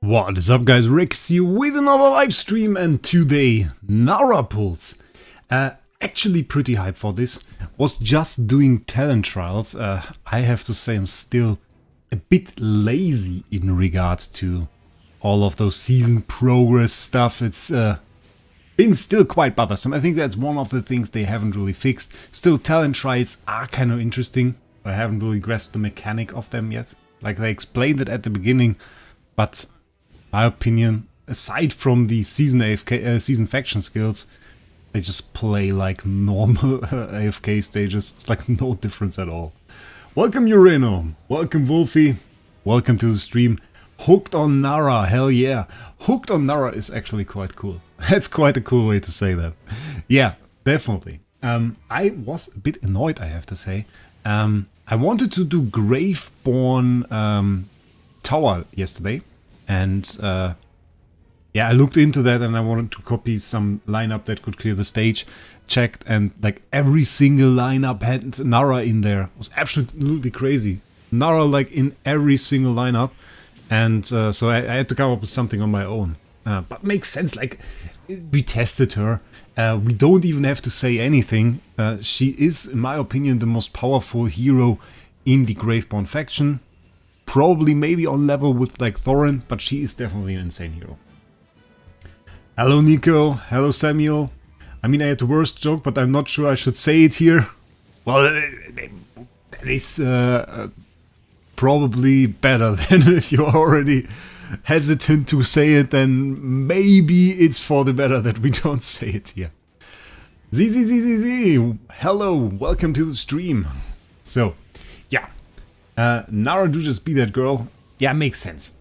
What is up, guys? Rhec here with another live stream, and today Nara pulls. Actually pretty hyped for this. Was just doing talent trials. I have to say I'm still a bit lazy in regards to all of those season progress stuff. It's been still quite bothersome. I think that's one of the things they haven't really fixed. Still, talent trials are kind of interesting. I haven't really grasped the mechanic of them yet. Like, they explained it at the beginning, but my opinion, aside from the season AFK, season faction skills, they just play like normal AFK stages. It's like no difference at all. Welcome Rhino, welcome Wolfie, welcome to the stream. Hooked on Nara, hell yeah. Hooked on Nara is actually quite cool. That's quite a cool way to say that. Yeah, definitely. I was a bit annoyed, I have to say. I wanted to do Graveborn Tower yesterday. And yeah, I looked into that and I wanted to copy some lineup that could clear the stage. Checked, and like every single lineup had Nara in there. It was absolutely crazy. Nara like in every single lineup. And so I had to come up with something on my own. But makes sense, like we tested her. We don't even have to say anything. She is, in my opinion, the most powerful hero in the Graveborn faction. Probably maybe on level with like Thorin, but she is definitely an insane hero. Hello Nico, hello Samuel. I mean, I had the worst joke, but I'm not sure I should say it here. Well, that is probably better than if you're already hesitant to say it, then maybe it's for the better that we don't say it here. Z, hello, welcome to the stream. So, yeah. Nara do just be that girl. Yeah, makes sense.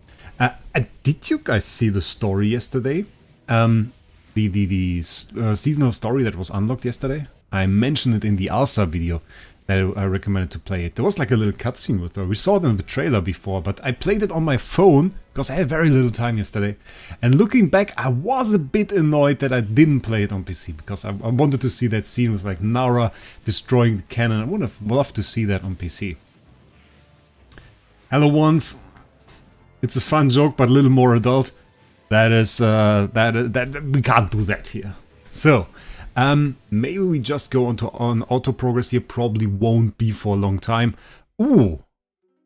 Did you guys see the story yesterday? The seasonal story that was unlocked yesterday? I mentioned it in the Alsa video that I recommended to play it. There was like a little cutscene with her. We saw it in the trailer before, but I played it on my phone because I had very little time yesterday. And looking back, I was a bit annoyed that I didn't play it on PC because I wanted to see that scene with like Nara destroying the cannon. I would have loved to see that on PC. Hello ones. It's a fun joke, but a little more adult. That is that we can't do that here. So maybe we just go on auto progress here. Probably won't be for a long time. Ooh,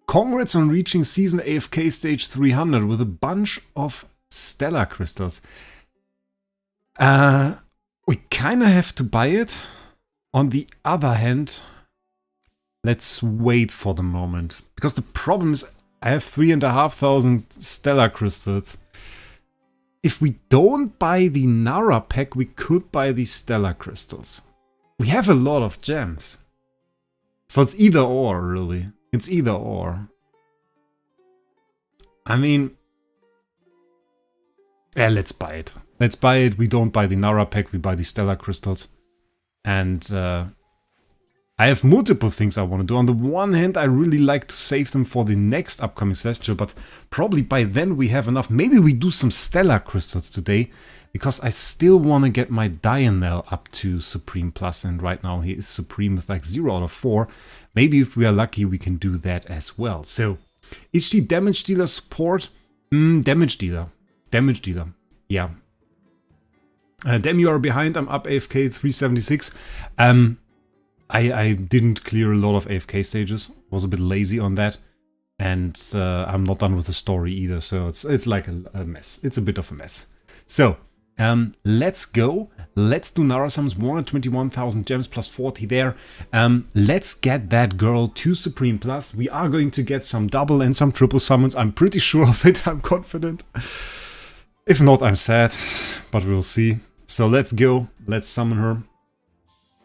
congrats on reaching season AFK stage 300 with a bunch of stellar crystals. We kind of have to buy it. On the other hand, let's wait for the moment, because the problem is I have 3,500 stellar crystals. If we don't buy the Nara pack, we could buy the stellar crystals. We have a lot of gems. So it's either or, really. It's either or. I mean, yeah, let's buy it. Let's buy it. We don't buy the Nara pack, we buy the stellar crystals. And I have multiple things I want to do. On the one hand, I really like to save them for the next upcoming Celestial, but probably by then we have enough. Maybe we do some Stellar Crystals today, because I still want to get my Dionel up to Supreme Plus, and right now he is Supreme with like 0 out of 4. Maybe if we are lucky, we can do that as well. So, is she Damage Dealer support? Damage Dealer. Damage Dealer, yeah. Damn, you are behind, I'm up AFK 376. I didn't clear a lot of AFK stages, was a bit lazy on that, and I'm not done with the story either, so it's like a mess. It's a bit of a mess. So, let's go. Let's do Nara summons, 121,000 gems plus 40 there. Let's get that girl to Supreme Plus. We are going to get some double and some triple summons. I'm pretty sure of it, I'm confident. If not, I'm sad, but we'll see. So let's go, let's summon her.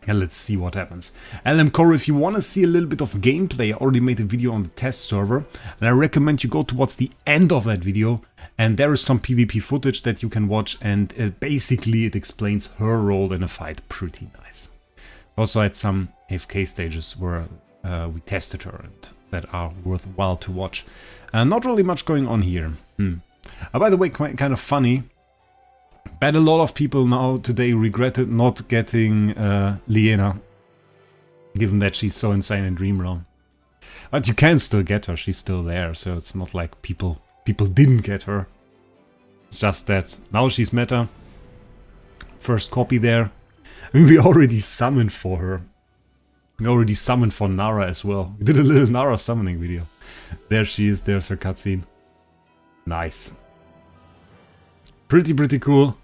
And let's see what happens. LM Core, if you want to see a little bit of gameplay, I already made a video on the test server. And I recommend you go towards the end of that video. And there is some PvP footage that you can watch. And basically it explains her role in a fight pretty nice. Also had some AFK stages where we tested her and that are worthwhile to watch. Not really much going on here. By the way, kind of funny. Bet a lot of people now today regretted not getting Linyah, given that she's so insane in Dream Realm. But you can still get her, she's still there, so it's not like people didn't get her. It's just that now she's meta. First copy there. I mean, we already summoned for her. We already summoned for Nara as well. We did a little Nara summoning video. There she is, there's her cutscene. Nice. Pretty cool.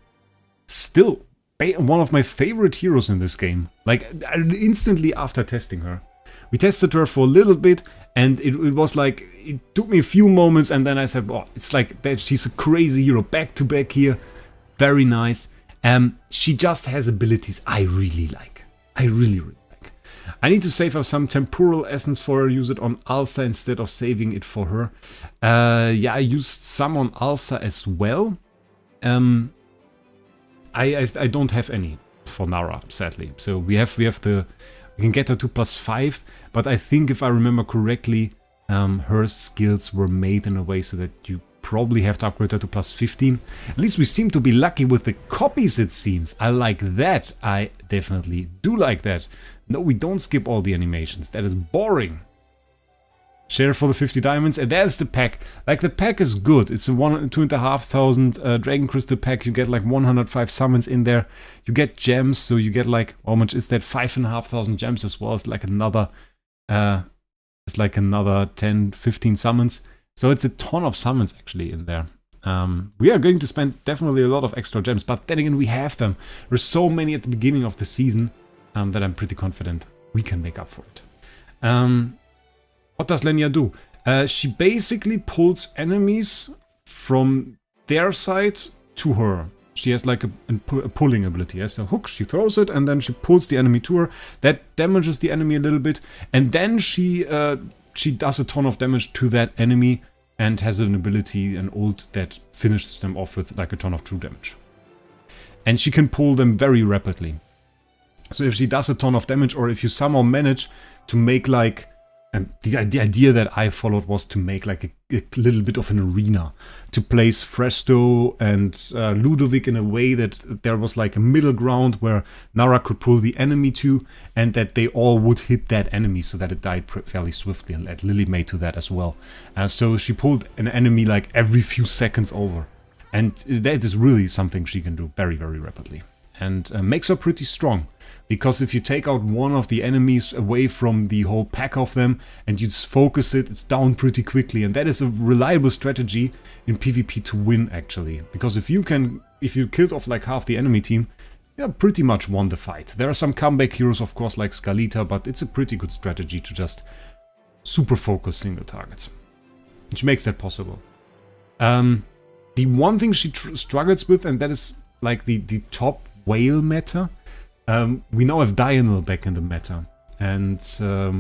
Still one of my favorite heroes in this game. Like, instantly after testing her. We tested her for a little bit, and it was like, it took me a few moments, and then I said, oh, it's like that. She's a crazy hero. Back to back here. Very nice. She just has abilities I really like. I really like. I need to save her some temporal essence for her. Use it on Alsa instead of saving it for her. Yeah, I used some on Alsa as well. I don't have any for Nara, sadly. So we can get her to +5, but I think if I remember correctly, her skills were made in a way so that you probably have to upgrade her to +15. At least we seem to be lucky with the copies, it seems. I like that. I definitely do like that. No, we don't skip all the animations. That is boring. Share for the 50 diamonds, and there's the pack. Like, the pack is good. It's a 2,500 Dragon Crystal pack. You get like 105 summons in there. You get gems, so you get like, how much is that? 5,500 gems as well. It's like another 10, 15 summons. So it's a ton of summons actually in there. We are going to spend definitely a lot of extra gems, but then again, we have them. There's so many at the beginning of the season that I'm pretty confident we can make up for it. What does Linyah do? She basically pulls enemies from their side to her. She has like a pulling ability. As a hook, she throws it and then she pulls the enemy to her. That damages the enemy a little bit. And then she does a ton of damage to that enemy and has an ability, an ult, that finishes them off with like a ton of true damage. And she can pull them very rapidly. So if she does a ton of damage, or if you somehow manage to make like... And the idea that I followed was to make like a little bit of an arena. To place Fresto and Ludovic in a way that there was like a middle ground where Nara could pull the enemy to, and that they all would hit that enemy so that it died fairly swiftly, and let Lily May to that as well. So she pulled an enemy like every few seconds over. And that is really something she can do very, very rapidly. And makes her pretty strong. Because if you take out one of the enemies away from the whole pack of them and you just focus it, it's down pretty quickly. And that is a reliable strategy in PvP to win, actually. Because if you killed off like half the enemy team, you pretty much won the fight. There are some comeback heroes, of course, like Scalita, but it's a pretty good strategy to just super focus single targets. Which makes that possible. The one thing she struggles with, and that is like the top whale meta. We now have Dionel back in the meta, and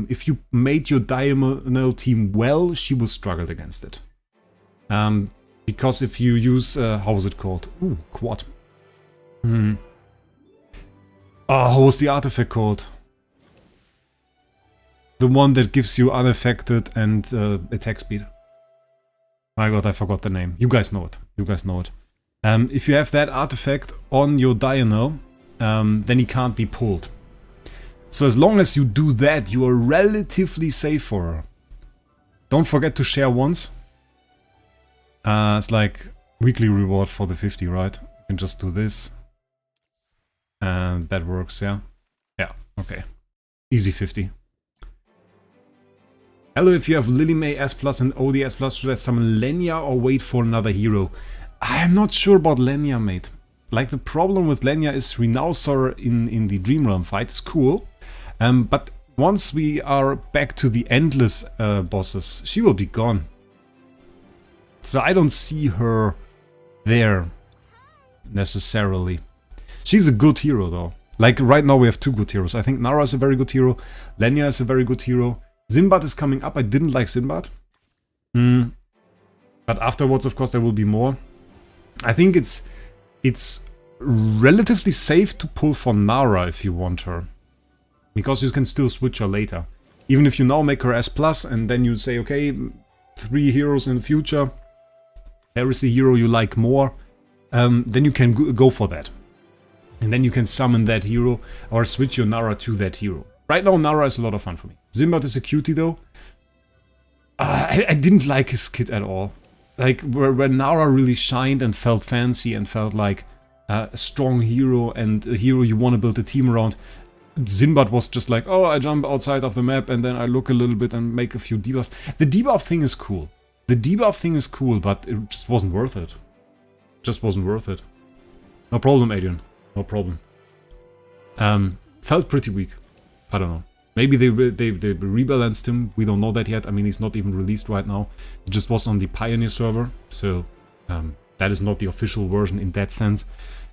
if you made your Dionel team well, she will struggle against it. Because if you use, how was it called? Ooh, quad. Oh, how was the artifact called? The one that gives you unaffected and attack speed. My god, I forgot the name. You guys know it. You guys know it. If you have that artifact on your Dionel, then he can't be pulled. So as long as you do that, you are relatively safe for her. Don't forget to share once. It's like weekly reward for the 50, right? You can just do this. And that works, yeah? Yeah, okay. Easy 50. Hello, if you have Lily May S+, and OD S+, should I summon Linyah or wait for another hero? I am not sure about Linyah, mate. Like, the problem with Linyah is we now saw her in the Dream Realm fight. It's cool. But once we are back to the Endless bosses, she will be gone. So I don't see her there necessarily. She's a good hero, though. Like, right now we have two good heroes. I think Nara is a very good hero. Linyah is a very good hero. Sinbad is coming up. I didn't like Sinbad. But afterwards, of course, there will be more. I think it's relatively safe to pull for Nara if you want her. Because you can still switch her later. Even if you now make her S+, and then you say, okay, 3 heroes in the future, there is a hero you like more, then you can go for that. And then you can summon that hero, or switch your Nara to that hero. Right now, Nara is a lot of fun for me. Sinbad is a cutie, though. I didn't like his kit at all. like where Nara really shined and felt fancy and felt like a strong hero and a hero you want to build a team around. Sinbad was just like, oh, I jump outside of the map and then I look a little bit and make a few debuffs. The debuff thing is cool. The debuff thing is cool, but it just wasn't worth it. Just wasn't worth it. No problem, Adrian. No problem. Felt pretty weak. I don't know. Maybe they rebalanced him. We don't know that yet. I mean, he's not even released right now. It just was on the Pioneer server. So that is not the official version in that sense.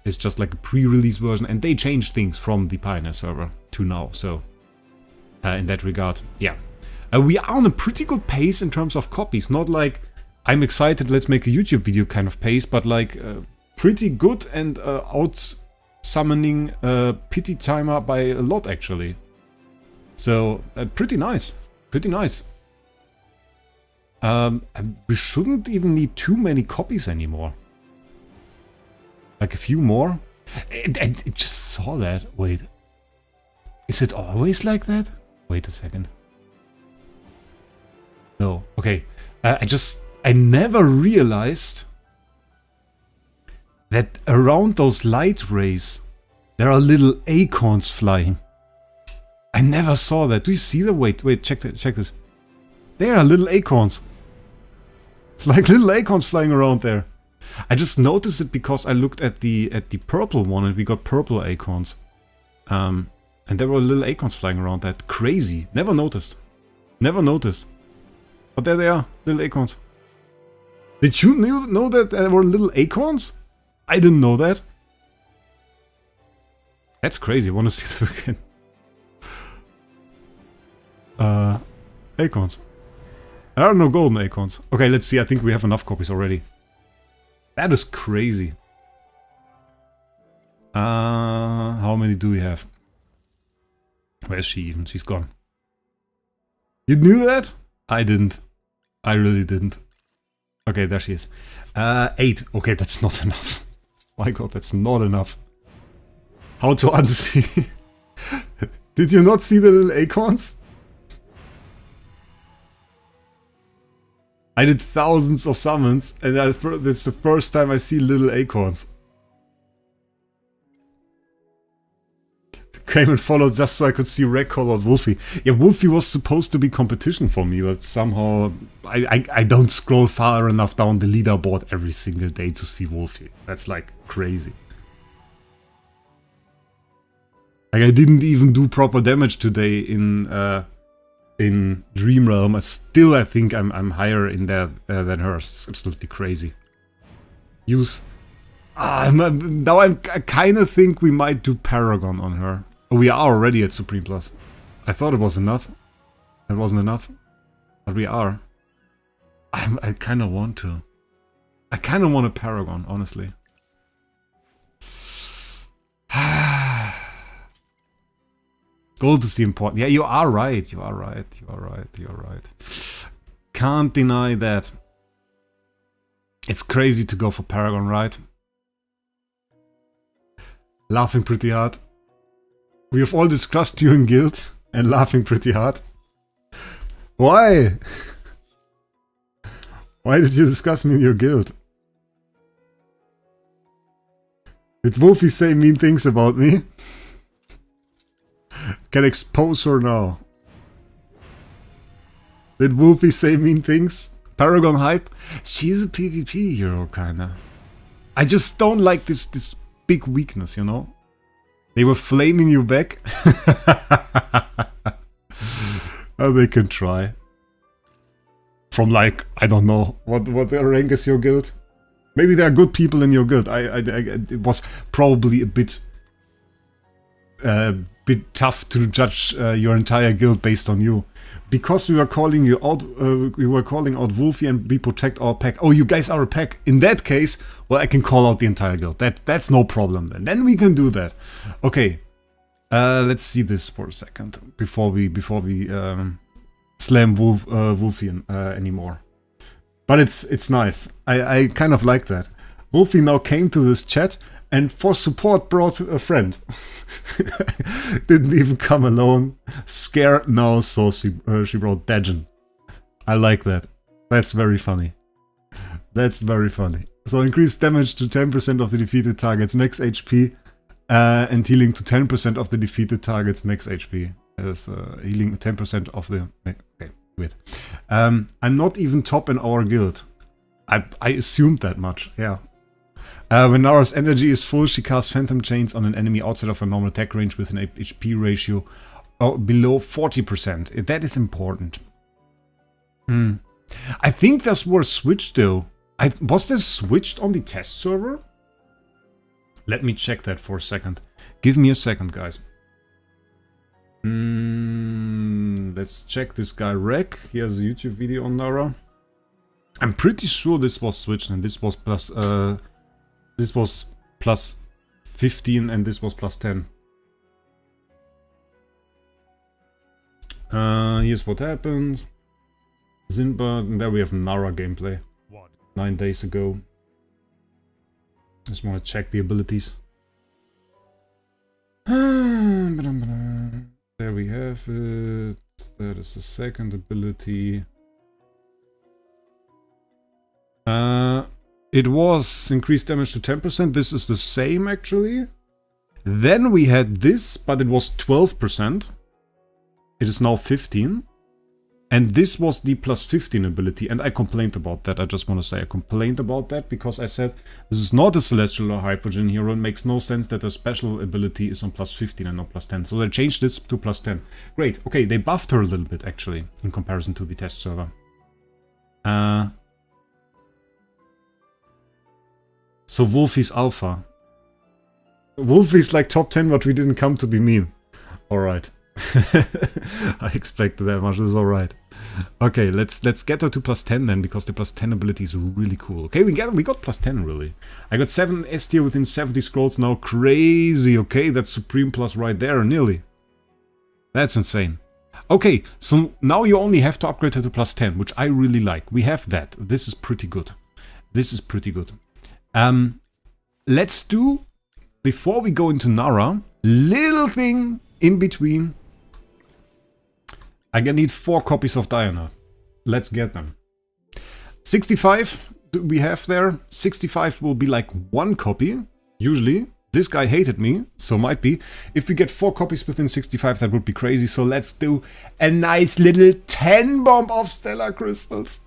It's just like a pre-release version. And they changed things from the Pioneer server to now. So in that regard, yeah. We are on a pretty good pace in terms of copies. Not like, I'm excited, let's make a YouTube video kind of pace. But like pretty good and out-summoning Pity Timer by a lot actually. So, pretty nice. Pretty nice. We shouldn't even need too many copies anymore. Like a few more. I just saw that. Wait. Is it always like that? Wait a second. No. Okay. I never realized that around those light rays there are little acorns flying. I never saw that. Do you see them? Wait, check this. There are little acorns. It's like little acorns flying around there. I just noticed it because I looked at the purple one and we got purple acorns. And there were little acorns flying around that. Crazy. Never noticed. Never noticed. But there they are, little acorns. Did you know that there were little acorns? I didn't know that. That's crazy. I want to see them again. Acorns. There are no golden acorns. Okay, let's see. I think we have enough copies already. That is crazy. How many do we have? Where is she even? She's gone. You knew that? I didn't. I really didn't. Okay, there she is. 8. Okay, that's not enough. My god, that's not enough. How to unsee? Did you not see the little acorns? I did thousands of summons, and that's the first time I see little acorns. Came and followed just so I could see Wraec call out Wolfie. Yeah, Wolfie was supposed to be competition for me, but somehow I don't scroll far enough down the leaderboard every single day to see Wolfie. That's like crazy. Like I didn't even do proper damage today in Dream Realm. I think I'm higher in there than her. It's absolutely crazy. Use. Now I kind of think we might do Paragon on her. We are already at Supreme Plus. I thought it was enough. It wasn't enough. But we are. I kind of want to. I kind of want a Paragon, honestly. Gold is the important. Yeah, you are right. You are right. You are right. You are right. Can't deny that. It's crazy to go for Paragon, right? Laughing pretty hard. We have all discussed you in guild and laughing pretty hard. Why? Why did you discuss me in your guild? Did Wolfie say mean things about me? Can expose her now. Did Wolfie say mean things? Paragon hype? She's a PvP hero, kinda. I just don't like this big weakness, you know? They were flaming you back. Oh, they can try. From like, I don't know, what rank is your guild? Maybe there are good people in your guild. It was probably a bit tough to judge your entire guild based on you. Because we were calling you out, we were calling out Wolfie and we protect our pack. Oh, you guys are a pack. In that case, well, I can call out the entire guild. That's no problem then. Then we can do that. Okay. Let's see this for a second before we slam Wolfie anymore. But it's nice. I kind of like that. Wolfie now came to this chat and for support brought a friend. Didn't even come alone. Scared now, so she brought Dajan. I like that. That's very funny. That's very funny. So increase damage to 10% of the defeated target's max HP and healing to 10% of the defeated target's max HP. As healing 10% of the... Okay, weird. I'm not even top in our guild. I assumed that much, yeah. When Nara's energy is full, she casts Phantom Chains on an enemy outside of her normal attack range with an HP ratio below 40%. That is important. I think this was switched though. Was this switched on the test server? Let me check that for a second. Give me a second, guys. Let's check this guy Wraec. He has a YouTube video on Nara. I'm pretty sure this was switched and this was plus 15 and this was plus 10. Here's what happened. Zinbad, and there we have Nara gameplay. What? 9 days ago. Just want to check the abilities. There we have it. That is the second ability. It was increased damage to 10%. This is the same actually. Then we had this, but it was 12%. It is now 15. And this was the plus 15 ability, and I complained about that. I just want to say I complained about that because I said this is not a Celestial or Hypogean hero. It makes no sense that a special ability is on plus 15 and not plus 10. So they changed this to plus 10. Great. Okay, they buffed her a little bit actually in comparison to the test server. So Wolfie's alpha. Wolfie's like top 10, but we didn't come to be mean. Alright. I expected that much. This is alright. Okay, let's get her to plus 10 then, because the plus 10 ability is really cool. Okay, we got plus 10 really. I got 7 S tier within 70 scrolls now. Crazy. Okay, that's Supreme Plus right there, nearly. That's insane. Okay, so now you only have to upgrade her to plus 10, which I really like. We have that. This is pretty good. This is pretty good. Let's do, before we go into Nara, little thing in between. I need 4 copies of Dionel. Let's get them. 65 we have there. 65 will be like 1 copy, usually. This guy hated me, so might be. If we get 4 copies within 65, that would be crazy. So let's do a nice little 10 bomb of Stellar Crystals.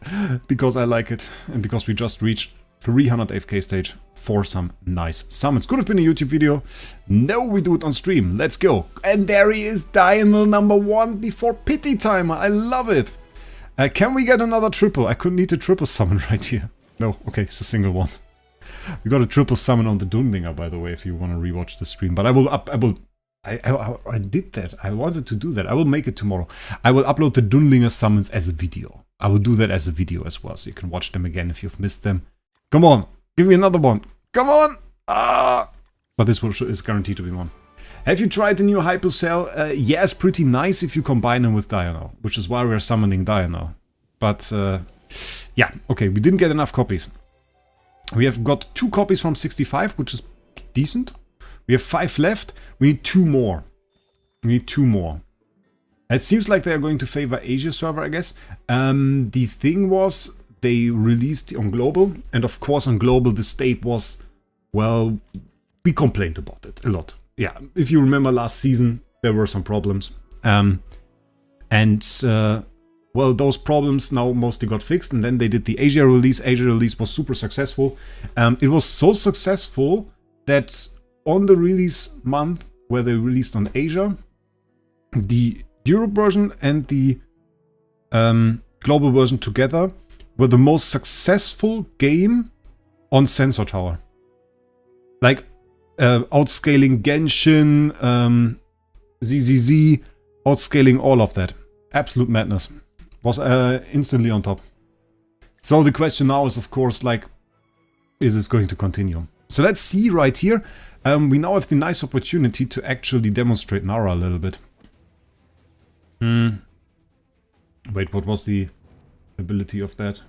Because I like it, and because we just reached 300 AFK Stage for some nice summons. Could have been a YouTube video. No, we do it on stream. Let's go. And there he is, Dionel number 1 before Pity Timer. I love it. Can we get another triple? I could need a triple summon right here. No, okay, it's a single one. We got a triple summon on the Dunlinger, by the way, if you want to rewatch the stream. But I did that. I wanted to do that. I will make it tomorrow. I will upload the Dunlinger summons as a video. I will do that as a video as well, so you can watch them again if you've missed them. Come on, give me another one. Come on! Ah! But this is guaranteed to be one. Have you tried the new Hypocell? Yeah, it's pretty nice if you combine them with Dionel, which is why we're summoning Dionel. But, yeah, okay, we didn't get enough copies. We have got 2 copies from 65, which is decent. We have 5 left. We need 2 more. We need 2 more. It seems like they are going to favor Asia server, I guess. The thing was, they released on global, and of course on global the state was, well, we complained about it a lot. Yeah, if you remember last season, there were some problems. Well, those problems now mostly got fixed, and then they did the Asia release. Asia release was super successful. It was so successful that on the release month where they released on Asia, the Europe version and the global version together were the most successful game on Sensor Tower. Like, outscaling Genshin, ZZZ, outscaling all of that. Absolute madness. Was instantly on top. So the question now is, of course, like, is this going to continue? So let's see right here. We now have the nice opportunity to actually demonstrate Nara a little bit. Wait, what was the ability of that?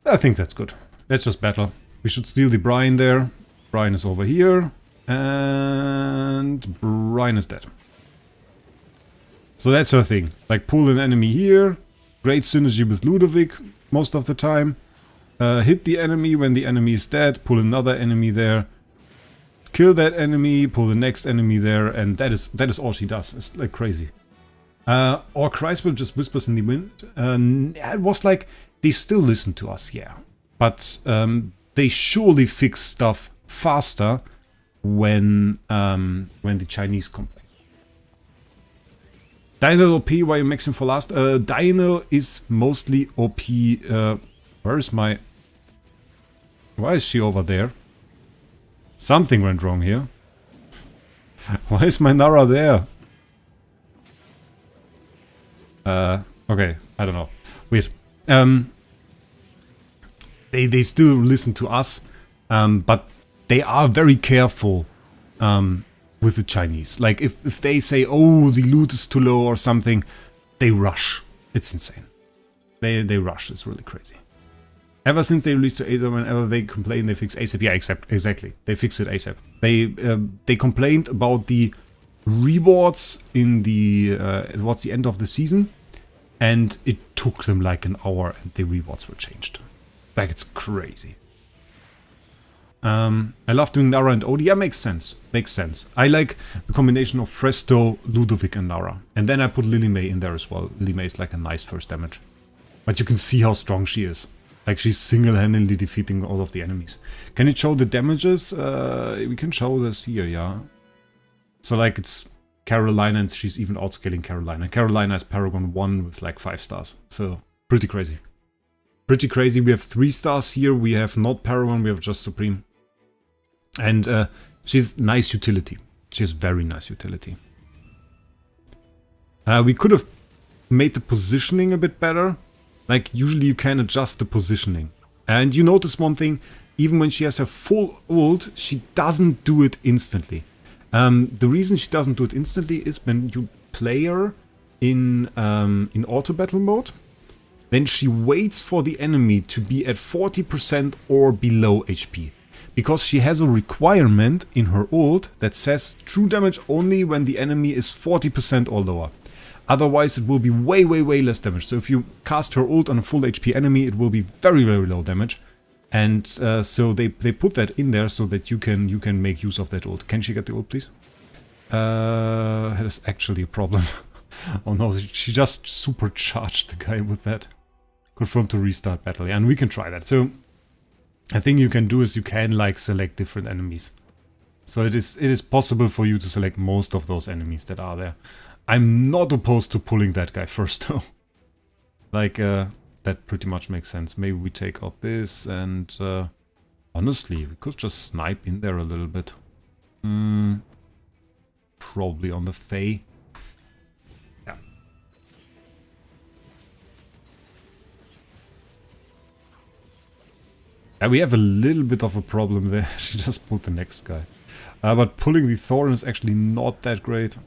I think that's good. Let's just battle. We should steal the Brian there. Brian is over here. And Brian is dead. So that's her thing. Like, pull an enemy here. Great synergy with Ludovic most of the time. Hit the enemy when the enemy is dead. Pull another enemy there. Kill that enemy. Pull the next enemy there. And that is all she does. It's like crazy. Or Chryswell just whispers in the wind. It was like, they still listen to us, yeah. But they surely fix stuff faster when the Chinese complain. Dionel OP, why you max him for last? Dionel is mostly OP. Where is my... Why is she over there? Something went wrong here. Why is my Nara there? Okay, I don't know. Weird. They still listen to us, but they are very careful with the Chinese. Like, if they say, oh, the loot is too low or something, they rush. It's insane. They rush. It's really crazy. Ever since they released to ASAP, whenever they complain, they fix ASAP. Yeah, exactly. They fix it ASAP. They complained about the rewards in the towards the end of the season, and it took them like an hour, and the rewards were changed. Like, it's crazy. I love doing Nara and Odie. Yeah, makes sense. Makes sense. I like the combination of Fresto, Ludovic, and Nara. And then I put Lily May in there as well. Lily May is like a nice first damage. But you can see how strong she is. Like, she's single-handedly defeating all of the enemies. Can it show the damages? We can show this here, yeah. So, like, it's Carolina, and she's even outscaling Carolina. Carolina is Paragon 1 with like 5 stars. So, pretty crazy. Pretty crazy. We have 3 stars here. We have not Paragon, we have just Supreme. And she's nice utility. She has very nice utility. We could have made the positioning a bit better. Like, usually you can adjust the positioning. And you notice one thing, even when she has her full ult, she doesn't do it instantly. The reason she doesn't do it instantly is when you play her in auto battle mode, then she waits for the enemy to be at 40% or below HP. Because she has a requirement in her ult that says true damage only when the enemy is 40% or lower. Otherwise it will be way less damage. So if you cast her ult on a full HP enemy, it will be very low damage. And so they put that in there so that you can make use of that ult. Can she get the ult, please? That is actually a problem. Oh no, she just supercharged the guy with that. Confirm to restart battle. Yeah, and we can try that. So I think you can do is you can like select different enemies. So it is possible for you to select most of those enemies that are there. I'm not opposed to pulling that guy first though. Like that pretty much makes sense. Maybe we take out this and honestly we could just snipe in there a little bit. Probably on the Fae. Yeah. Yeah, we have a little bit of a problem there. She just pulled the next guy. But pulling the Thorin is actually not that great.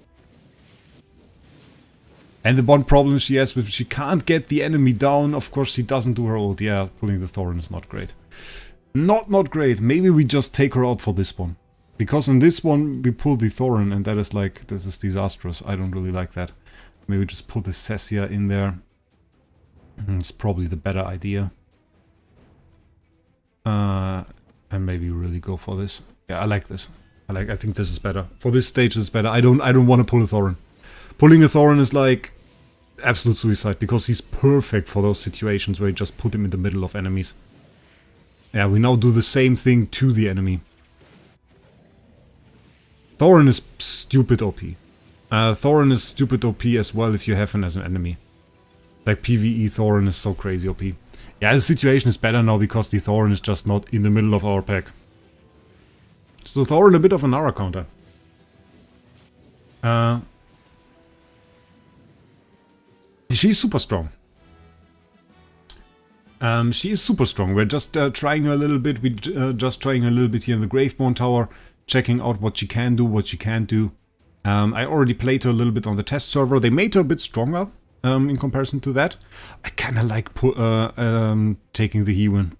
And the one problem she has with she can't get the enemy down. Of course she doesn't do her ult. Yeah, pulling the Thorin is not great. Not great. Maybe we just take her out for this one. Because in this one we pull the Thorin and that is like, this is disastrous. I don't really like that. Maybe just put the Cessia in there. It's probably the better idea. And maybe really go for this. Yeah, I like this. I think this is better. For this stage this is better. I don't want to pull a Thorin. Pulling a Thorin is like absolute suicide because he's perfect for those situations where you just put him in the middle of enemies. Yeah, we now do the same thing to the enemy. Thorin is stupid OP. Thorin is stupid OP as well if you have him as an enemy. Like PvE Thorin is so crazy OP. Yeah, the situation is better now because the Thorin is just not in the middle of our pack. So Thorin a bit of a Nara counter. She's super strong. She is super strong. We're just trying her a little bit. We're just trying her a little bit here in the Graveborn Tower. Checking out what she can do, what she can't do. I already played her a little bit on the test server. They made her a bit stronger in comparison to that. I kind of like taking the Hewen.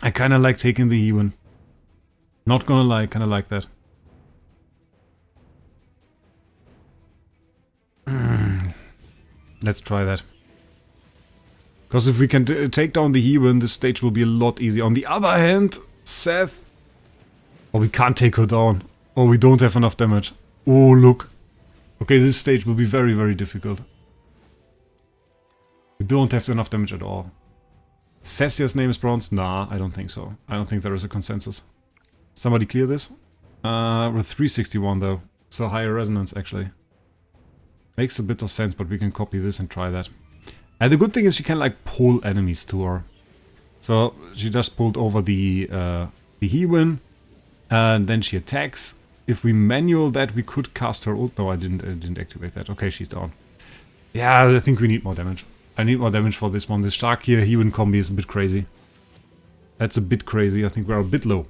I kind of like taking the Hewen. Not gonna lie, kind of like that. Let's try that. Because if we can take down the Hewen, this stage will be a lot easier. On the other hand, Seth... Oh, we can't take her down. Oh, we don't have enough damage. Oh, look. Okay, this stage will be very, very difficult. We don't have enough damage at all. Sessia's name is bronze? Nah, I don't think so. I don't think there is a consensus. Somebody clear this? We're 361 though. So higher resonance actually. Makes a bit of sense, but we can copy this and try that. And the good thing is she can like pull enemies to her. So she just pulled over the Hewen. And then she attacks. If we manual that, we could cast her ult. No, I didn't activate that. Okay, she's down. Yeah, I think we need more damage. I need more damage for this one. This Shark here, Hewen combi is a bit crazy. That's a bit crazy. I think we're a bit low.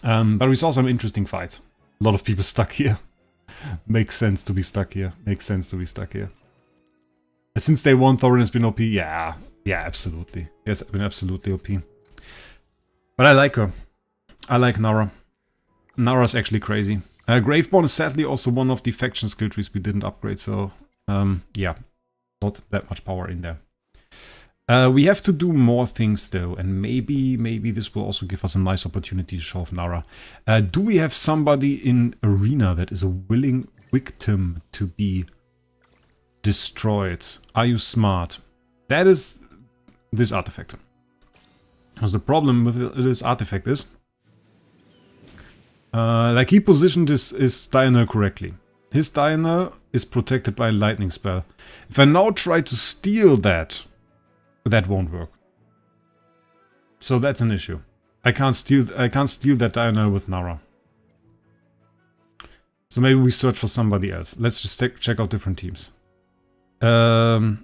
But we saw some interesting fights. A lot of people stuck here. Makes sense to be stuck here. Makes sense to be stuck here. Since day one, Thorin has been OP. Yeah, absolutely. Yes, been absolutely OP. But I like her. I like Nara. Nara's actually crazy. Graveborn is sadly also one of the faction skill trees we didn't upgrade, so yeah, not that much power in there. We have to do more things though, and maybe this will also give us a nice opportunity to show off Nara. Do we have somebody in Arena that is a willing victim to be destroyed? Are you smart? That is this artifact. Because the problem with this artifact is, like he positioned his Dionel correctly. His Dionel is protected by a lightning spell. If I now try to steal that, that won't work. So that's an issue. I can't steal that Dionel with Nara. So maybe we search for somebody else. Let's just check out different teams. Okay,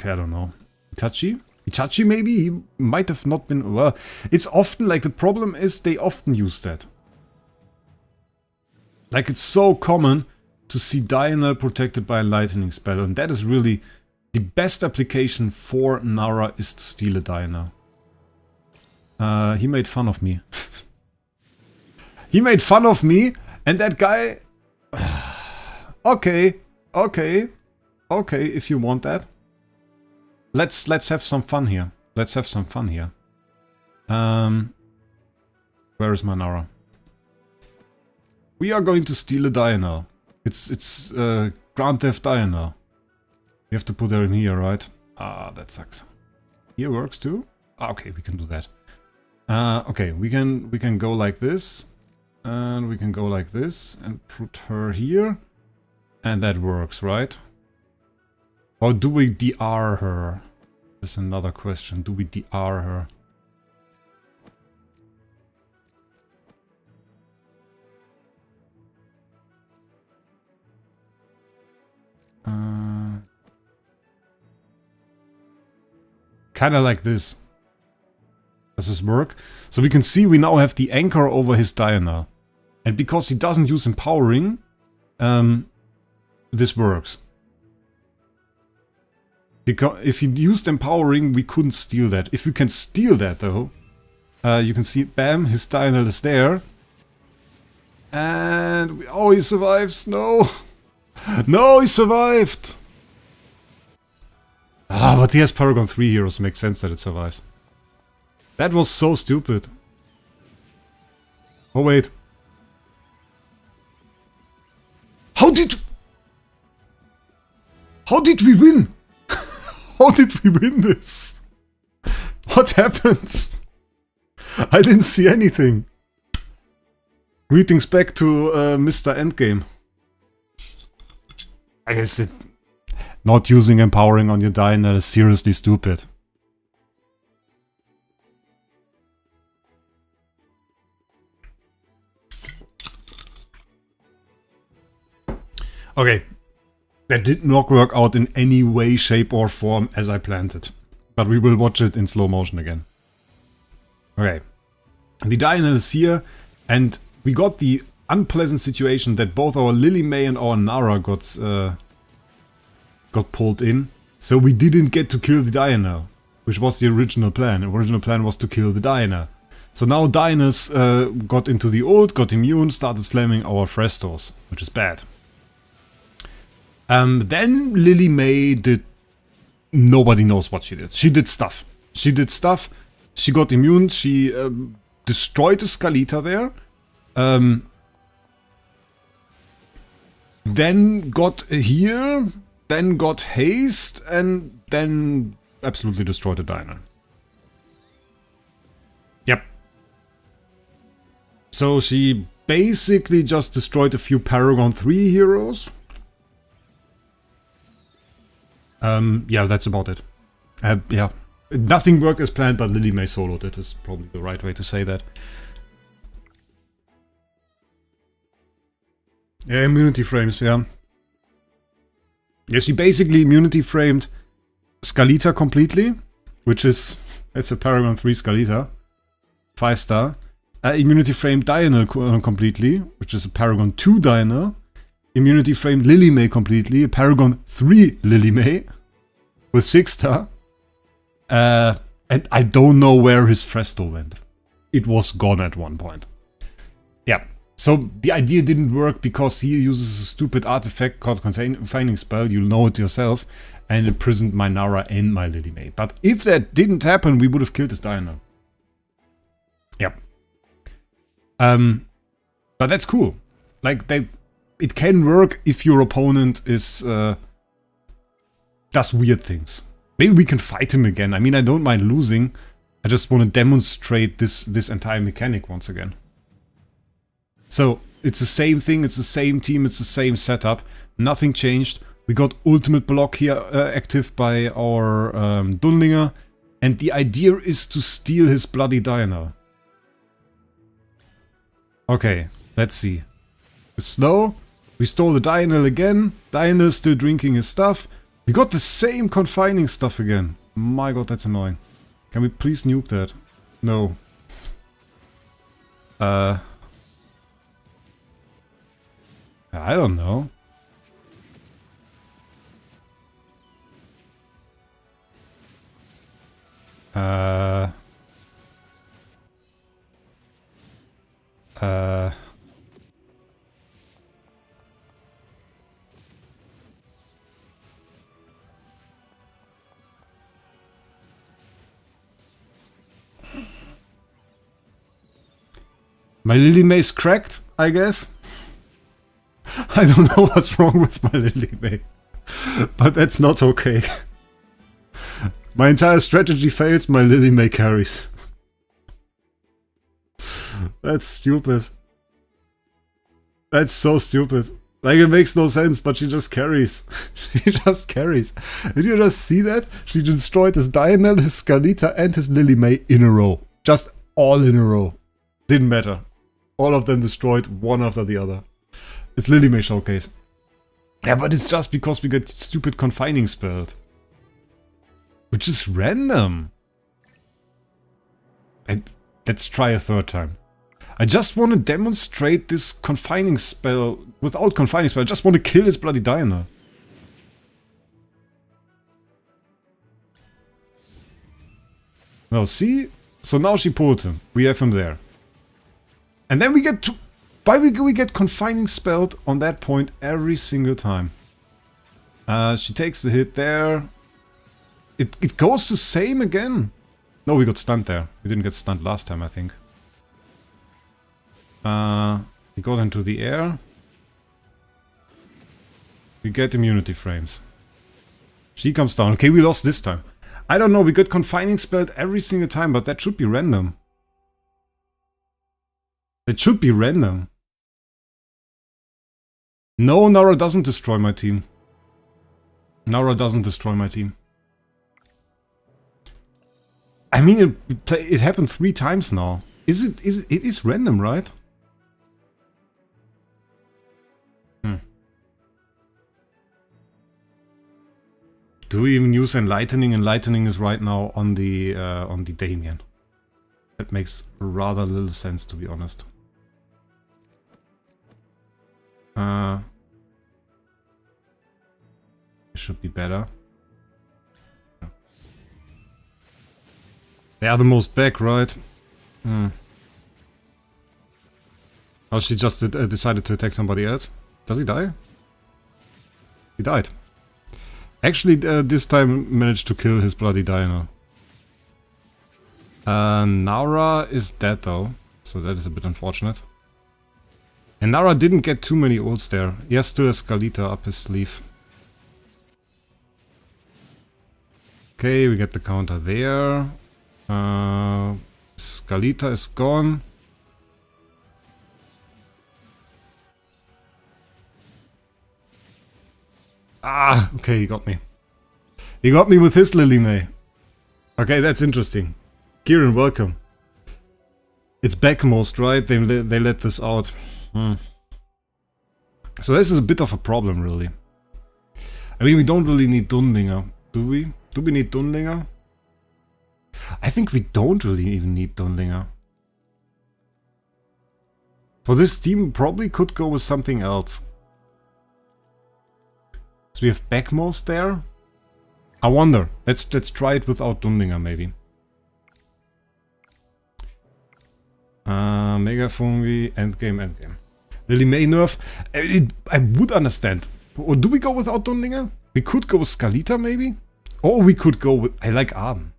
I don't know. Itachi? Itachi maybe? He might have not been... Well, it's often like the problem is they often use that. Like it's so common to see Dionel protected by a lightning spell, and that is really the best application for Nara is to steal a Dionel. He made fun of me. He made fun of me, and that guy... Okay, if you want that. Let's have some fun here. Let's have some fun here. Where is my Nara? We are going to steal a Dionel. It's Grand Theft Dionel. We have to put her in here, right? Ah, that sucks. Here works too? Ah, okay, we can do that. Okay, we can go like this. And we can go like this and put her here. And that works, right? Or do we DR her? That's another question. Do we DR her? Kinda like this. Does this work? So we can see we now have the anchor over his Dionel. And because he doesn't use empowering, this works. Because if he used empowering, we couldn't steal that. If we can steal that though, you can see, bam, his Dionel is there. And, oh, he survives, no! No, he survived! Ah, but he has Paragon 3 heroes, makes sense that it survives. That was so stupid. Oh, wait. How did we win? How did we win this? What happened? I didn't see anything. Greetings back to Mr. Endgame. I guess it... Not using empowering on your Dionel is seriously stupid. Okay. That did not work out in any way, shape or form as I planned it. But we will watch it in slow motion again. Okay. The Dionel is here, and we got the unpleasant situation that both our Lily May and our Nara got pulled in. So we didn't get to kill the Dionel, which was the original plan. The original plan was to kill the Dionel. So now Dionel's got into the ult, got immune, started slamming our Frestos, which is bad. Then Lily May did... Nobody knows what she did. She did stuff. She got immune. She destroyed the Scalita there. Then got a heal. Then got haste. And then absolutely destroyed the Dionel. Yep. So she basically just destroyed a few Paragon 3 heroes. Yeah, that's about it. Yeah, nothing worked as planned, but Lily May soloed it is probably the right way to say that. Yeah, immunity frames, yeah. Yeah, she basically immunity framed Scalita completely, which is, it's a Paragon 3 Scalita. 5-star. Immunity framed Dionel completely, which is a Paragon 2 Dionel. Immunity framed Lily May completely, a Paragon 3 Lily May with 6-star. And I don't know where his Fresto went. It was gone at one point. Yeah, so the idea didn't work because he uses a stupid artifact called Confining Spell, you'll know it yourself, and imprisoned my Nara and my Lily May. But if that didn't happen, we would have killed his Dionel. Yep. But that's cool. Like, it can work if your opponent is does weird things. Maybe we can fight him again. I mean, I don't mind losing. I just want to demonstrate this entire mechanic once again. So, it's the same thing, it's the same team, it's the same setup. Nothing changed. We got ultimate block here active by our Dunlinger. And the idea is to steal his bloody Dionel. Okay, let's see. Slow. We stole the Dionel again. Dionel still drinking his stuff. We got the same confining stuff again. My god, that's annoying. Can we please nuke that? No. I don't know. My Lily May's cracked, I guess. I don't know what's wrong with my Lily May. But that's not okay. My entire strategy fails, my Lily May carries. That's stupid. That's so stupid. Like, it makes no sense, but she just carries. She just carries. Did you just see that? She destroyed his Dionel, his Scalita, and his Lily May in a row. Just all in a row. Didn't matter. All of them destroyed, one after the other. It's Lily May showcase. Yeah, but it's just because we get stupid confining spelled. Which is random. And let's try a third time. I just want to demonstrate this confining spell. Without confining spell, I just want to kill his bloody Dionel. No, see? So now she pulled him. We have him there. And then we get to... Why we get confining spelled on that point every single time? She takes the hit there. It goes the same again. No, we got stunned there. We didn't get stunned last time, I think. We got into the air. We get immunity frames. She comes down. Okay, we lost this time. I don't know, we got confining spelled every single time, but that should be random. It should be random. No, Nara doesn't destroy my team. Nara doesn't destroy my team. I mean, it happened 3 times now. It is random, right? Do we even use Enlightening? Enlightening is right now on the Damien. That makes rather little sense, to be honest. It should be better. They are the most back, right? Oh, she just decided to attack somebody else. Does he die? He died. Actually, this time managed to kill his bloody Dionel. Nara is dead though, so that is a bit unfortunate. And Nara didn't get too many ults there. He has still a Skalita up his sleeve. Okay, we get the counter there. Skalita is gone. Ah, okay, he got me. He got me with his Linyah. Okay, that's interesting. Kieran, welcome. It's backmost, right? They let this out. So this is a bit of a problem, really. I mean, we don't really need Dunlinger, do we? Do we need Dunlinger? I think we don't really even need Dunlinger. For this team, probably could go with something else. So we have backmost there. I wonder. Let's try it without Dunlinger, maybe. Mega Fungi, endgame. Linyah nerf. I would understand. Or do we go without Dunlinger? We could go with Skalita, maybe? Or we could go with... I like Arden.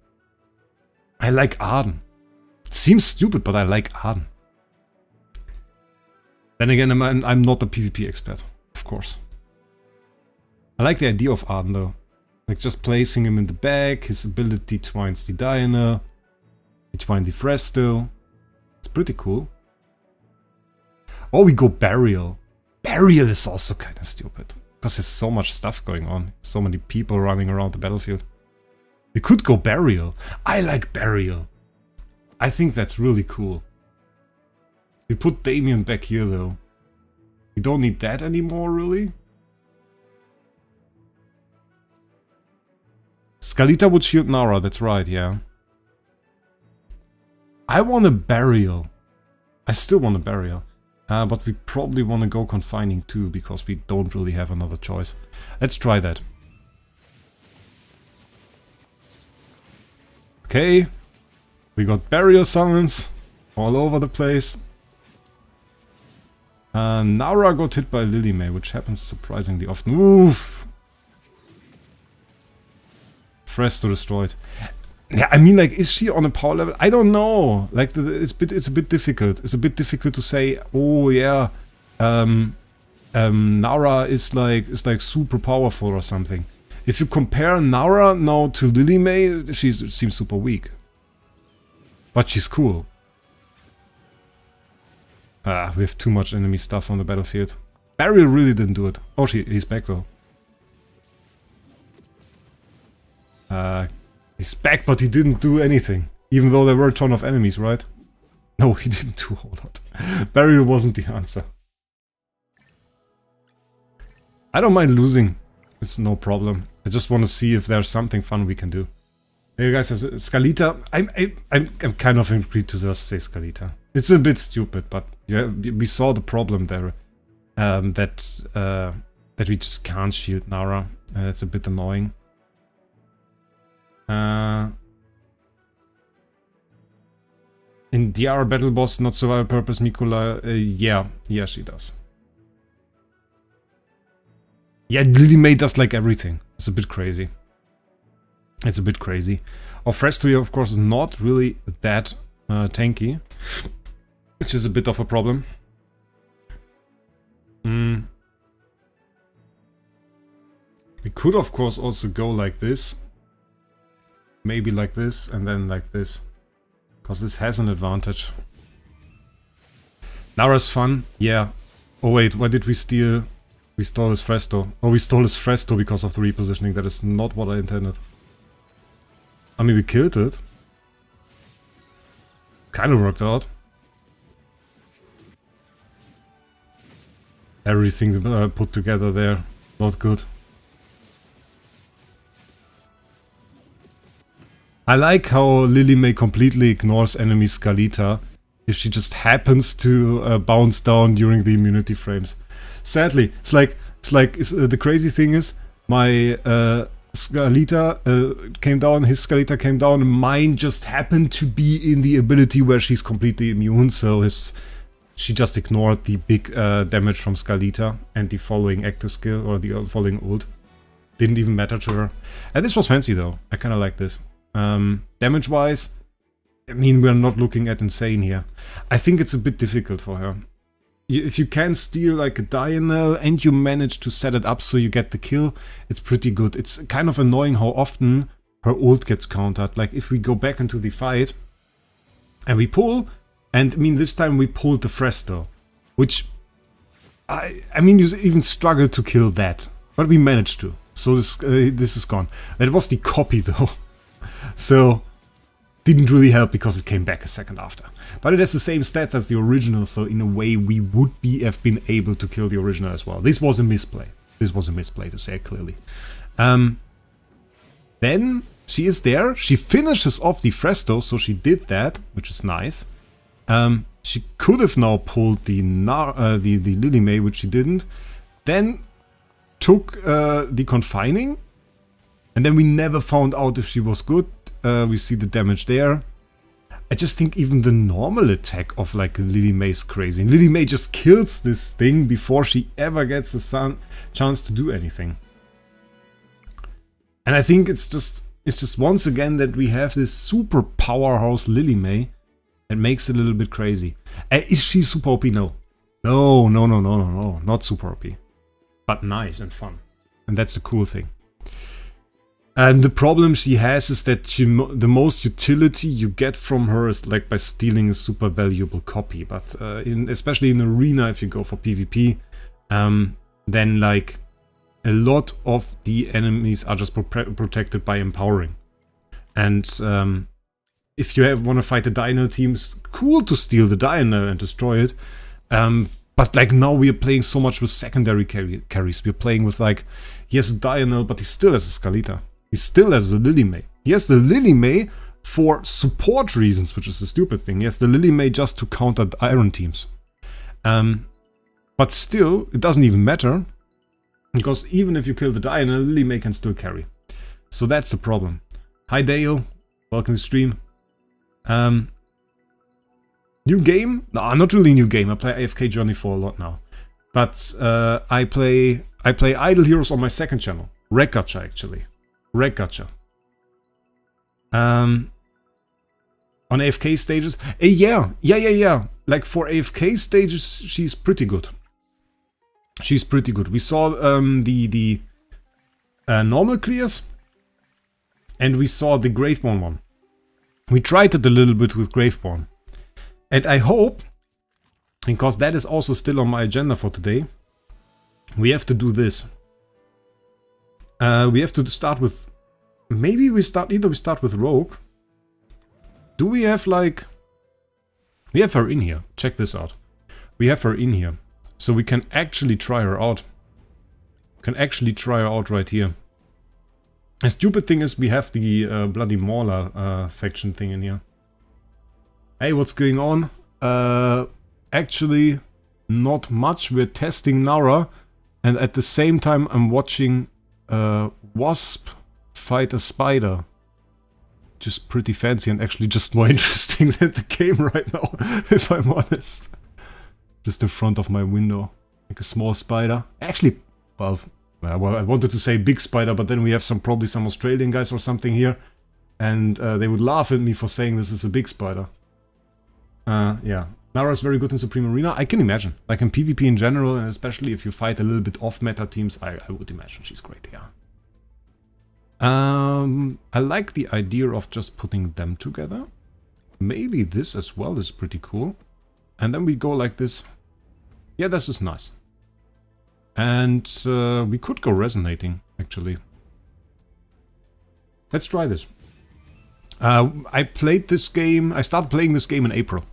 I like Arden. It seems stupid, but I like Arden. Then again, I'm not a PvP expert, of course. I like the idea of Arden, though. Like, just placing him in the back, his ability twines the Dionel, he twine the Fresto. It's pretty cool. Or we go Burial. Burial is also kind of stupid. Because there's so much stuff going on. So many people running around the battlefield. We could go Burial. I like Burial. I think that's really cool. We put Damien back here though. We don't need that anymore, really. Skalita would shield Nara, that's right, yeah. I want a Burial. I still want a Burial. But we probably want to go Confining too, because we don't really have another choice. Let's try that. Okay. We got Burial summons all over the place. Nara got hit by Linyah, which happens surprisingly often. Oof! Fresto destroyed. Yeah, I mean, like, is she on a power level? I don't know. Like, it's a bit difficult. It's a bit difficult to say. Oh yeah, Nara is like super powerful or something. If you compare Nara now to Linyah, she seems super weak. But she's cool. Ah, we have too much enemy stuff on the battlefield. Burial really didn't do it. Oh, he's back though. He's back, but he didn't do anything. Even though there were a ton of enemies, right? No, he didn't do a whole lot. Burial wasn't the answer. I don't mind losing. It's no problem. I just want to see if there's something fun we can do. Hey guys, Skalita. I'm kind of agreed to just say Skalita. It's a bit stupid, but yeah, we saw the problem there. That we just can't shield Nara. It's a bit annoying. In DR Battle Boss, not survival purpose, Mikola, yeah, she does. Yeah, Linyah does like everything. It's a bit crazy. It's a bit crazy. Our Fresto here, of course, is not really that tanky, which is a bit of a problem. We could, of course, also go like this. Maybe like this, and then like this. Because this has an advantage. Nara's fun, yeah. Oh wait, why did we steal? We stole his Fresto. Oh, we stole his Fresto because of the repositioning. That is not what I intended. I mean, we killed it. Kind of worked out. Everything put together there. Not good. I like how Linyah completely ignores enemy Skalita if she just happens to bounce down during the immunity frames. Sadly, the crazy thing is my Skalita came down, his Skalita came down, and mine just happened to be in the ability where she's completely immune, so his she just ignored the big damage from Skalita and the following active skill, or the following ult. Didn't even matter to her. And this was fancy though, I kinda like this. Damage wise, I mean, we're not looking at insane here. I think it's a bit difficult for her. If you can steal like a Dionel and you manage to set it up so you get the kill, it's pretty good. It's kind of annoying how often her ult gets countered. Like if we go back into the fight and we pull, and I mean this time we pulled the Fresto, which I mean you even struggled to kill that, but we managed to. So this is gone. That was the copy though, so didn't really help because it came back a second after. But it has the same stats as the original, so in a way we would have been able to kill the original as well. This was a misplay. This was a misplay, to say it clearly. Then she is there. She finishes off the Fresto, so she did that, which is nice. She could have now pulled the Linyah, which she didn't. Then took the Confining, and then we never found out if she was good. We see the damage there. I just think even the normal attack of like Linyah is crazy. Linyah just kills this thing before she ever gets the chance to do anything. And I think it's just once again that we have this super powerhouse Linyah that makes it a little bit crazy. Is she super OP? No. No, not super OP. But nice and fun. And that's the cool thing. And the problem she has is that the most utility you get from her is like by stealing a super valuable copy. But especially in Arena, if you go for PvP, then like a lot of the enemies are just protected by empowering. And if you want to fight the Dionel teams, cool to steal the Dionel and destroy it. But like now we are playing so much with secondary carries. We're playing with like, he has a Dionel, but he still has a Skalita. He still has the Linyah. He has the Linyah for support reasons, which is a stupid thing. He has the Linyah just to counter the Iron teams. But still, it doesn't even matter. Because even if you kill the Dionel, Linyah can still carry. So that's the problem. Hi Dale, welcome to stream. New game? No, not really new game. I play AFK Journey 4 a lot now. But I play Idle Heroes on my second channel. Wraec Gacha actually. Wraec Gacha. On AFK stages? Yeah. Like for AFK stages, she's pretty good. She's pretty good. We saw the normal clears. And we saw the Graveborn one. We tried it a little bit with Graveborn. And I hope, because that is also still on my agenda for today, we have to do this. We have to start with, maybe we start with Rogue. Do we have like, we have her in here. Check this out. We have her in here. So we can actually try her out. Can actually try her out right here. The stupid thing is we have the Bloody Mauler faction thing in here. Hey, what's going on? Actually, not much. We're testing Nara, and at the same time I'm watching Wasp fight a spider. Just pretty fancy and actually just more interesting than the game right now, if I'm honest. Just in front of my window, like a small spider. Actually, well, I wanted to say big spider, but then we have probably some Australian guys or something here, and they would laugh at me for saying this is a big spider. Yeah, Nara is very good in Supreme Arena. I can imagine, like in PvP in general, and especially if you fight a little bit off-meta teams, I would imagine she's great. Yeah. I like the idea of just putting them together. Maybe this as well is pretty cool. And then we go like this. Yeah, this is nice. And we could go resonating, actually. Let's try this. I played this game, I started playing this game in April.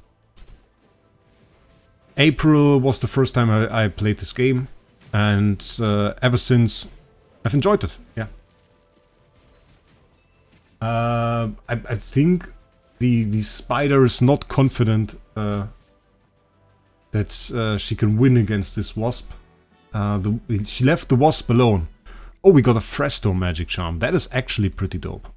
April was the first time I played this game. And ever since, I've enjoyed it, yeah. I think the spider is not confident that she can win against this wasp. She left the wasp alone. Oh, we got a Fresto magic charm. That is actually pretty dope.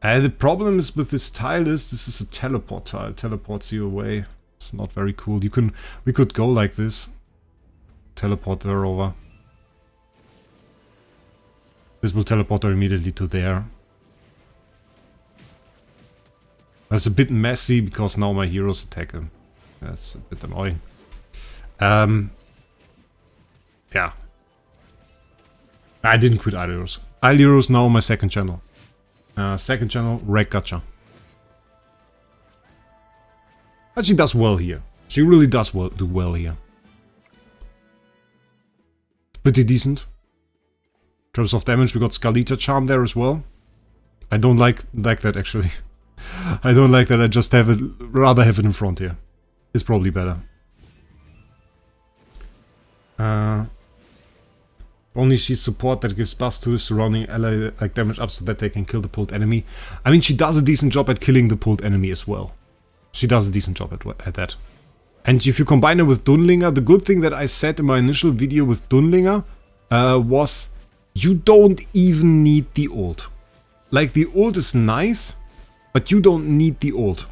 The problem is with this tile is this is a teleport tile. It teleports you away. It's not very cool. We could go like this. Teleport her over. This will teleport her immediately to there. That's a bit messy because now my heroes attack him. That's a bit annoying. Yeah. I didn't quit Illyros. Illyros now my second channel. Second channel, Wraec Gacha. But she does well here. She really does do well here. Pretty decent. In terms of damage, we got Skalita Charm there as well. I don't like that actually. I don't like that. I just have it, rather have it in front here. It's probably better. Only she's support that gives plus to the surrounding ally like damage up so that they can kill the pulled enemy. I mean, she does a decent job at killing the pulled enemy as well. She does a decent job at that. And if you combine it with Dunlinger, the good thing that I said in my initial video with Dunlinger was you don't even need the ult. Like, the ult is nice, but you don't need the ult.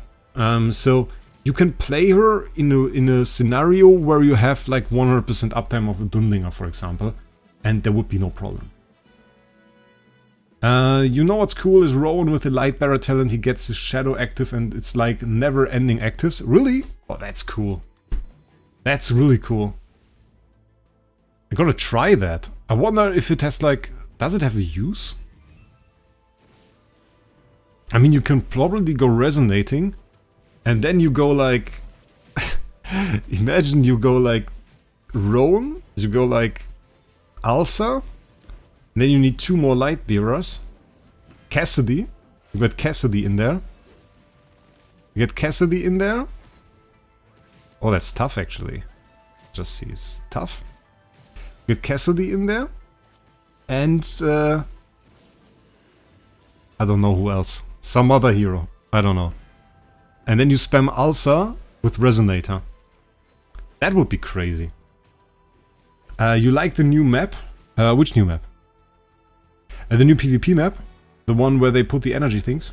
So you can play her in a scenario where you have like 100% uptime of a Dunlinger, for example, and there would be no problem. You know what's cool is Rowan with the Lightbearer talent, he gets his shadow active and it's like never-ending actives. Really? Oh, that's cool. That's really cool. I gotta try that. I wonder if it has like... Does it have a use? I mean, you can probably go resonating and then you go like... Imagine you go like Rowan, you go like Alsa. Then you need 2 more light bearers. Cassidy. You got Cassidy in there. You get Cassidy in there. Oh, that's tough actually. Just see, it's tough. You get Cassidy in there. And I don't know who else. Some other hero. I don't know. And then you spam Alsa with Resonator. That would be crazy. You like the new map? Which new map? The new PvP map, the one where they put the energy things.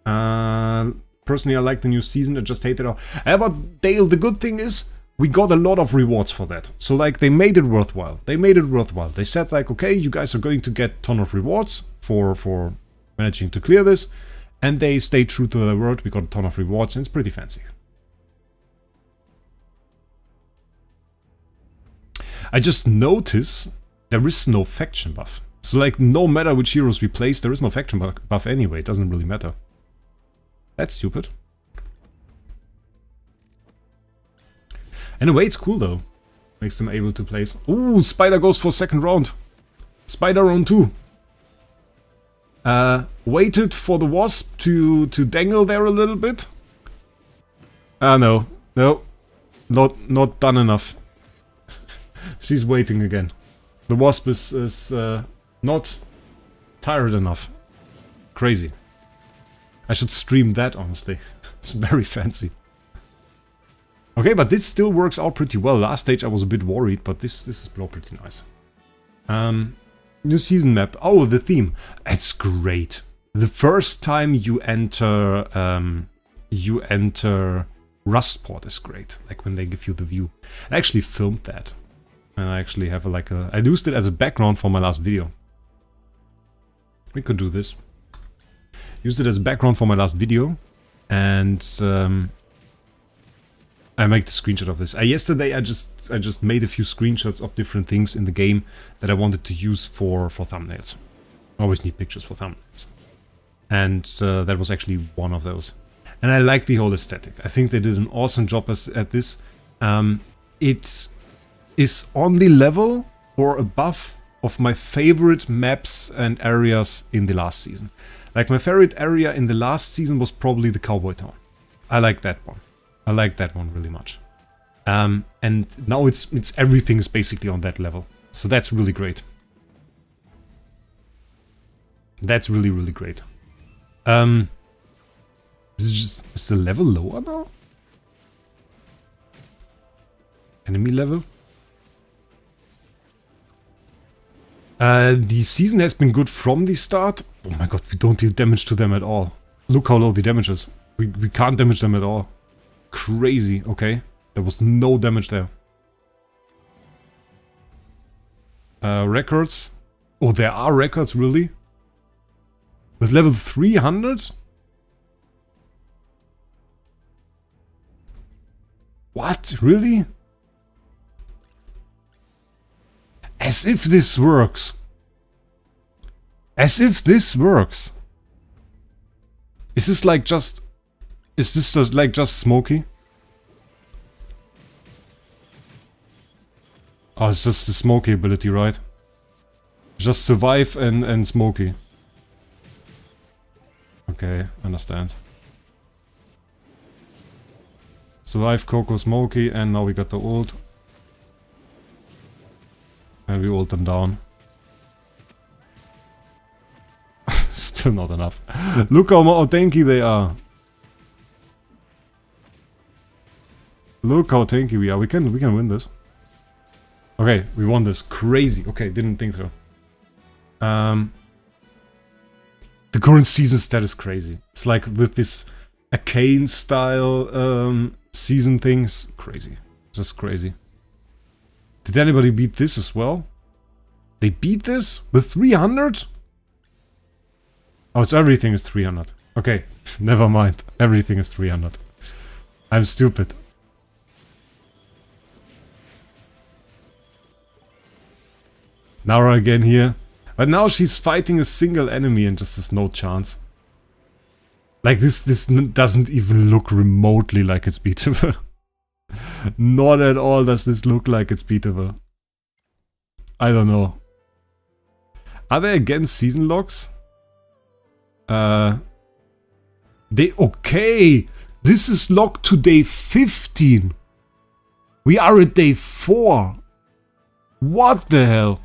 Personally, I like the new season. I just hate it all. But Dale, the good thing is we got a lot of rewards for that. So like they made it worthwhile. They made it worthwhile. They said like, okay, you guys are going to get a ton of rewards for managing to clear this, and they stayed true to their word. We got a ton of rewards, and it's pretty fancy. I just notice there is no faction buff. So like, no matter which heroes we place, there is no faction buff anyway. It doesn't really matter. That's stupid. In a way, it's cool though. Makes them able to place... Ooh, Spider goes for second round. Spider round 2. Waited for the Wasp to dangle there a little bit. No. No. Not done enough. She's waiting again. The Wasp is not tired enough. Crazy. I should stream that, honestly. It's very fancy. Okay, but this still works out pretty well. Last stage I was a bit worried, but this is all pretty nice. New season map. Oh, the theme. It's great. The first time you enter Rustport is great. Like when they give you the view. I actually filmed that. And I actually have I used it as a background for my last video. We could do this. Used it as a background for my last video. And I make the screenshot of this. Yesterday I just made a few screenshots of different things in the game that I wanted to use for thumbnails. I always need pictures for thumbnails. And that was actually one of those. And I like the whole aesthetic. I think they did an awesome job at this. It is on the level or above of my favorite maps and areas in the last season. Like my favorite area in the last season was probably the Cowboy Town. I like that one. I like that one really much. And now it's everything is basically on that level. So that's really great. That's really, really great. Is the level lower now? Enemy level? The season has been good from the start. Oh my god, we don't deal damage to them at all. Look how low the damage is. We can't damage them at all. Crazy, okay. There was no damage there. Records. Oh, there are records, really? With level 300? What? Really? As if this works. As if this works. Is this like just... Is this just like just smoky? Oh, it's just the smoky ability, right? Just survive and smoky. Okay, understand. Survive, Coco, smoky, and now we got the ult. And we ult them down. Still not enough. Look how tanky they are. Look how tanky we are. We can win this. Okay, we won this. Crazy. Okay, didn't think so. The current season stat is crazy. It's like with this arcane style season things. Crazy. Just crazy. Did anybody beat this as well? They beat this with 300? Oh, it's everything is 300. Okay, never mind. Everything is 300. I'm stupid. Nara again here. But now she's fighting a single enemy and just has no chance. Like this doesn't even look remotely like it's beatable. Not at all does this look like it's beatable. I don't know. Are they against season logs? Okay! This is locked to day 15. We are at day 4. What the hell?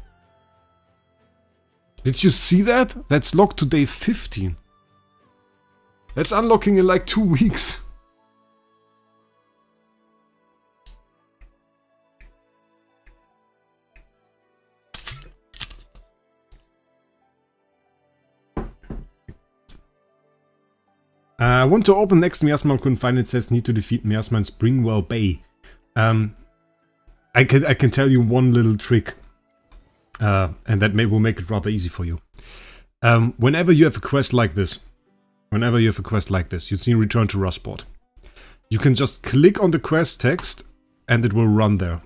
Did you see that? That's locked to day 15. That's unlocking in like 2 weeks. I want to open next Miasma, couldn't find it. Says need to defeat Miasma in Springwell Bay. I can tell you one little trick. And that will make it rather easy for you. Whenever you have a quest like this, you've seen Return to Rustport. You can just click on the quest text and it will run there.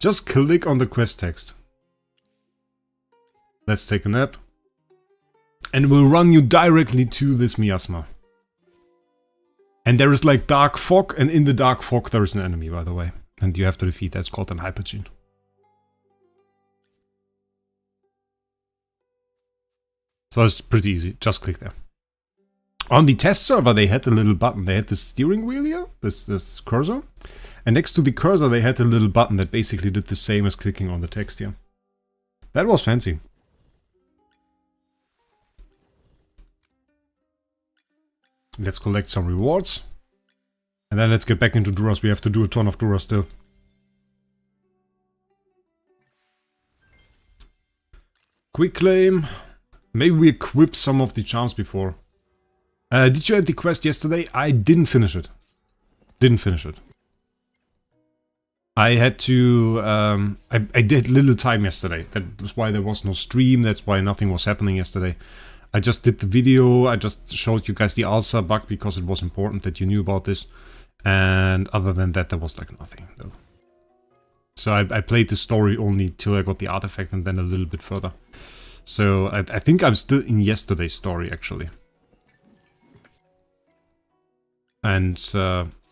Just click on the quest text. Let's take a nap. And it will run you directly to this miasma. And there is like dark fog, and in the dark fog there is an enemy, by the way. And you have to defeat that. It's called an hypergene. So it's pretty easy. Just click there. On the test server they had a little button. They had the steering wheel here, this cursor. And next to the cursor they had a little button that basically did the same as clicking on the text here. That was fancy. Let's collect some rewards. And then let's get back into Duras. We have to do a ton of Duras still. Quick claim. Maybe we equipped some of the charms before. Did you end the quest yesterday? I didn't finish it. I had to... I did little time yesterday. That was why there was no stream. That's why nothing was happening yesterday. I just did the video. I just showed you guys the Ulcer bug because it was important that you knew about this. And other than that, there was like nothing though. So I played the story only till I got the artifact and then a little bit further. So I think I'm still in yesterday's story actually. And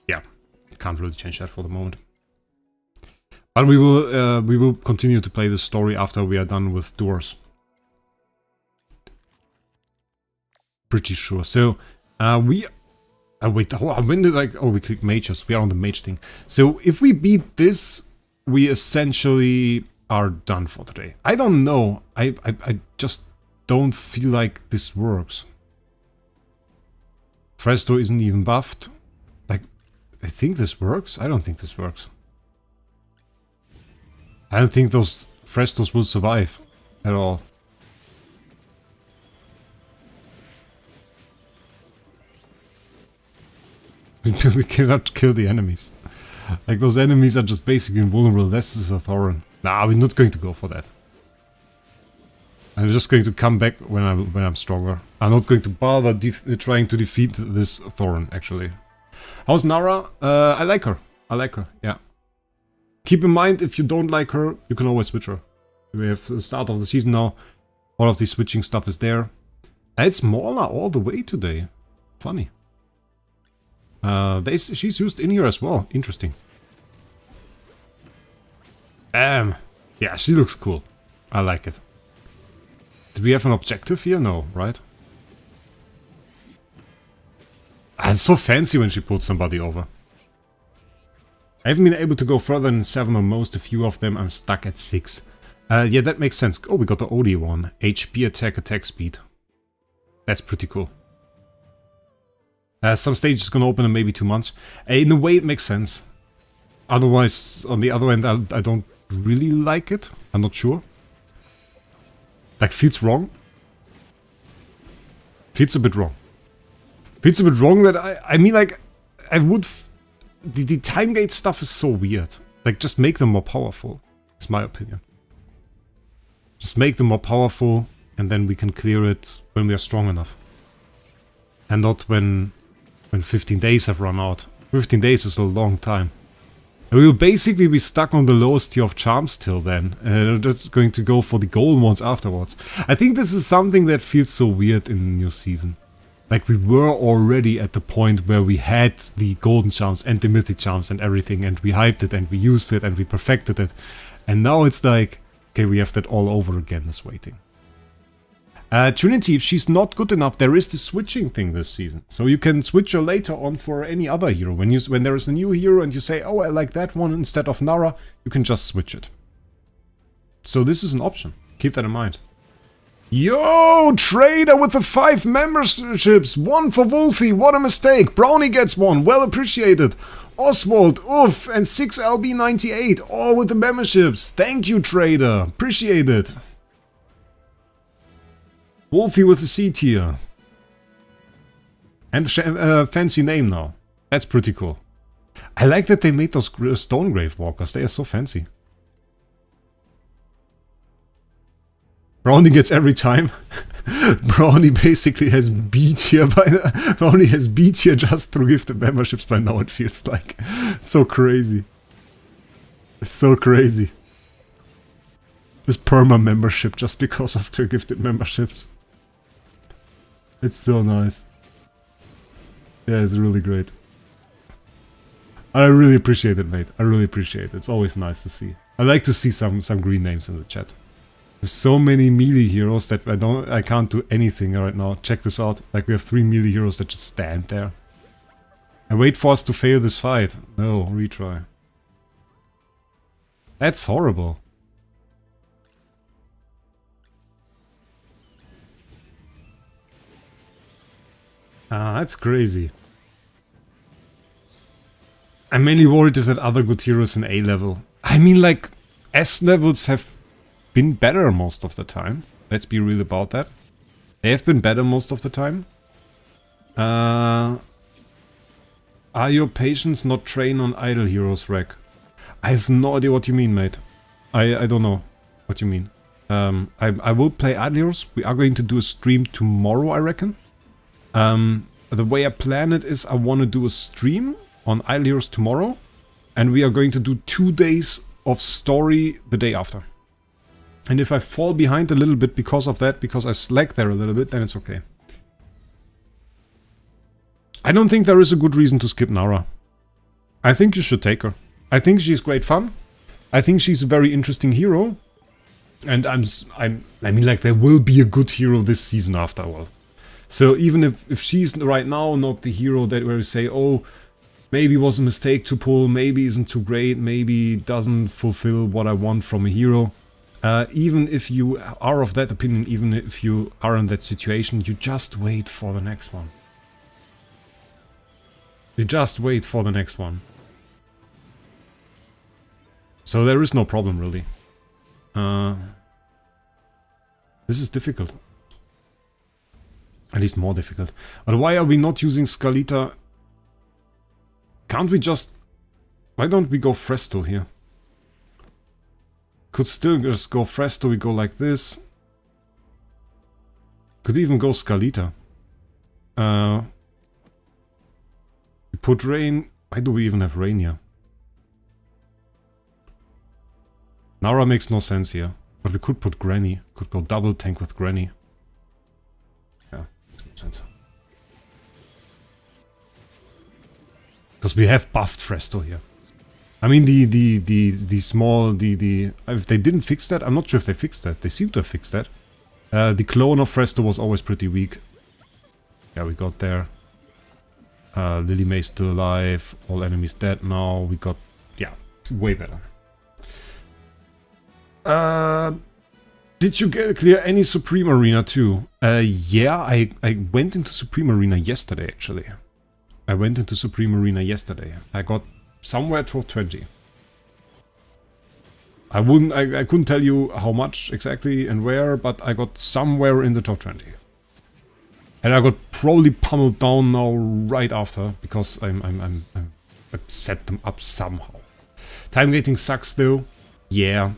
yeah, can't really change that for the moment. But we will continue to play the story after we are done with doors. Pretty sure. So we wait, when did I... Oh, we click mages. We are on the mage thing. So if we beat this, we essentially are done for today. I don't know. I just don't feel like this works. Fresto isn't even buffed. Like, I think this works. I don't think this works. I don't think those Frestos will survive at all. We cannot kill the enemies. Like, those enemies are just basically invulnerable. This is a Thoran. Nah, we're not going to go for that. I'm just going to come back when I'm stronger. I'm not going to bother trying to defeat this Thoran, actually. How's Nara? I like her. I like her, yeah. Keep in mind, if you don't like her, you can always switch her. We have the start of the season now. All of the switching stuff is there. It's Morla all the way today. Funny. She's used in here as well. Interesting. Yeah, she looks cool. I like it. Did we have an objective here? No, right? It's so fancy when she puts somebody over. I haven't been able to go further than 7 on most. A few of them I'm stuck at 6. Yeah, that makes sense. Oh, we got the OD one. HP attack speed. That's pretty cool. Some stage is gonna open in maybe 2 months. In a way it makes sense. Otherwise, on the other end, I don't really like it. I'm not sure. Like, feels wrong. Feels a bit wrong. Feels a bit wrong that I mean, like, I would... The time gate stuff is so weird. Like, just make them more powerful. It's my opinion. Just make them more powerful, and then we can clear it when we are strong enough. And not when 15 days have run out. 15 days is a long time. And we will basically be stuck on the lowest tier of charms till then. And just going to go for the golden ones afterwards. I think this is something that feels so weird in the new season. Like, we were already at the point where we had the golden charms and the mythic charms and everything. And we hyped it and we used it and we perfected it. And now it's like, okay, we have that all over again is waiting. Trinity, if she's not good enough, there is the switching thing this season. So you can switch her later on for any other hero. When there is a new hero and you say, oh, I like that one instead of Nara, you can just switch it. So this is an option. Keep that in mind. Yo, Traitor with the 5 memberships. 1 for Wolfie, what a mistake. Brownie gets 1, well appreciated. Oswald, oof, and 6LB98, all with the memberships. Thank you, Traitor. Appreciate it. Wolfie with the C tier. And a fancy name now. That's pretty cool. I like that they made those stone grave walkers. They are so fancy. Brownie gets every time. Brownie basically has B tier Brownie has B tier just through gifted memberships by now, it feels like. So crazy. It's so crazy. This perma membership just because of the gifted memberships. It's so nice. Yeah, it's really great. I really appreciate it, mate. I really appreciate it. It's always nice to see. I like to see some green names in the chat. There's so many melee heroes that I can't do anything right now. Check this out. Like, we have 3 melee heroes that just stand there. And wait for us to fail this fight. No, retry. That's horrible. That's crazy. I'm mainly worried if that other good heroes in A level. I mean, like, S levels have been better most of the time. Let's be real about that. They have been better most of the time. Are your patients not trained on idle heroes, Wraec? I have no idea what you mean, mate. I don't know what you mean. I will play idle heroes. We are going to do a stream tomorrow, I reckon. The way I plan it is I want to do a stream on idle heroes tomorrow. And we are going to do 2 days of story the day after. And if I fall behind a little bit because of that, because I slack there a little bit, then it's okay. I don't think there is a good reason to skip Nara. I think you should take her. I think she's great fun. I think she's a very interesting hero. And I mean, like, there will be a good hero this season after all. So even if she's right now not the hero that where you say, oh, maybe it was a mistake to pull, maybe isn't too great, maybe doesn't fulfill what I want from a hero. Even if you are of that opinion, even if you are in that situation, you just wait for the next one. You just wait for the next one. So there is no problem, really. This is difficult. At least more difficult. But why are we not using Skalita? Can't we just... Why don't we go Fresto here? Could still just go Fresto, we go like this. Could even go Skalita. We put Rain... Why do we even have Rain here? Nara makes no sense here. But we could put Granny. Could go double tank with Granny. Yeah, makes sense. Because we have buffed Fresto here. I mean, the small, if they didn't fix that, I'm not sure if they fixed that. They seem to have fixed that. The clone of Fresto was always pretty weak. Yeah, we got there. Lily May's still alive. All enemies dead now. We got, yeah, way better. Did you clear any Supreme Arena too? Yeah, I went into Supreme Arena yesterday, actually. I went into Supreme Arena yesterday. I got somewhere to 20. I couldn't tell you how much exactly and where, but I got somewhere in the top 20. And I got probably pummeled down now right after, because I set them up somehow. Time gating sucks though. Yeah.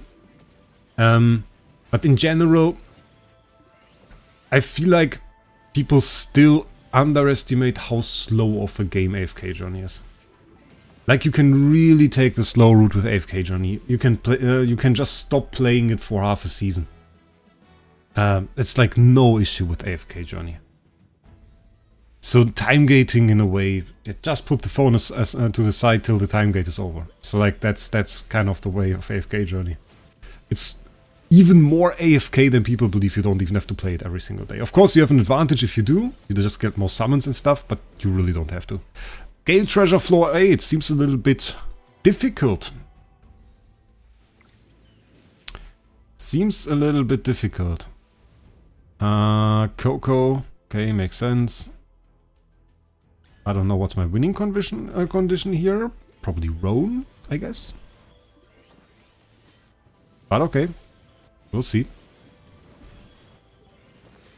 But in general, I feel like people still underestimate how slow of a game AFK Journey is. Like, you can really take the slow route with AFK Journey. You can play, you can just stop playing it for half a season. It's like no issue with AFK Journey. So time gating, in a way, just put the phone to the side till the time gate is over. So like that's kind of the way of AFK Journey. It's even more AFK than people believe. You don't even have to play it every single day. Of course, you have an advantage if you do. You just get more summons and stuff, but you really don't have to. Gale Treasure floor 8 seems a little bit difficult. Seems a little bit difficult. Coco. Okay, makes sense. I don't know what's my winning condition here. Probably Roan, I guess. But okay. We'll see.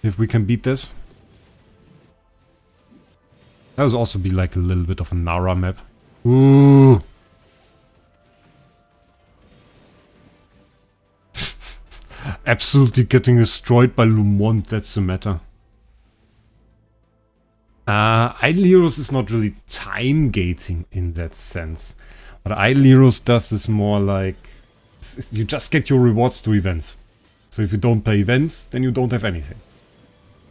If we can beat this. That would also be like a little bit of a Nara map. Ooh. Absolutely getting destroyed by Lumont, that's the matter. Idle Heroes is not really time gating in that sense. What Idle Heroes does is more like... You just get your rewards through events. So if you don't play events, then you don't have anything.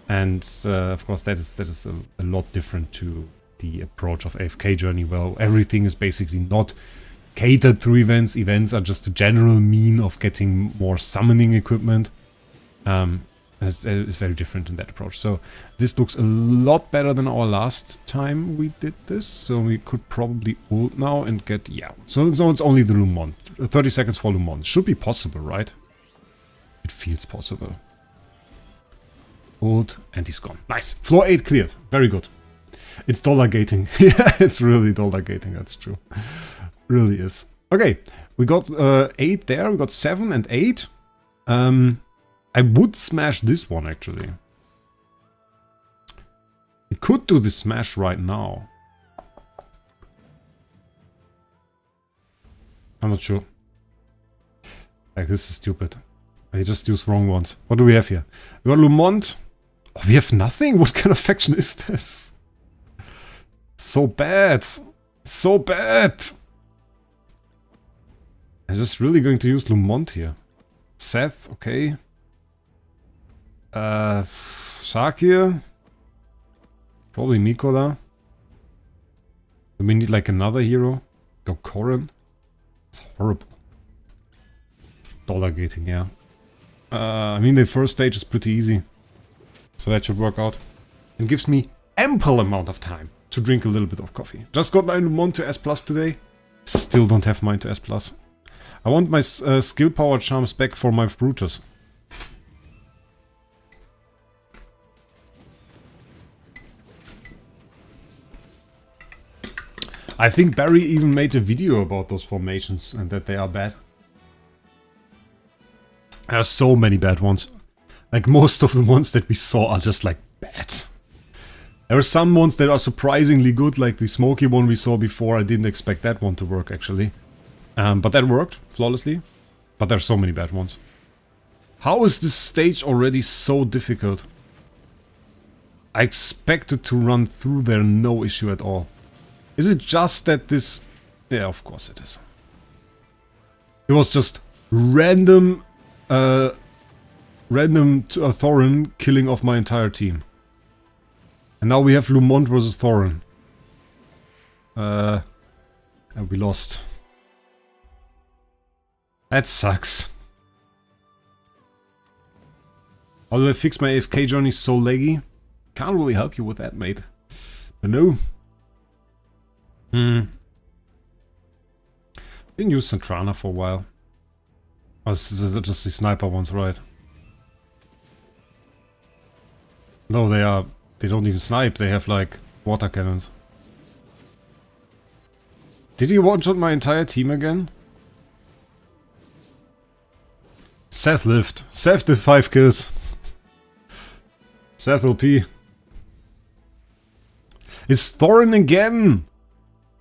And of course that is a lot different to the approach of AFK Journey, where everything is basically not catered through events. Events are just a general mean of getting more summoning equipment. It's very different in that approach. So this looks a lot better than our last time we did this. So we could probably ult now and get... Yeah, so it's only the Lumont. 30 seconds for Lumont. Should be possible, right? It feels possible. Ult, and he's gone. Nice. Floor 8 cleared. Very good. It's dollar gating. Yeah, it's really dollar gating. That's true. Really is. Okay, we got 8 there. We got 7 and 8. I would smash this one, actually. We could do the smash right now. I'm not sure. Like, this is stupid. I just used wrong ones. What do we have here? We got Lumont. Oh, we have nothing? What kind of faction is this? So bad. So bad. I'm just really going to use Lumont here. Seth, okay. Shakir. Probably Mikola. Do we need like another hero? Go Koran. It's horrible. Dollar gating, yeah. I mean, the first stage is pretty easy. So that should work out. And gives me ample amount of time to drink a little bit of coffee. Just got my Lumont to S+ today. Still don't have mine to S+. I want my skill power charms back for my Brutus. I think Barry even made a video about those formations and that they are bad. There are so many bad ones. Like, most of the ones that we saw are just, like, bad. There are some ones that are surprisingly good, like the smoky one we saw before. I didn't expect that one to work, actually. But that worked flawlessly. But there are so many bad ones. How is this stage already so difficult? I expected to run through there, no issue at all. Is it just that this... Yeah, of course it is. It was just random... random Thorin killing off my entire team. And now we have Lumont versus Thorin. And we lost. That sucks. How do I fix my AFK journey so laggy? Can't really help you with that, mate. But no. Didn't use Centrana for a while. Oh, this is just the sniper ones, right? No, they don't even snipe, they have like water cannons. Did he one-shot my entire team again? Seth lived. Seth did 5 kills. Seth OP. It's Thorin again!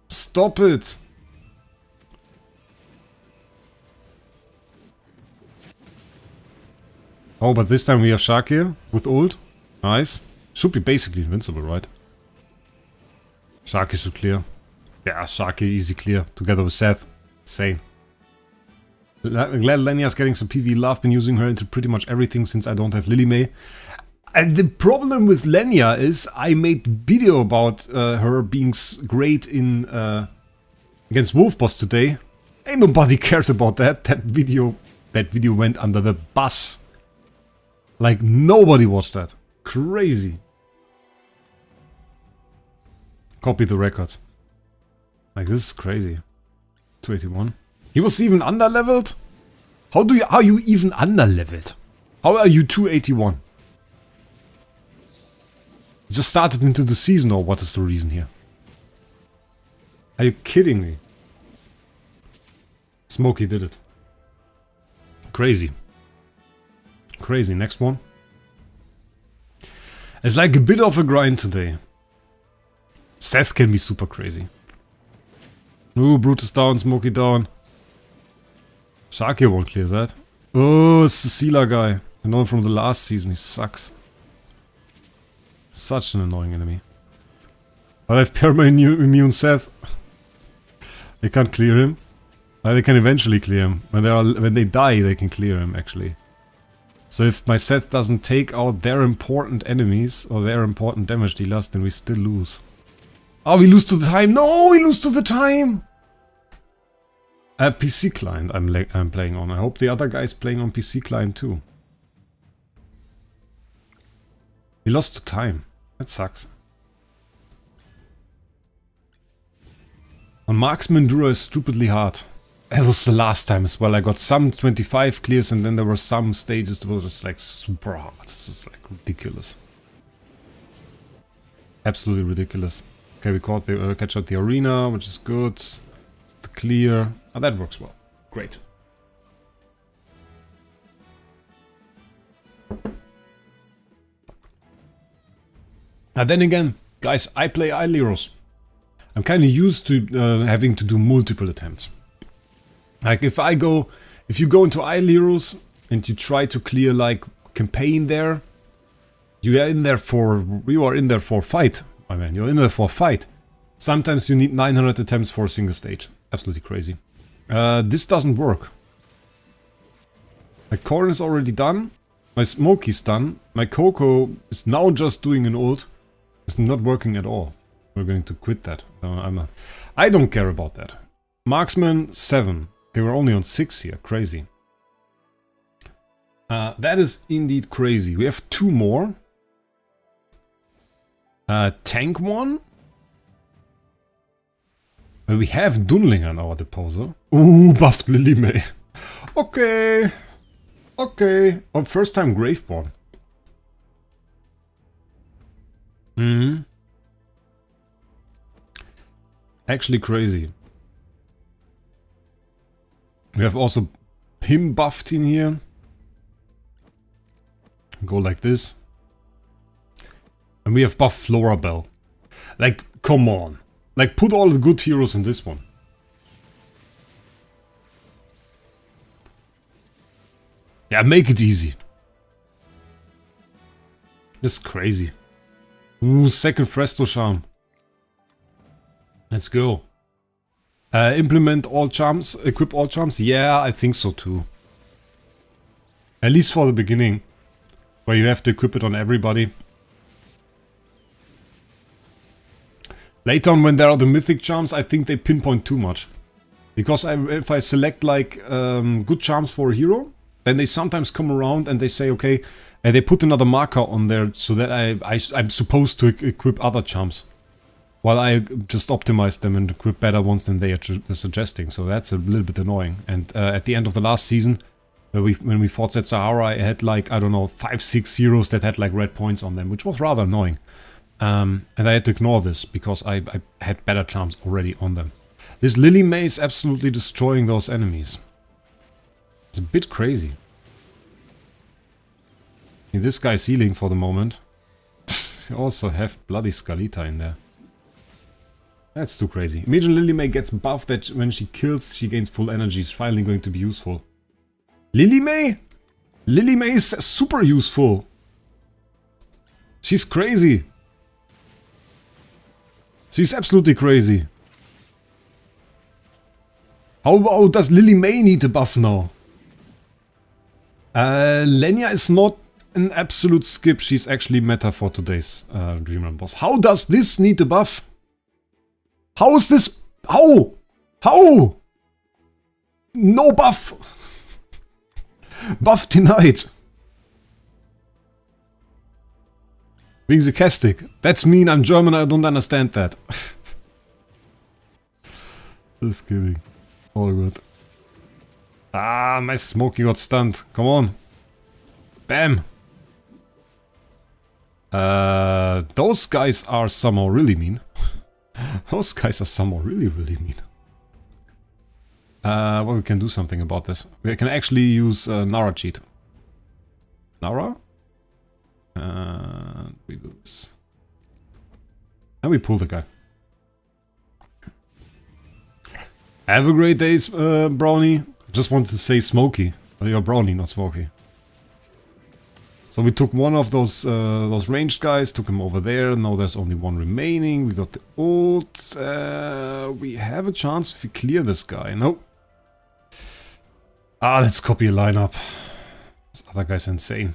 Stop it! Oh, but this time we have Shark here with ult. Nice. Should be basically invincible, right? Sharky should clear. Yeah, Sharky easy clear. Together with Seth. Insane. Glad Linyah's getting some PvE love. Been using her into pretty much everything since I don't have Lily May. And the problem with Linyah is I made video about her being great in against Wolf Boss today. Ain't nobody cared about that. That video went under the bus. Like, nobody watched that. Crazy. Copy the records. Like, this is crazy. 281. He was even under-leveled? How are you even under-leveled? How are you 281? You just started into the season, or what is the reason here? Are you kidding me? Smokey did it. Crazy. Crazy. Next one. It's like a bit of a grind today. Seth can be super crazy. Ooh, Brutus down, Smokey down. Sharky won't clear that. Oh, it's the Sealer guy. I know him from the last season, he sucks. Such an annoying enemy. But I have perma-immune Seth. They can't clear him. They can eventually clear him. When they die, they can clear him, actually. So if my Seth doesn't take out their important enemies, or their important damage dealers, then we still lose. Oh, we lose to the time! No, we lose to the time! PC client I'm playing on. I hope the other guy's playing on PC client too. We lost to time. That sucks. On Marksman, Dura is stupidly hard. That was the last time as well. I got some 25 clears and then there were some stages that was just like super hard. It's just like ridiculous. Absolutely ridiculous. Okay, we caught the catch out the arena, which is good. The clear. Oh, that works well. Great. Now then again, guys, I play Aileros. I'm kind of used to having to do multiple attempts. Like if you go into Aileros and you try to clear like campaign there, you are in there for a fight. I mean, you're in there for a fight. Sometimes you need 900 attempts for a single stage. Absolutely crazy. This doesn't work. My Corn is already done. My Smokey's done. My Coco is now just doing an ult. It's not working at all. We're going to quit that. I don't care about that. Marksman 7. Okay, we're only on 6 here. Crazy. That is indeed crazy. We have 2 more. Tank 1. We have Dunlinger in our disposal. Ooh, buffed Lily May. Okay. Okay. Oh, first time Graveborn. Actually crazy. We have also him buffed in here. Go like this. And we have buff Florabelle. Like, come on. Like, put all the good heroes in this one. Yeah, make it easy. This is crazy. Ooh, second Fresto Charm. Let's go. Implement all charms, equip all charms? Yeah, I think so too. At least for the beginning. Where you have to equip it on everybody. Later on when there are the mythic charms, I think they pinpoint too much. Because if I select like good charms for a hero, then they sometimes come around and they say, okay, they put another marker on there so that I'm supposed to equip other charms. While I just optimize them and equip better ones than they are suggesting. So that's a little bit annoying. And at the end of the last season, when we fought at Sahara, I had like, I don't know, 5-6 heroes that had like red points on them, which was rather annoying. And I had to ignore this because I had better charms already on them. This Lily May is absolutely destroying those enemies. It's a bit crazy. This guy's healing for the moment. You also have bloody Scalita in there. That's too crazy. Imagine Lily May gets buffed that when she kills, she gains full energy. It's finally going to be useful. Lily May? Lily May is super useful. She's crazy. She's absolutely crazy. How does Lily May need a buff now? Linyah is not an absolute skip. She's actually meta for today's Dreamland boss. How does this need a buff? How is this? How? How? No buff. Buff denied. Being sarcastic. That's mean. I'm German. I don't understand that. Just kidding. All good. Ah, my Smokey got stunned. Come on. Bam. Those guys are somehow really mean. Those guys are somehow really mean. Well, we can do something about this. We can actually use Nara cheat. Nara? We do this. And we pull the guy. Have a great day, Brownie. Just wanted to say Smokey. But you're Brownie, not Smokey. So we took one of those ranged guys, took him over there. Now there's only one remaining. We got the ult. We have a chance if we clear this guy. Nope. Ah, let's copy a lineup. This other guy's insane.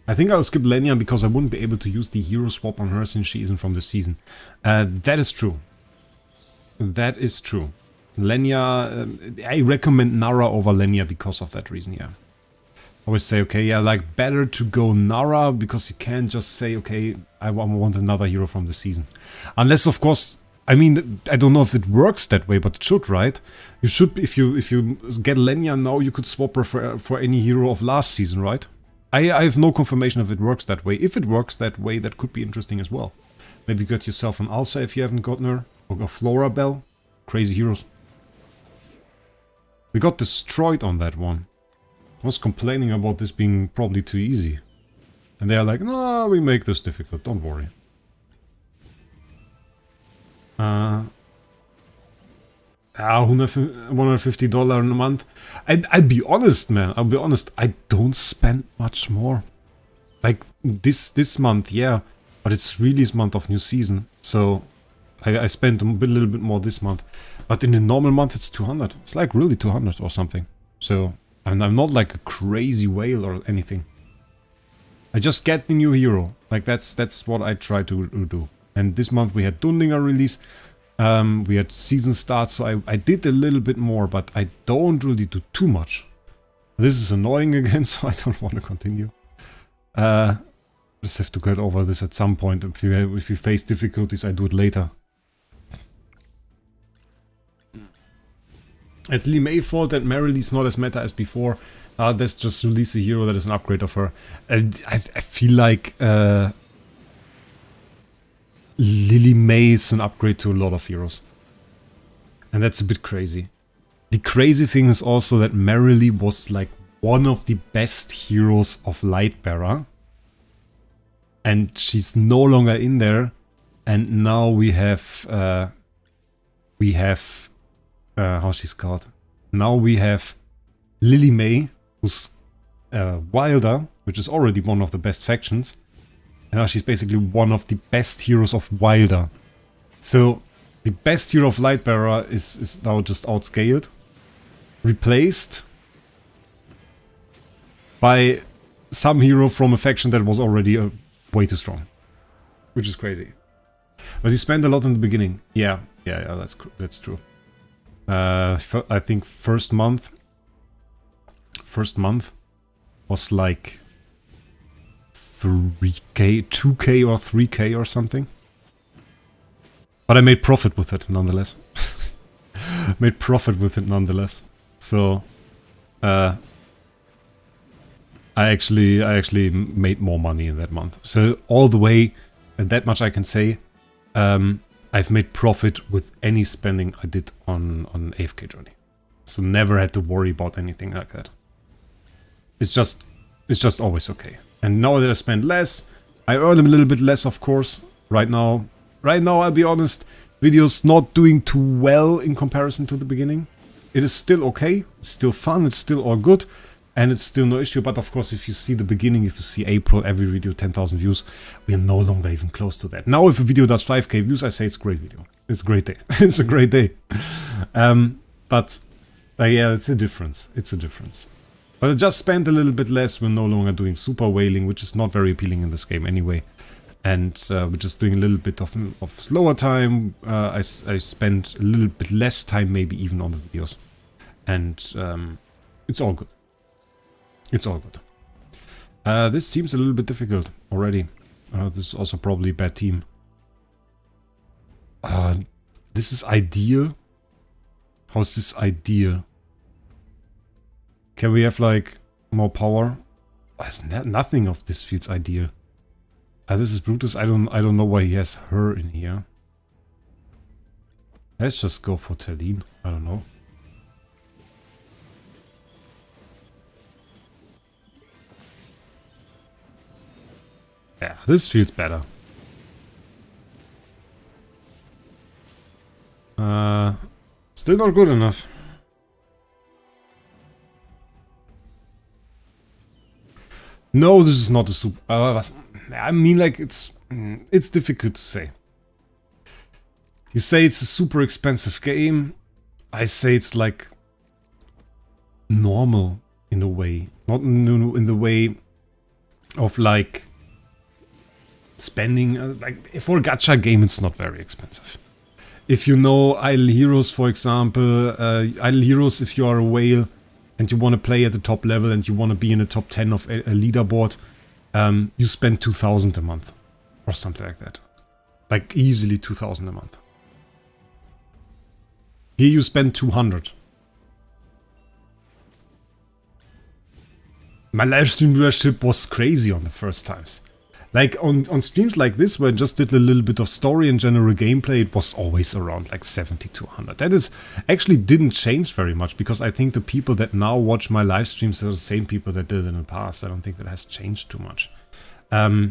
I think I'll skip Linyah because I wouldn't be able to use the hero swap on her since she isn't from the season. That is true. That is true. Linyah, I recommend Nara over Linyah because of that reason, yeah. I always say, okay, yeah, like better to go Nara because you can't just say, okay, I want another hero from the season. Unless, of course, I mean, I don't know if it works that way, but it should, right? You should, if you get Linyah now, you could swap her for any hero of last season, right? I have no confirmation if it works that way. If it works that way, that could be interesting as well. Maybe get yourself an Alsa if you haven't gotten her. Or a Florabelle. Crazy heroes. We got destroyed on that one. I was complaining about this being probably too easy. And they are like, no, we make this difficult, don't worry. $150 in a month. I'll be honest, man. I'll be honest. I don't spend much more. Like this month, yeah. But it's release month of new season. So I spent a little bit more this month. But in the normal month, it's 200. It's like really 200 or something. So I'm not like a crazy whale or anything. I just get the new hero. Like that's what I try to do. And this month we had Dundinger release. We had season start, so I did a little bit more, but I don't really do too much. This is annoying again, so I don't want to continue. Just have to get over this at some point. If you face difficulties, I do it later. It's Lee May fault that Marilee's not as meta as before. Let's just release a hero that is an upgrade of her. And I feel like Lily May is an upgrade to a lot of heroes. And that's a bit crazy. The crazy thing is also that Merrily was like one of the best heroes of Lightbearer. And she's no longer in there. And now we have how she's called. Now we have Lily May, who's Wilder, which is already one of the best factions. And now she's basically one of the best heroes of Wilder. So the best hero of Lightbearer is now just outscaled. Replaced by some hero from a faction that was already way too strong. Which is crazy. But you spent a lot in the beginning. Yeah, that's true. I think first month was like 3k, 2k or 3k or something. But I made profit with it nonetheless. So I actually made more money in that month. So all the way, and that much I can say, I've made profit with any spending I did on AFK Journey. So never had to worry about anything like that. It's just always okay. And now that I spend less, I earn a little bit less, of course. Right now, I'll be honest, videos not doing too well in comparison to the beginning. It is still okay, it's still fun, it's still all good, and it's still no issue. But of course, if you see the beginning, if you see April, every video 10,000 views, we are no longer even close to that. Now if a video does 5k views, I say it's a great video. It's a great day. It's a great day. But yeah, it's a difference. It's a difference. But I just spent a little bit less. We're no longer doing super whaling, which is not very appealing in this game anyway. And we're just doing a little bit of slower time. I spent a little bit less time maybe even on the videos. And it's all good. It's all good. This seems a little bit difficult already. This is also probably a bad team. This is ideal. How's this ideal? Can we have like more power? Nothing of this feels ideal. This is Brutus. I don't know why he has her in here. Let's just go for Talene. I don't know. Yeah, this feels better. Still not good enough. No, this is not a super... I mean, like, it's difficult to say. You say it's a super expensive game. I say it's, like, normal in a way. Not in the way of, like, spending... like, for a gacha game, it's not very expensive. If you know Idle Heroes, for example, Idle Heroes, if you are a whale and you want to play at the top level and you want to be in the top 10 of a leaderboard, you spend 2,000 a month or something like that. Like easily 2,000 a month. Here you spend 200. My livestream viewership was crazy on the first times. Like on streams like this, where I just did a little bit of story and general gameplay, it was always around like 70 to 100. That is actually didn't change very much, because I think the people that now watch my live streams are the same people that did in the past. I don't think that has changed too much. I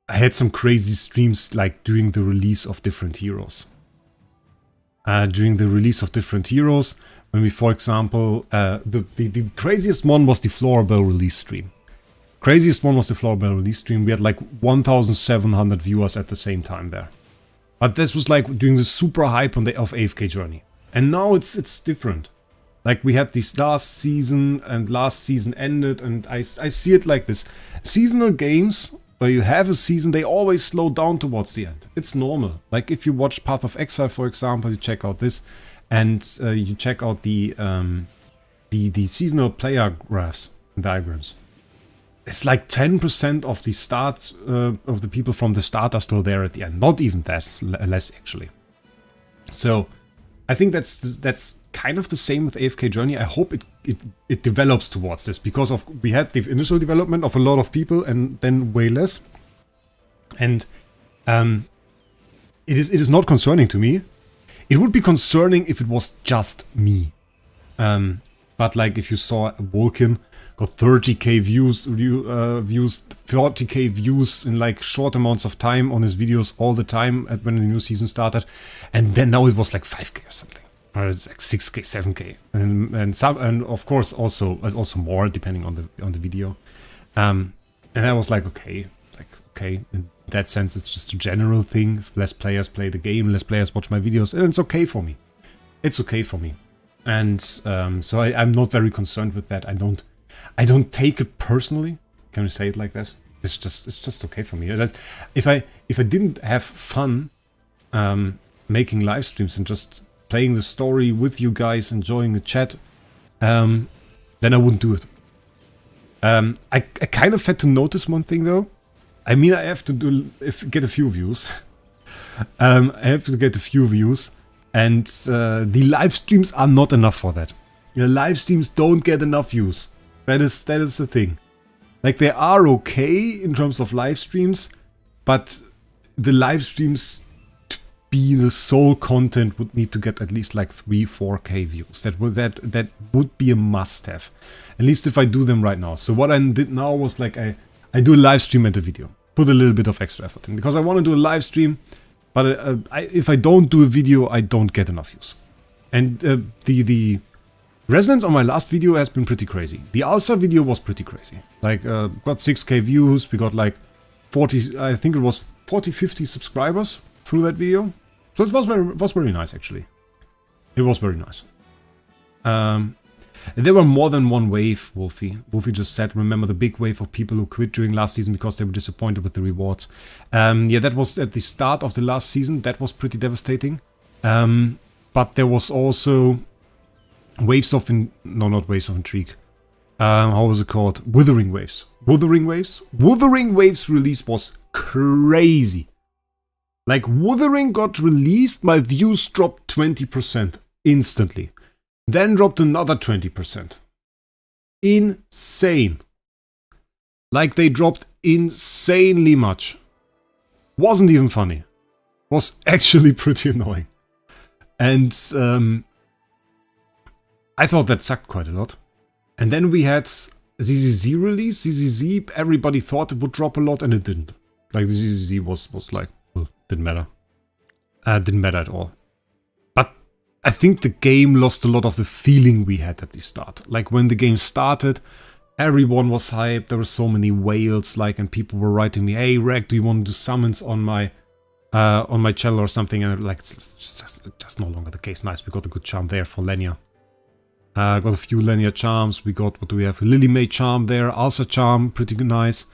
had some crazy streams like during the release of different heroes. When we, for example, the craziest one was the Florabelle release stream. We had like 1,700 viewers at the same time there. But this was like during the super hype of AFK Journey. And now it's different. Like we had this last season, and last season ended, and I see it like this. Seasonal games, where you have a season, they always slow down towards the end. It's normal. Like if you watch Path of Exile, for example, you check out this, and you check out the seasonal player graphs and diagrams. It's like 10% of the starts of the people from the start are still there at the end. Not even that, it's less actually. So I think that's kind of the same with AFK Journey. I hope it develops towards this, because we had the initial development of a lot of people and then way less. And it is not concerning to me. It would be concerning if it was just me. But like if you saw Vulcan got 30k views, 40k views in like short amounts of time on his videos all the time when the new season started, and then now it was like 5k or something, or it's like 6k, 7k, and of course also more depending on the video. And I was like, okay, in that sense it's just a general thing. If less players play the game, less players watch my videos, and it's okay for me. It's okay for me. And so I'm not very concerned with that. I don't take it personally. Can we say it like that? It's just okay for me. If I didn't have fun making live streams and just playing the story with you guys, enjoying the chat, then I wouldn't do it. I kind of had to notice one thing though. I mean, I have to get a few views. I have to get a few views. And the live streams are not enough for that. The live streams don't get enough views. That is the thing. Like, they are okay in terms of live streams, but the live streams to be the sole content would need to get at least like 3-4k views. That would be a must-have. At least if I do them right now. So what I did now was like I do a live stream and a video. Put a little bit of extra effort in because I want to do a live stream. But if I don't do a video, I don't get enough views. And the resonance on my last video has been pretty crazy. The Ulcer video was pretty crazy. Like, got 6k views, we got like 40, I think it was 40-50 subscribers through that video. So it was very nice, actually. It was very nice. There were more than one wave, Wolfie. Wolfie just said, remember the big wave of people who quit during last season because they were disappointed with the rewards. Yeah, that was at the start of the last season. That was pretty devastating. But there was also waves of... No, not waves of intrigue. How was it called? Withering waves. Wuthering waves? Wuthering waves release was crazy. Like, Wuthering got released, my views dropped 20% instantly. Then dropped another 20%. Insane. Like, they dropped insanely much. Wasn't even funny. Was actually pretty annoying. And I thought that sucked quite a lot. And then we had ZZZ release. ZZZ, everybody thought it would drop a lot and it didn't. Like, the ZZZ was like, well, didn't matter. Didn't matter at all. I think the game lost a lot of the feeling we had at the start. Like, when the game started, everyone was hyped. There were so many whales, like, and people were writing me, "Hey, Wraec, do you want to do summons on my channel or something?" And like, it's just no longer the case. Nice, we got a good charm there for Linyah. Got a few Linyah charms. We got, what do we have? Lily May charm there, Ulcer charm, pretty nice.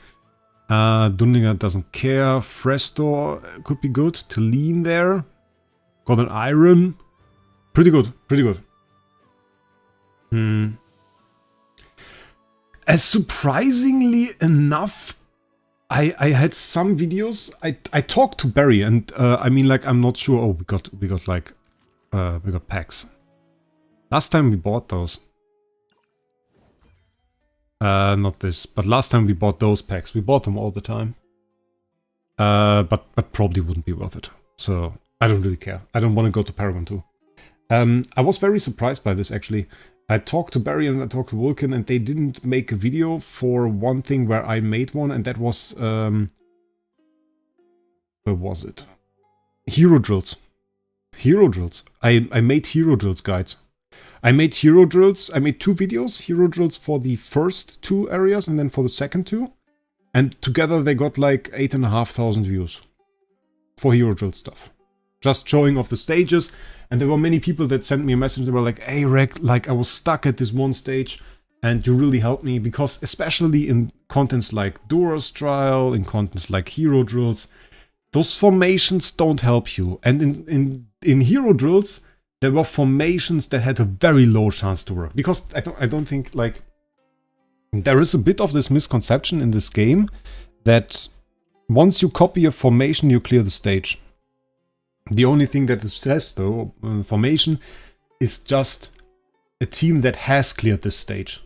Dunlinger doesn't care. Frestor could be good. Talene there. Got an Iron. Pretty good, pretty good. As surprisingly enough, I had some videos. I talked to Barry, and I mean, like, I'm not sure. Oh, we got like we got packs. Last time we bought those. Not this, but last time we bought those packs. We bought them all the time. But probably wouldn't be worth it. So I don't really care. I don't want to go to Paragon 2. I was very surprised by this, actually. I talked to Barry and I talked to Vulcan, and they didn't make a video for one thing where I made one, and that was... where was it? Hero drills. Hero drills. I made hero drills guides. I made hero drills. I made 2 videos. Hero drills for the first 2 areas and then for the second 2. And together they got like 8,500 views. For hero drill stuff. Just showing off the stages. And there were many people that sent me a message. They were like, "Hey, Wraec, like, I was stuck at this one stage and you really helped me." Because especially in contents like Dora's Trial, in contents like hero drills, those formations don't help you. And in hero drills, there were formations that had a very low chance to work. Because I don't think, like, there is a bit of this misconception in this game that once you copy a formation, you clear the stage. The only thing that it says, though, formation, is just a team that has cleared this stage.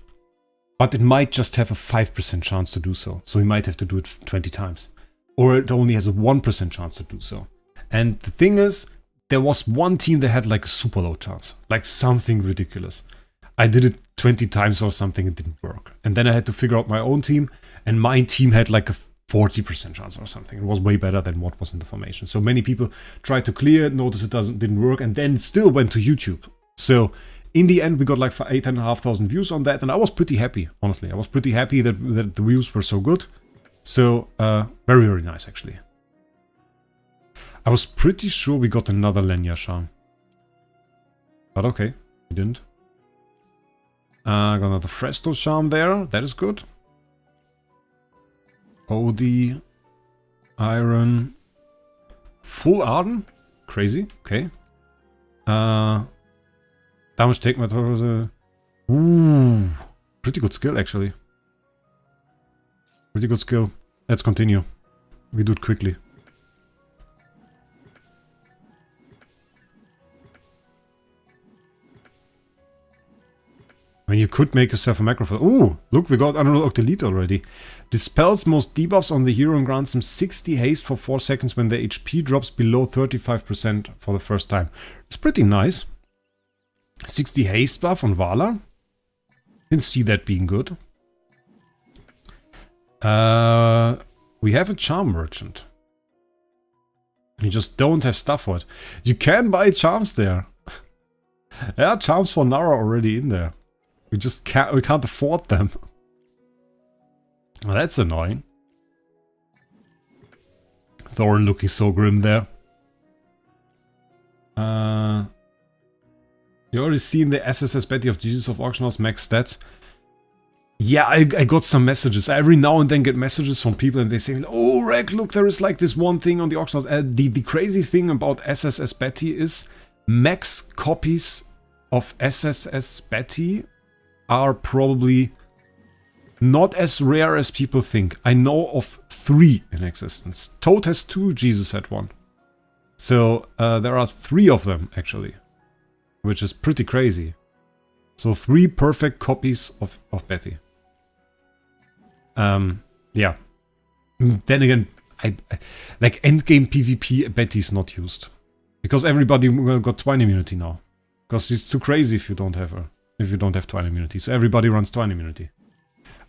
But it might just have a 5% chance to do so. So he might have to do it 20 times. Or it only has a 1% chance to do so. And the thing is, there was one team that had like a super low chance, like something ridiculous. I did it 20 times or something, it didn't work. And then I had to figure out my own team, and my team had like a 40% chance or something. It was way better than what was in the formation. So many people tried to clear it, noticed it didn't work, and then still went to YouTube. So in the end, we got like 8,500 views on that, and I was pretty happy, honestly. I was pretty happy that the views were so good. So, very, very nice, actually. I was pretty sure we got another Linyah charm. But okay, we didn't. Got another Fresto charm there. That is good. OD. Iron. Full Arden. Crazy. Okay. Damage take my torso. Ooh. Pretty good skill, actually. Pretty good skill. Let's continue. We do it quickly. I mean, you could make yourself a macro for... Ooh, look, we got Unlocked Elite already. Dispels most debuffs on the hero and grants him 60 haste for 4 seconds when the HP drops below 35% for the first time. It's pretty nice. 60 haste buff on Vala. Didn't see that being good. We have a charm merchant. You just don't have stuff for it. You can buy charms there. There are charms for Nara already in there. We just can't afford them. Well, that's annoying. Thorin looking so grim there. You already seen the SSS Betty of Jesus of Auction House max stats? Yeah, I got some messages. I every now and then get messages from people and they say, oh, Rhec, look, there is like this one thing on the auction house. The crazy thing about SSS Betty is max copies of SSS Betty are probably not as rare as people think. I know of 3 in existence. Toad has 2, Jesus had 1. So there are 3 of them actually, which is pretty crazy. So 3 perfect copies of Betty. Yeah. Then again, I like endgame PvP, Betty is not used. Because everybody got Twine immunity now. Because it's too crazy if you don't have her. If you don't have Twine immunity. So everybody runs Twine immunity.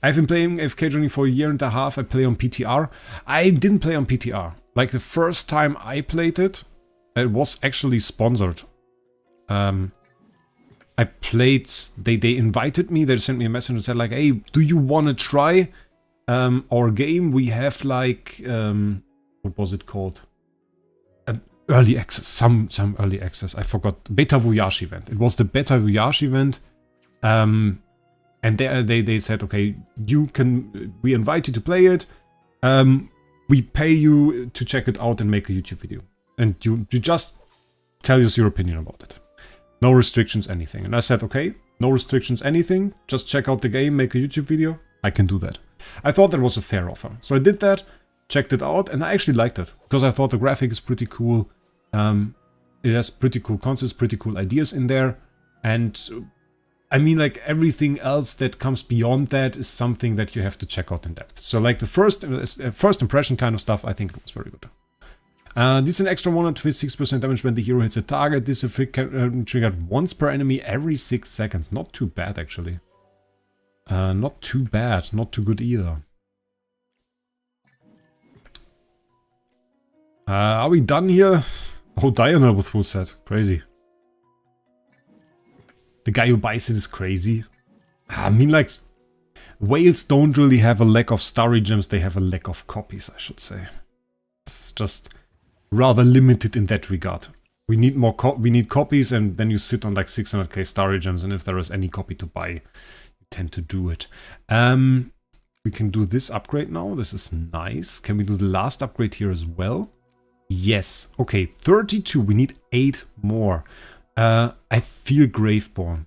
I've been playing AFK Journey for 1.5 years. I play on PTR. I didn't play on PTR. Like the first time I played it, it was actually sponsored. I played, they invited me, they sent me a message and said like, hey, do you want to try our game? We have like, what was it called? Early access, some early access, I forgot. Beta Voyage event. It was the Beta Voyage event. And they said, okay, we invite you to play it. We pay you to check it out and make a YouTube video. And you just tell us your opinion about it. No restrictions, anything. And I said, okay, no restrictions, anything. Just check out the game, make a YouTube video. I can do that. I thought that was a fair offer. So I did that, checked it out, and I actually liked it. Because I thought the graphic is pretty cool. It has pretty cool concepts, pretty cool ideas in there. And I mean, like everything else that comes beyond that is something that you have to check out in depth. So like the first impression kind of stuff, I think it was very good. This is an extra 126% damage when the hero hits a target. This effect can triggered once per enemy every 6 seconds. Not too bad, actually. Not too bad. Not too good either. Are we done here? Oh, Dionel with full set. Crazy. The guy who buys it is crazy. I mean, like, whales don't really have a lack of starry gems. They have a lack of copies, I should say. It's just rather limited in that regard. We need more we need copies, and then you sit on like 600k starry gems, and if there is any copy to buy, you tend to do it. We can do this upgrade now. This is nice. Can we do the last upgrade here as well? Yes. Okay, 32. We need 8 more. I feel Graveborn.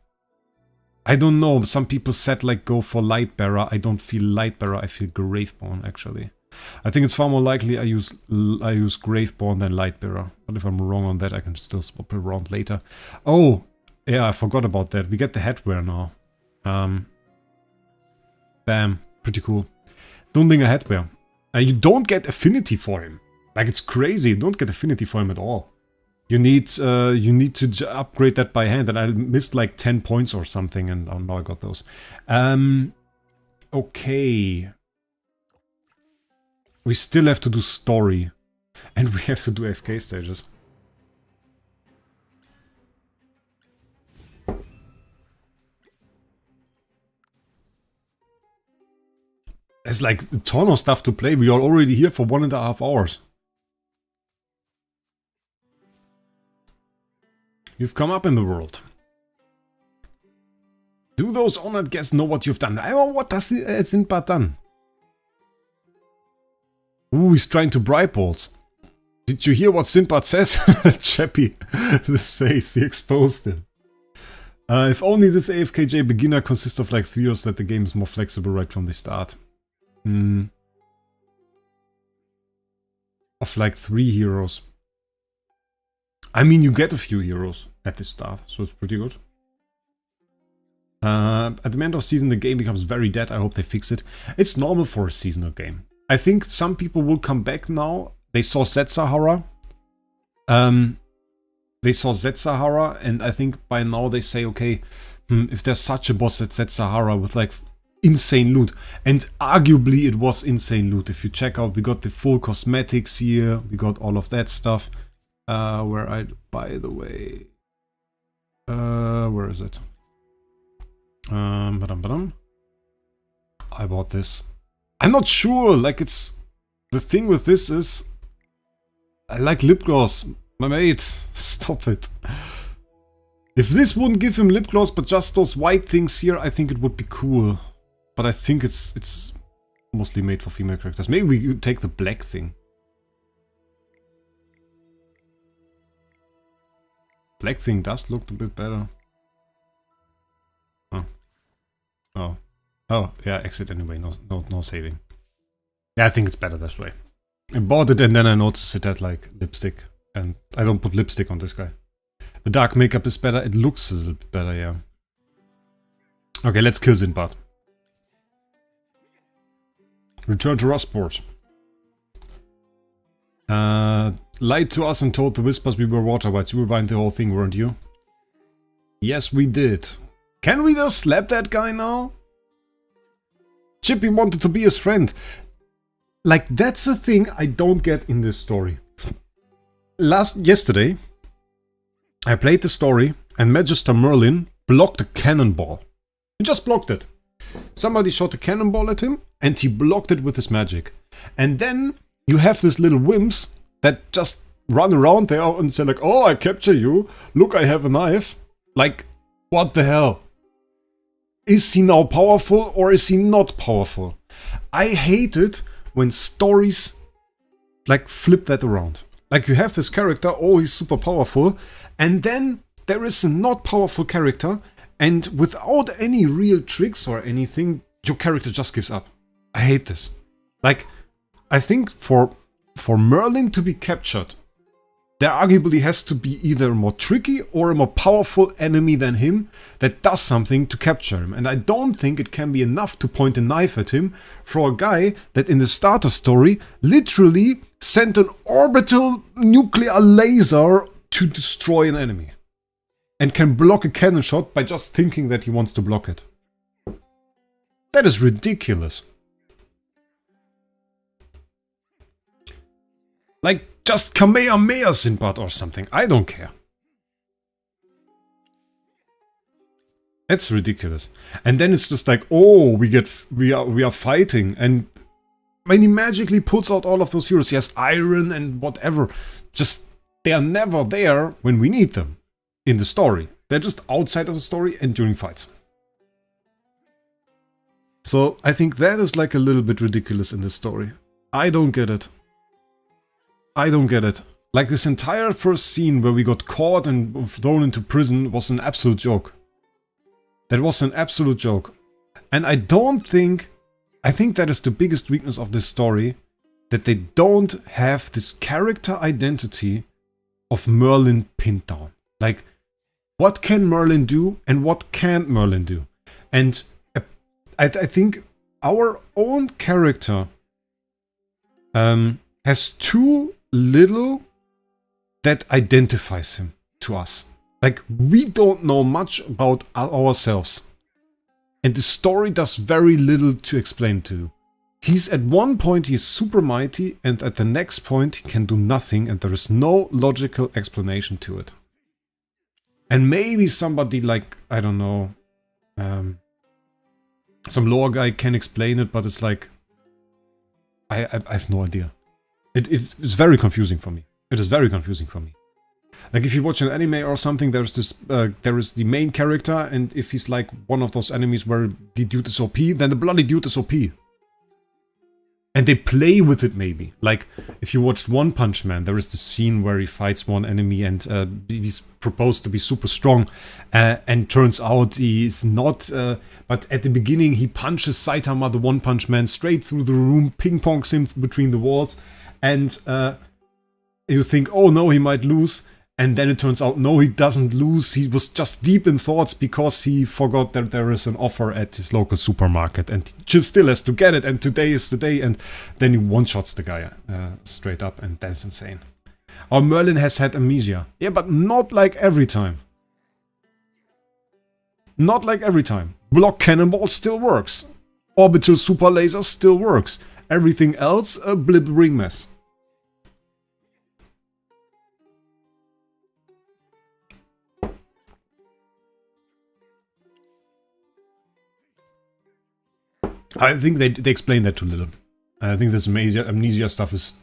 I don't know. Some people said like go for Lightbearer. I don't feel Lightbearer. I feel Graveborn actually. I think it's far more likely I use Graveborn than Lightbearer. But if I'm wrong on that, I can still swap it around later. Oh, yeah, I forgot about that. We get the headwear now. Bam. Pretty cool. Don't think a headwear. You don't get affinity for him. Like, it's crazy. You don't get affinity for him at all. You need to upgrade that by hand, and I missed like 10 points or something, and oh, now I got those. Okay. We still have to do story, and we have to do AFK stages. There's like a ton of stuff to play. We are already here for 1.5 hours. You've come up in the world. Do those honored guests know what you've done? Oh, what has Sindbad done? Ooh, he's trying to bribe balls. Did you hear what Sindbad says? Chappy, this face, he exposed him. If only this AFKJ beginner consists of like 3 heroes, that the game is more flexible right from the start. Of like 3 heroes. I mean, you get a few heroes at the start, so it's pretty good. At the end of season, the game becomes very dead. I hope they fix it. It's normal for a seasonal game. I think some people will come back now. They saw Zed Sahara. And I think by now they say, okay, if there's such a boss at Zed Sahara with like insane loot, and arguably it was insane loot. If you check out, we got the full cosmetics here, we got all of that stuff. By the way, where is it? I bought this. I'm not sure, like it's, the thing with this is, I like lip gloss. My mate, stop it. If this wouldn't give him lip gloss, but just those white things here, I think it would be cool. But I think it's mostly made for female characters. Maybe we could take the black thing. Black thing does look a bit better. Oh, yeah, exit anyway, no saving. Yeah, I think it's better this way. I bought it and then I noticed it had like lipstick, and I don't put lipstick on this guy. The dark makeup is better, it looks a little bit better, yeah. Okay, let's kill Sindbad. Return to Rustport. Lied to us and told the Whispers we were water whites. You were behind the whole thing, weren't you? Yes, we did. Can we just slap that guy now? Chippy wanted to be his friend. Like, that's the thing I don't get in this story. Yesterday, I played the story and Magister Merlin blocked a cannonball. He just blocked it. Somebody shot a cannonball at him and he blocked it with his magic. And then you have these little wimps that just run around there and say like, oh, I capture you. Look, I have a knife. Like, what the hell? Is he now powerful or is he not powerful? I hate it when stories like flip that around. Like you have this character, oh, he's super powerful, and then there is a not powerful character, and without any real tricks or anything, your character just gives up. I hate this. Like, I think for Merlin to be captured, there arguably has to be either a more tricky or a more powerful enemy than him that does something to capture him. And I don't think it can be enough to point a knife at him for a guy that in the starter story literally sent an orbital nuclear laser to destroy an enemy. And can block a cannon shot by just thinking that he wants to block it. That is ridiculous. Like, just Kamehameha Sindbad or something. I don't care. That's ridiculous. And then it's just like, oh, we are fighting, and when he magically puts out all of those heroes, he has iron and whatever. Just they are never there when we need them in the story. They're just outside of the story and during fights. So I think that is like a little bit ridiculous in this story. I don't get it. I don't get it. Like this entire first scene where we got caught and thrown into prison was an absolute joke. That was an absolute joke. And I think that is the biggest weakness of this story, that they don't have this character identity of Merlin pinned down. Like, what can Merlin do and what can't Merlin do? And I think our own character has too little that identifies him to us. Like, we don't know much about ourselves. And the story does very little to explain to you. He's at one point he's super mighty, and at the next point he can do nothing, and there is no logical explanation to it. And maybe somebody like, I don't know, some lore guy can explain it, but it's like, I have no idea. It's very confusing for me. It is very confusing for me. Like, if you watch an anime or something, there is the main character, and if he's like one of those enemies where the dude is OP, then the bloody dude is OP. And they play with it maybe. Like, if you watched One Punch Man, there is this scene where he fights one enemy and he's proposed to be super strong. And turns out he's not. But at the beginning he punches Saitama, the One Punch Man, straight through the room, ping-pongs him between the walls. And you think, oh no, he might lose. And then it turns out, no, he doesn't lose. He was just deep in thoughts because he forgot that there is an offer at his local supermarket. And he just still has to get it. And today is the day. And then he one-shots the guy straight up. And that's insane. Our Merlin has had amnesia. Yeah, but not like every time. Not like every time. Block Cannonball still works. Orbital Super Laser still works. Everything else, a blibbering mess. I think they explain that too little. I think this amnesia stuff is...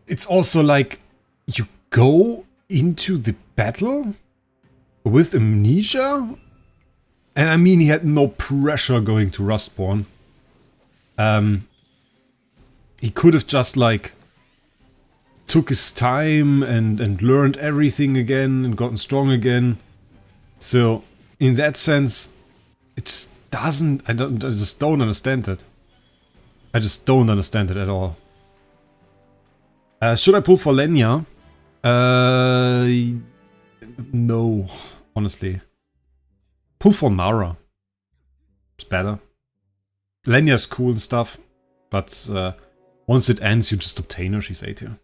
It's also like, you go into the battle with amnesia? And I mean, he had no pressure going to Rustborn. He could have just like took his time and learned everything again and gotten strong again. So in that sense, it just doesn't... I just don't understand it. I just don't understand it at all. Should I pull for Linyah? No, honestly. Pull for Nara. It's better. Linyah's cool and stuff, but once it ends, you just obtain her, she's A tier.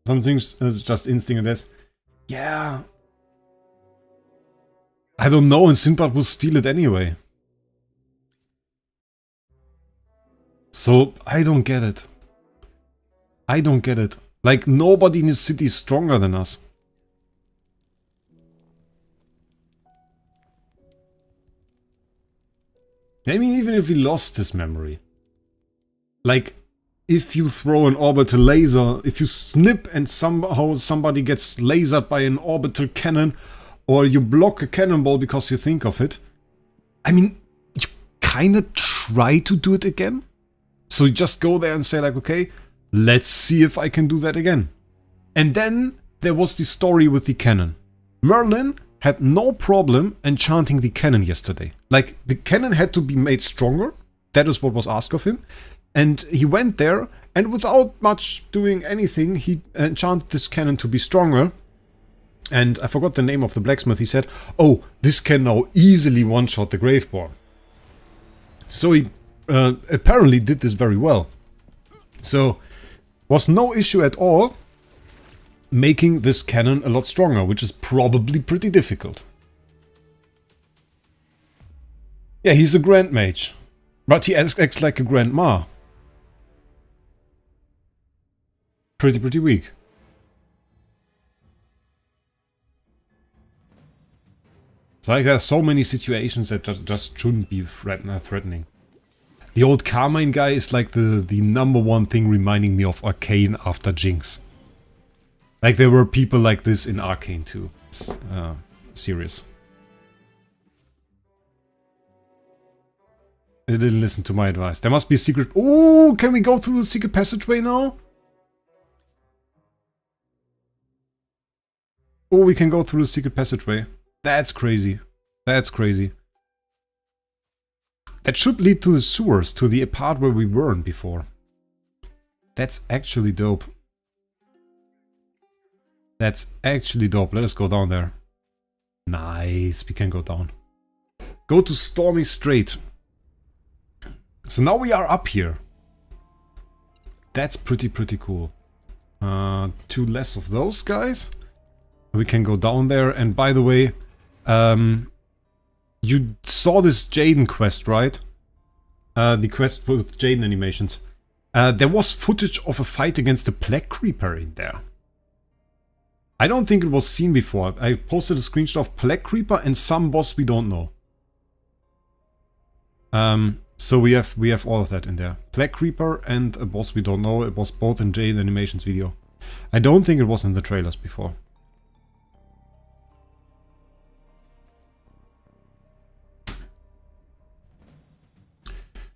Some things is just instinct and this. Yeah. I don't know, and Sinbad will steal it anyway. So, I don't get it. I don't get it. Like, nobody in this city is stronger than us. I mean, even if he lost his memory. Like, if you throw an orbital laser, if you snip and somehow somebody gets lasered by an orbital cannon, or you block a cannonball because you think of it, I mean, you kinda try to do it again. So you just go there and say like, okay, let's see if I can do that again. And then there was the story with the cannon. Merlin had no problem enchanting the cannon yesterday. Like, the cannon had to be made stronger. That is what was asked of him. And he went there, and without much doing anything, he enchanted this cannon to be stronger. And I forgot the name of the blacksmith. He said, oh, this can now easily one-shot the Graveborn. So he apparently did this very well. So, was no issue at all making this cannon a lot stronger, which is probably pretty difficult. Yeah, he's a Grand Mage, but he acts like a Grandma. Pretty weak. It's like there's so many situations that just shouldn't be threatening. The old Carmine guy is like the number one thing reminding me of Arcane after Jinx. Like, there were people like this in Arcane too. It's serious. They didn't listen to my advice. There must be a secret... Oh, can we go through the secret passageway now? Oh, we can go through the secret passageway. That's crazy. That's crazy. That should lead to the sewers, to the part where we weren't before. That's actually dope. That's actually dope. Let us go down there. Nice, we can go down. Go to Stormy Strait. So now we are up here. That's pretty cool. Two less of those guys. We can go down there. And by the way, you saw this Jaden quest, right? The quest with Jaden animations. There was footage of a fight against a Plague Creeper in there. I don't think it was seen before. I posted a screenshot of Plague Creeper and some boss we don't know. So we have all of that in there. Plague Creeper and a boss we don't know. It was both in Jaden animations video. I don't think it was in the trailers before.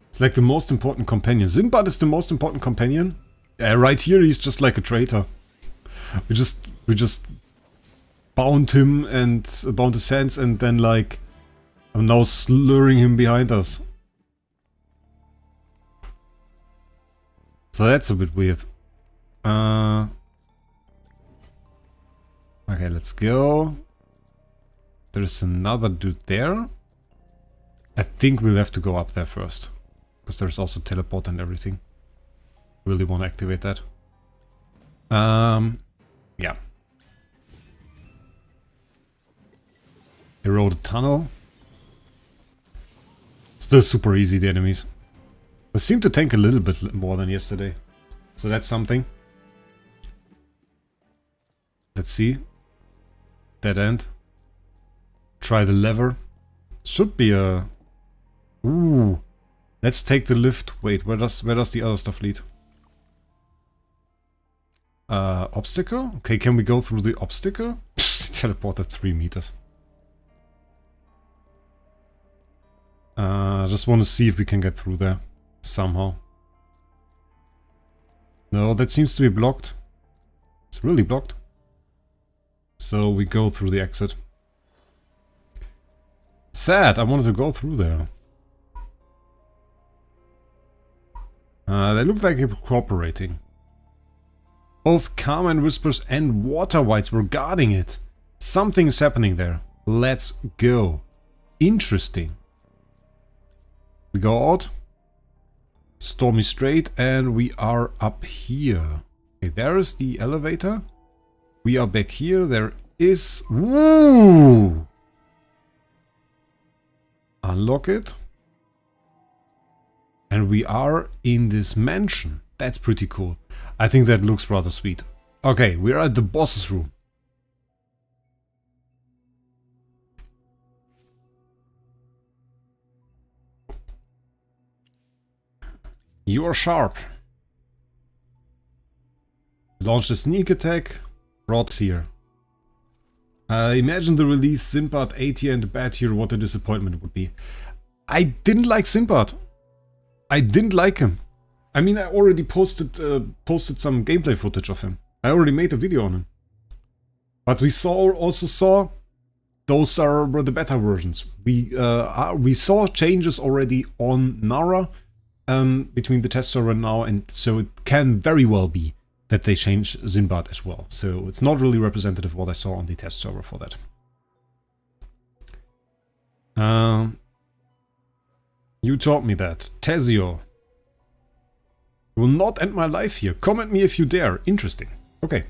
It's like the most important companion. Sinbad is the most important companion. Right here he's just like a traitor. We just bound him and bound his hands and then like I'm now slurring him behind us. So that's a bit weird. Okay, let's go. There's another dude there. I think we'll have to go up there first. Because there's also teleport and everything. Really want to activate that. Yeah. Eroded tunnel. Still super easy, the enemies. They seem to tank a little bit more than yesterday. So that's something. Let's see. Dead end. Try the lever. Should be a... Ooh. Let's take the lift. Wait, where does the other stuff lead? Obstacle? Okay, can we go through the obstacle? Teleported 3 meters. Just want to see if we can get through there. Somehow. No, that seems to be blocked. It's really blocked. So we go through the exit. Sad, I wanted to go through there. They look like they're cooperating. Both Carmine Whispers and Water Whites were guarding it. Something is happening there. Let's go. Interesting. We go out. Stormy Strait and we are up here. Okay, there is the elevator. We are back here. There is... Woo! Unlock it. And we are in this mansion. That's pretty cool. I think that looks rather sweet. Okay, we are at the boss's room. You are sharp. Launch the sneak attack. Rod's here. Imagine the release Sinbad, A-tier and the bad tier, what a disappointment it would be. I didn't like Sinbad. I didn't like him. I mean, I already posted some gameplay footage of him. I already made a video on him. But we also saw those were the beta versions. We saw changes already on Nara between the test server and now, and so it can very well be that they change Sinbad as well. So it's not really representative of what I saw on the test server for that. You taught me that. Tezio. You will not end my life here. Comment me if you dare. Interesting. Okay.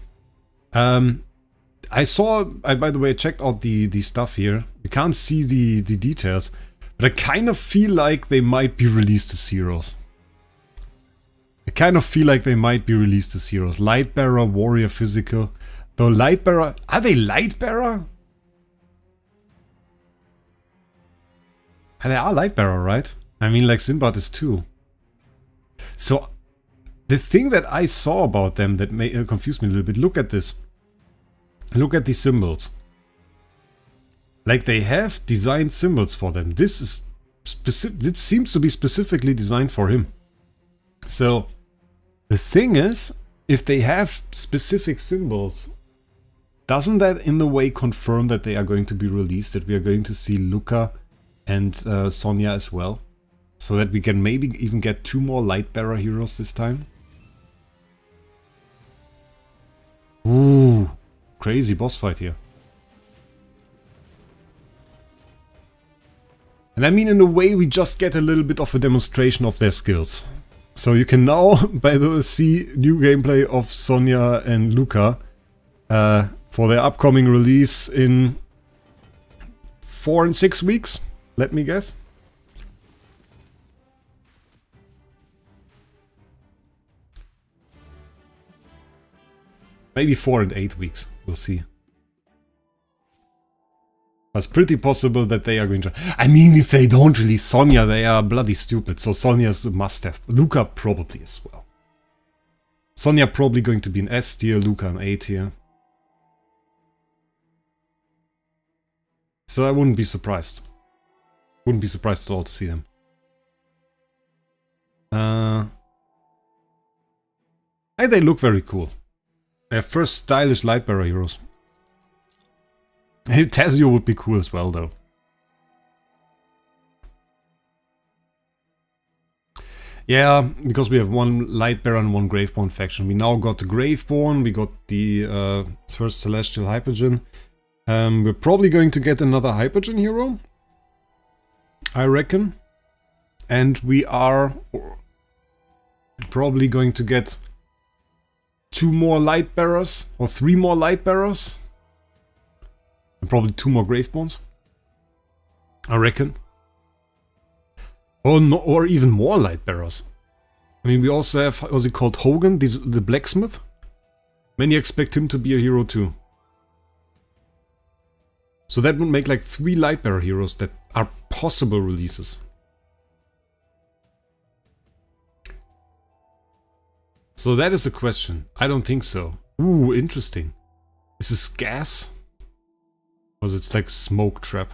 By the way, I checked out the stuff here. You can't see the details, but I kind of feel like they might be released as heroes. Lightbearer, Warrior, Physical. Though Lightbearer... Are they Lightbearer? They are Lightbearer, right? I mean, like Sinbad is too. So, the thing that I saw about them that may confuse me a little bit, look at this. Look at these symbols. Like, they have designed symbols for them. This is it seems to be specifically designed for him. So, the thing is, if they have specific symbols, doesn't that in a way confirm that they are going to be released, that we are going to see Luca and Sonya as well? So that we can maybe even get 2 more Lightbearer heroes this time? Ooh, crazy boss fight here. And I mean, in a way, we just get a little bit of a demonstration of their skills. So you can now, by the way, see new gameplay of Sonya and Luca for their upcoming release in 4 and 6 weeks, let me guess. Maybe 4 and 8 weeks, we'll see. It's pretty possible that they are going to... I mean, if they don't release Sonya, they are bloody stupid. So Sonya's a must-have. Luca probably as well. Sonya probably going to be an S tier, Luca an A tier. So I wouldn't be surprised. Wouldn't be surprised at all to see them. Hey, they look very cool. Their first stylish Lightbearer heroes. Hey, Tazio would be cool as well, though. Yeah, because we have one Lightbearer and one Graveborn faction. We now got the Graveborn, we got the first Celestial Hypergen. We're probably going to get another Hypergen hero, I reckon. And we are probably going to get 2 more Lightbearers, or 3 more Lightbearers. And probably 2 more Graveborns, I reckon. Or, no, or even more Lightbearers. I mean, we also have, what's it called, Hogan, the blacksmith. Many expect him to be a hero too. So that would make like 3 Lightbearer heroes that are possible releases. So that is a question. I don't think so. Ooh, interesting. Is this gas? Because it's like smoke trap.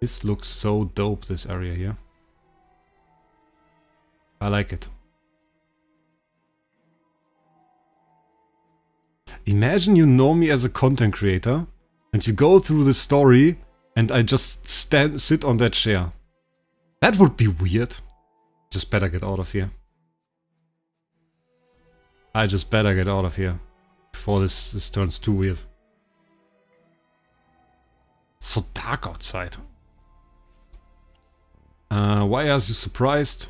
This looks so dope, this area here. I like it. Imagine you know me as a content creator and you go through the story and I just sit on that chair. That would be weird. Just better get out of here. I just better get out of here before this turns too weird. It's so dark outside. Why are you surprised?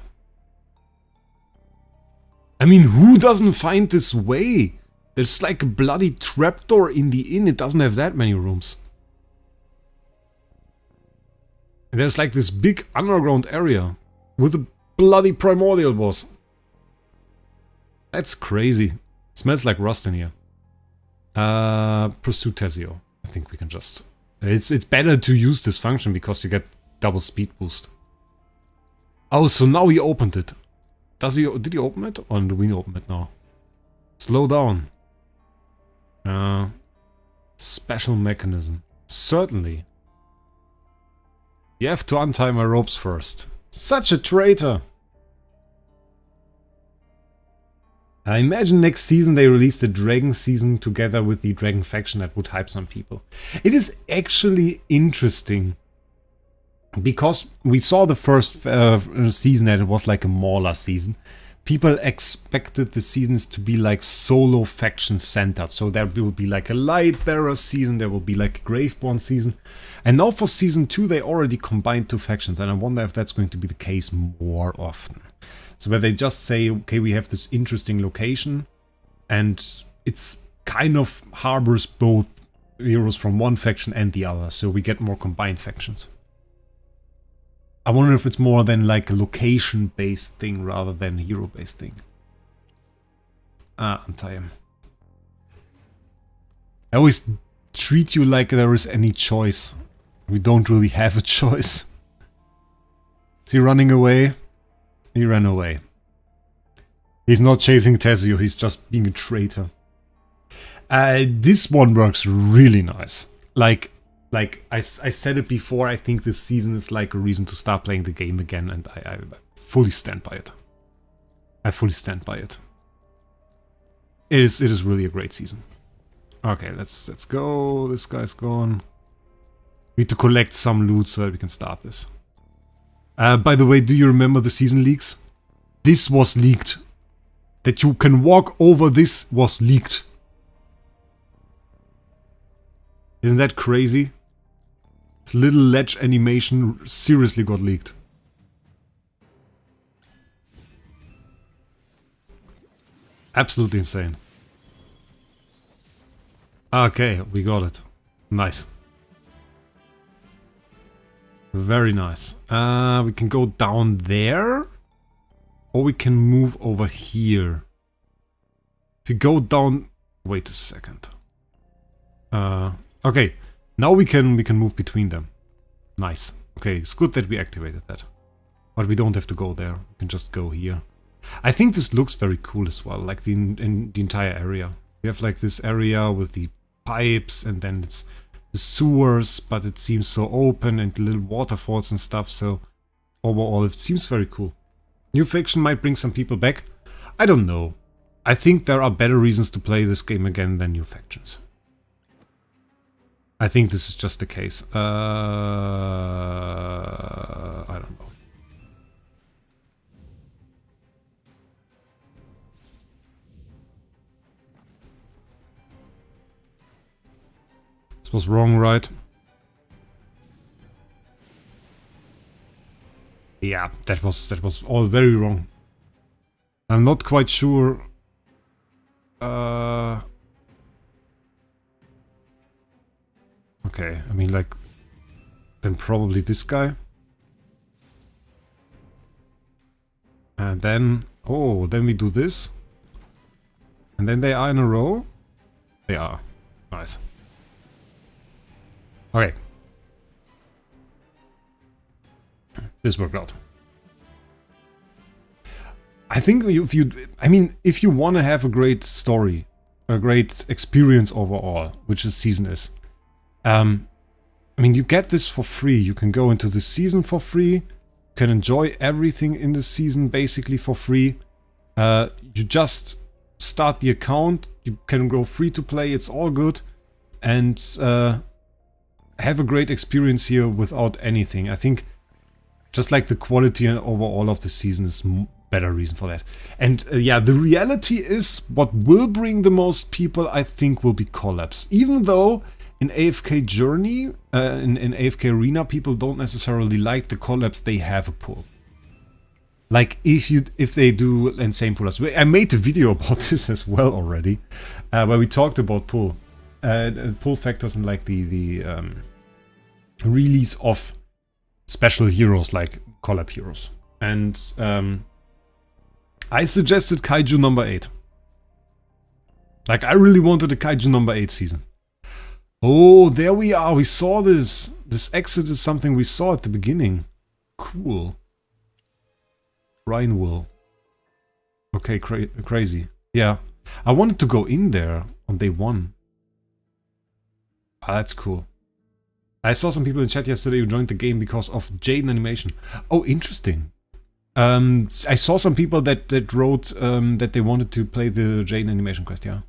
I mean, who doesn't find this way? There's like a bloody trapdoor in the inn. It doesn't have that many rooms. And there's like this big underground area with a bloody primordial boss. That's crazy. It smells like rust in here. Pursue Tazio. I think we can just... It's better to use this function because you get double speed boost. Oh, so now he opened it. Did he open it? Or do we open it now? Slow down. Special mechanism. Certainly. You have to untie my ropes first. Such a traitor! I imagine next season they release the Dragon season together with the Dragon faction. That would hype some people. It is actually interesting. Because we saw the first season that it was like a Mauler season. People expected the seasons to be like solo faction centered. So there will be like a Lightbearer season, there will be like a Graveborn season. And now for season 2 they already combined 2 factions. And I wonder if that's going to be the case more often. So where they just say, okay, we have this interesting location. And it's kind of harbors both heroes from one faction and the other. So we get more combined factions. I wonder if it's more than like a location-based thing rather than a hero-based thing. Untie him. I always treat you like there is any choice. We don't really have a choice. Is he running away? He ran away. He's not chasing Tazio, he's just being a traitor. This one works really nice. Like I said it before, I think this season is like a reason to start playing the game again, and I fully stand by it. I fully stand by it. It is really a great season. Okay, let's go. This guy's gone. We need to collect some loot so that we can start this. By the way, do you remember the season leaks? This was leaked. That you can walk over this was leaked. Isn't that crazy? This little ledge animation seriously got leaked. Absolutely insane. Okay, we got it. Nice. Very nice. We can go down there. Or we can move over here. If you go down... Wait a second. Okay. Now we can move between them. Nice. Okay, it's good that we activated that. But we don't have to go there. We can just go here. I think this looks very cool as well. Like in the entire area. We have like this area with the pipes and then it's the sewers, but it seems so open and little waterfalls and stuff. So overall it seems very cool. New faction might bring some people back. I don't know. I think there are better reasons to play this game again than new factions. I think this is just the case. I don't know. This was wrong, right? Yeah, that was all very wrong. I'm not quite sure. Okay, I mean, like, then probably this guy. And then, oh, then we do this. And then they are in a row. They are. Nice. Okay. This worked out. I think if you want to have a great story, a great experience overall, which this season is, I mean, you get this for free. You can go into the season for free. You can enjoy everything in the season basically for free. You just start the account. You can go free to play. It's all good. And have a great experience here without anything. I think just like the quality overall of the season is better reason for that. And yeah, the reality is what will bring the most people, I think, will be collabs. Even though in AFK Journey, in AFK Arena, people don't necessarily like the collabs, they have a pull. Like if they do insane pull-ups. I made a video about this as well already, where we talked about pull factors and like the release of special heroes like collab heroes. And I suggested Kaiju number 8. Like, I really wanted a Kaiju number 8 season. Oh, there we are. We saw this. This exit is something we saw at the beginning. Cool. Rhino. Okay, crazy. Yeah. I wanted to go in there on day 1. Ah, that's cool. I saw some people in chat yesterday who joined the game because of Jade animation. Oh, interesting. I saw some people that wrote that they wanted to play the Jade animation quest, yeah.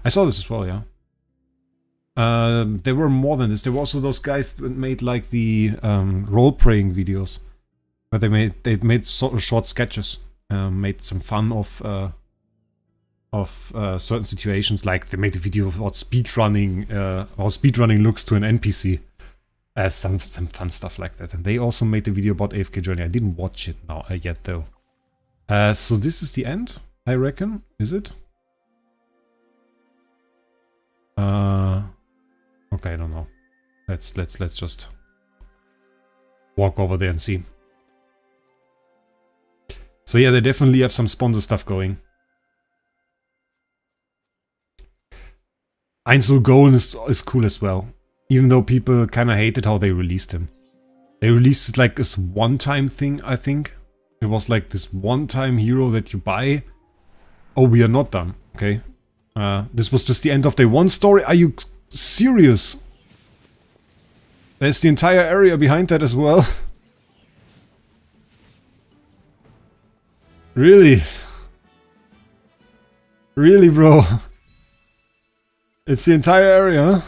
I saw this as well, yeah. There were more than this. There were also those guys that made like the role-playing videos. But they made sort of short sketches. Made some fun of certain situations. Like they made a video about speedrunning, how speedrunning looks to an NPC. Some fun stuff like that. And they also made a video about AFK Journey. I didn't watch it now yet though. So this is the end, I reckon. Is it? Okay, I don't know. Let's just walk over there and see. So yeah, they definitely have some sponsor stuff going. Einzel Goen is cool as well. Even though people kind of hated how they released him. They released it like this one-time thing, I think. It was like this one-time hero that you buy. Oh, we are not done. Okay. This was just the end of day 1 story. Are you serious? There's the entire area behind that as well. Really? Really, bro? It's the entire area, huh?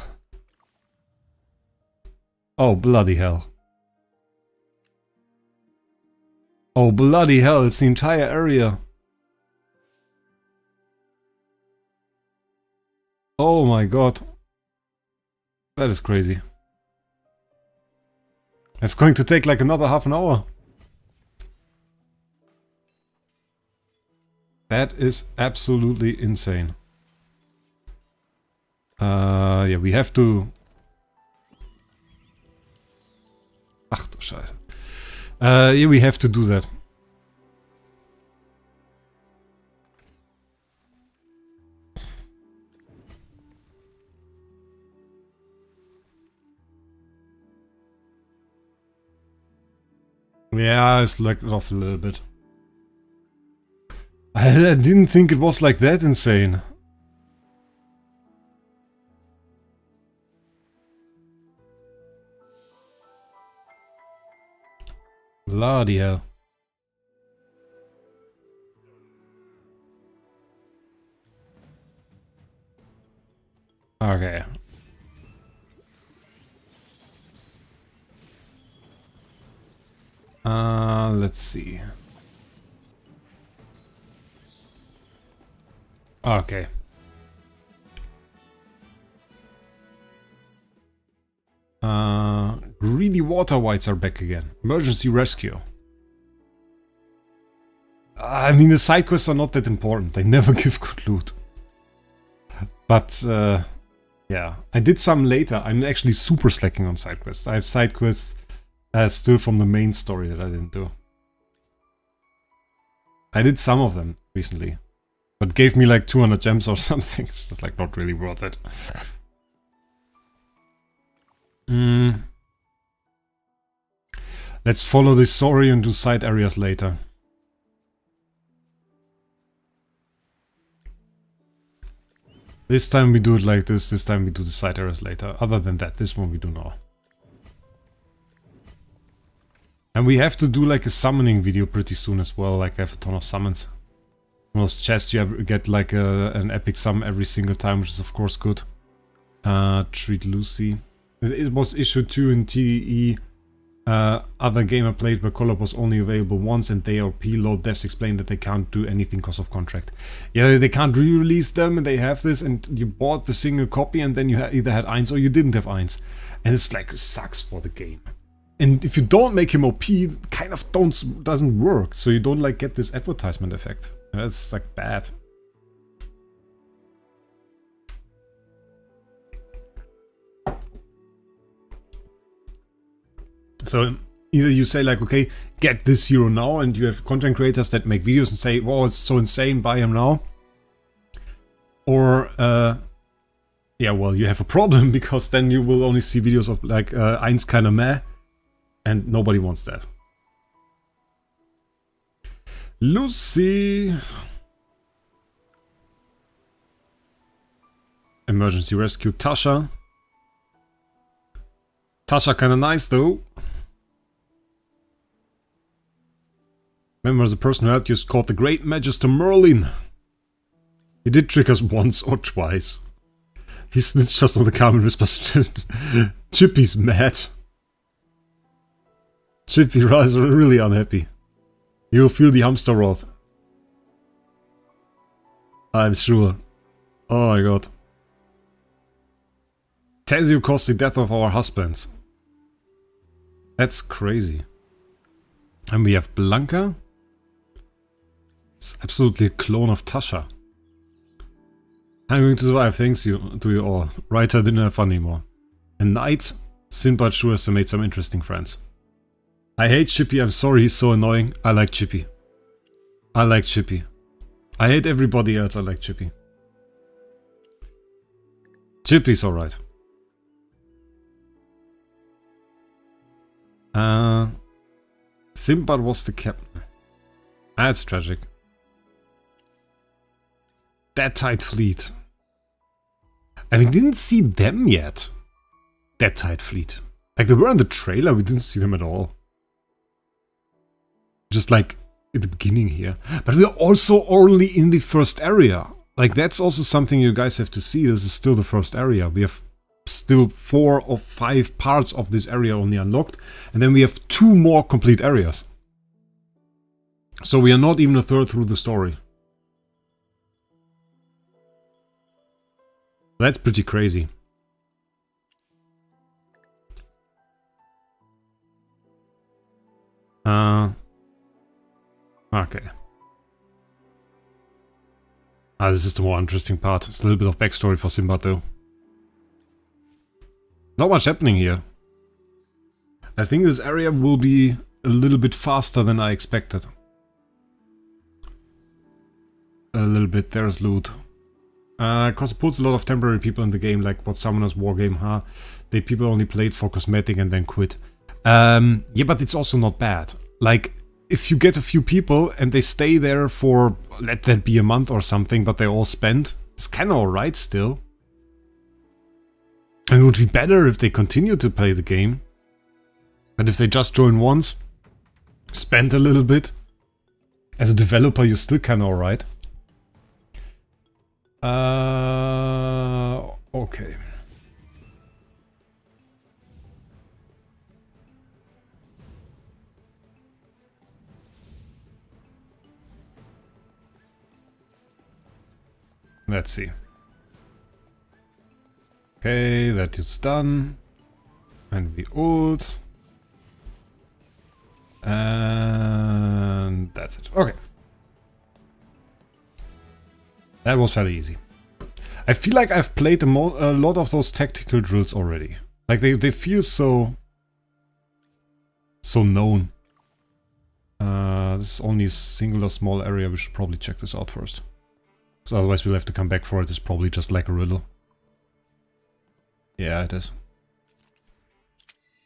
Oh, bloody hell. Oh, bloody hell, it's the entire area. Oh my god. That is crazy. It's going to take like another half an hour. That is absolutely insane. Yeah, we have to... Ach du Scheiße. Yeah, we have to do that. Yeah, it's like off a little bit. I didn't think it was like that insane. Bloody hell. Okay. Let's see. Okay. Greedy water whites are back again. Emergency rescue. I mean, the side quests are not that important. They never give good loot. But, yeah. I did some later. I'm actually super slacking on side quests. I have side quests still from the main story that I didn't do. I did some of them recently. But gave me like 200 gems or something. It's just like not really worth it. Let's follow this story and do side areas later. This time we do it like this time we do the side areas later. Other than that, this one we do now. And we have to do like a summoning video pretty soon as well, like I have a ton of summons. In those chests you get like an epic summon every single time, which is of course good. Treat Lucy. It was issue 2 in TE. Other game I played where collab was only available once and they ARP load devs explained that they can't do anything because of contract. Yeah, they can't re-release them and they have this and you bought the single copy and then you either had Eins or you didn't have Eins. And it's like, it sucks for the game. And if you don't make him OP, it kind of doesn't work. So you don't like get this advertisement effect. That's like bad. So either you say like, okay, get this hero now, and you have content creators that make videos and say, wow, it's so insane, buy him now. Or, yeah, well, you have a problem, because then you will only see videos of like, Eins kinda meh, and nobody wants that. Lucy! Emergency rescue Tasha. Tasha kinda nice though. Remember the person who helped you is called the Great Magister Merlin. He did trick us once or twice. He snitched us on the Carmen Whispers. Chippy's mad. Chippy is really unhappy. You'll feel the hamster wrath. I'm sure. Oh my god. Tezio caused the death of our husbands. That's crazy. And we have Blanca. It's absolutely a clone of Tasha. I'm going to survive, thanks to you all. Writer didn't have fun anymore. And Knight, Sinbad sure has made some interesting friends. I hate Chippy, I'm sorry he's so annoying. I like Chippy. I like Chippy. I hate everybody else, I like Chippy. Chippy's alright. Sinbad was the captain. That's tragic. That tight fleet. And we didn't see them yet. That tight fleet. Like they were in the trailer, we didn't see them at all. Just like at the beginning here. But we are also only in the first area. Like that's also something you guys have to see. This is still the first area. We have still 4 or 5 parts of this area only unlocked. And then we have 2 more complete areas. So we are not even a third through the story. That's pretty crazy. Okay. Ah, this is the more interesting part. It's a little bit of backstory for Sinbad though. Not much happening here. I think this area will be a little bit faster than I expected. A little bit, there's loot. Cause it puts a lot of temporary people in the game, like what Summoner's Wargame, huh? They people only played for cosmetic and then quit. Yeah, but it's also not bad. Like, if you get a few people and they stay there for, let that be a month or something, but they all spend, it's kinda alright still. And it would be better if they continue to play the game. But if they just join once, spend a little bit, as a developer you're still kinda alright. Okay. Let's see. Okay, that is done. And we ult. And that's it. Okay. That was fairly easy. I feel like I've played a lot of those tactical drills already. Like they feel so known. This is only a singular small area. We should probably check this out first. So otherwise we'll have to come back for it. It's probably just like a riddle. Yeah, it is.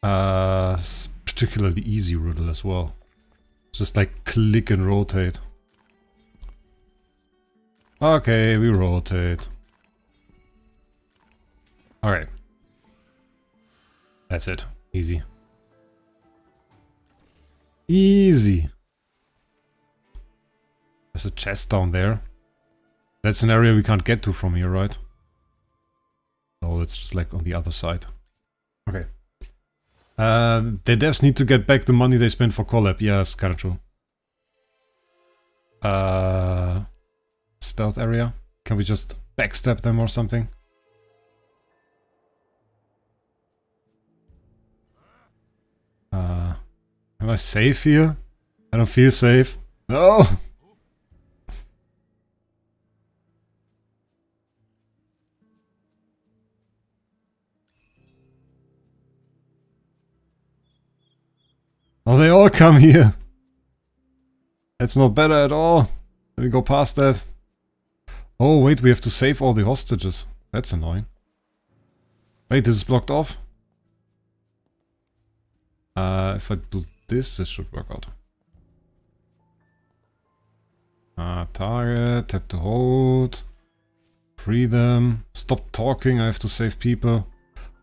It's particularly easy riddle as well. Just like click and rotate. Okay, we rotate. Alright. That's it. Easy. Easy. There's a chest down there. That's an area we can't get to from here, right? Oh, it's just like on the other side. Okay. The devs need to get back the money they spent for collab. Yeah, it's kinda true. Stealth area? Can we just backstab them or something? Am I safe here? I don't feel safe. No! Oh, they all come here. That's not better at all. Let me go past that. Oh, wait, we have to save all the hostages. That's annoying. Wait, this is blocked off? If I do this, this should work out. Target, tap to hold. Free them. Stop talking, I have to save people.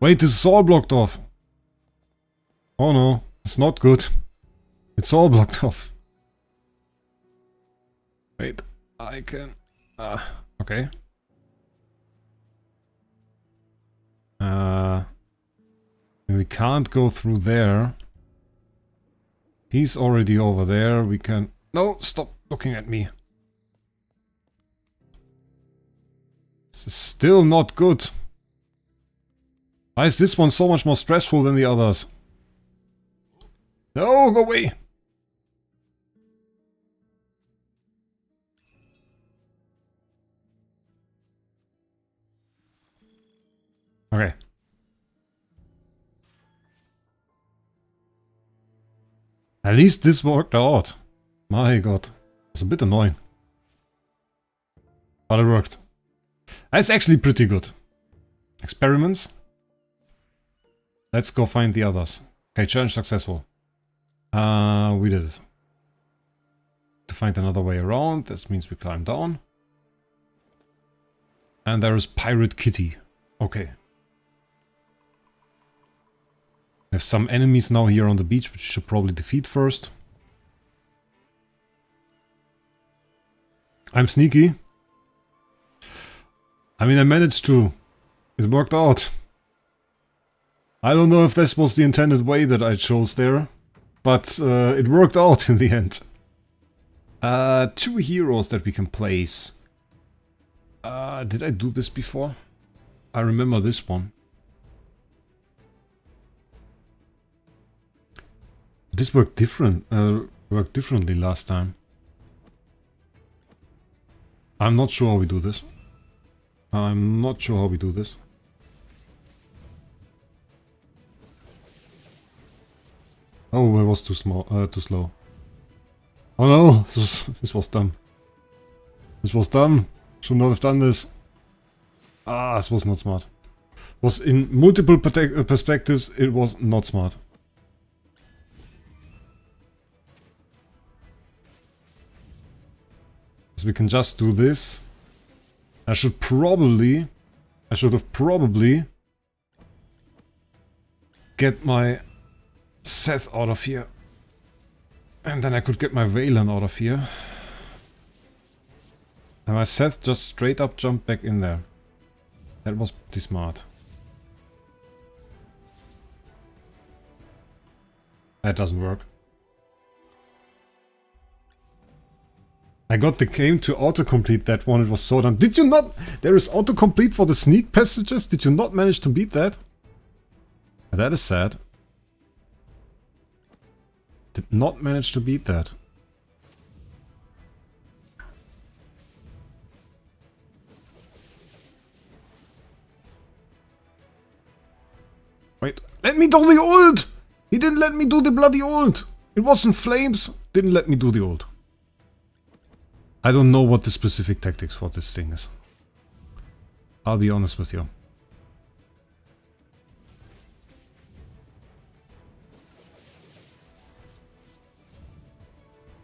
Wait, this is all blocked off. Oh no, it's not good. It's all blocked off. Wait, I can... okay. We can't go through there. He's already over there. We can... No, stop looking at me. This is still not good. Why is this one so much more stressful than the others? No, go away! Okay. At least this worked out. My god. It's a bit annoying. But it worked. That's actually pretty good. Experiments. Let's go find the others. Okay, challenge successful. We did it. To find another way around, this means we climb down. And there is Pirate Kitty. Okay. We have some enemies now here on the beach, which we should probably defeat first. I'm sneaky. I mean, I managed to. It worked out. I don't know if this was the intended way that I chose there, but it worked out in the end. 2 heroes that we can place. Did I do this before? I remember this one. This worked differently last time. I'm not sure how we do this. I'm not sure how we do this. Oh, it was too small, too slow. Oh no, this was dumb. This was dumb. Should not have done this. Ah, this was not smart. Was in multiple perspectives, it was not smart. So we can just do this. I should have probably get my Seth out of here. And then I could get my Valen out of here. And my Seth just straight up jumped back in there. That was pretty smart. That doesn't work. I got the game to autocomplete that one, it was so done. Did you not? There is autocomplete for the sneak passages? Did you not manage to beat that? That is sad. Did not manage to beat that. Wait, let me do the ult! He didn't let me do the bloody ult! It was in flames, didn't let me do the ult. I don't know what the specific tactics for this thing is. I'll be honest with you.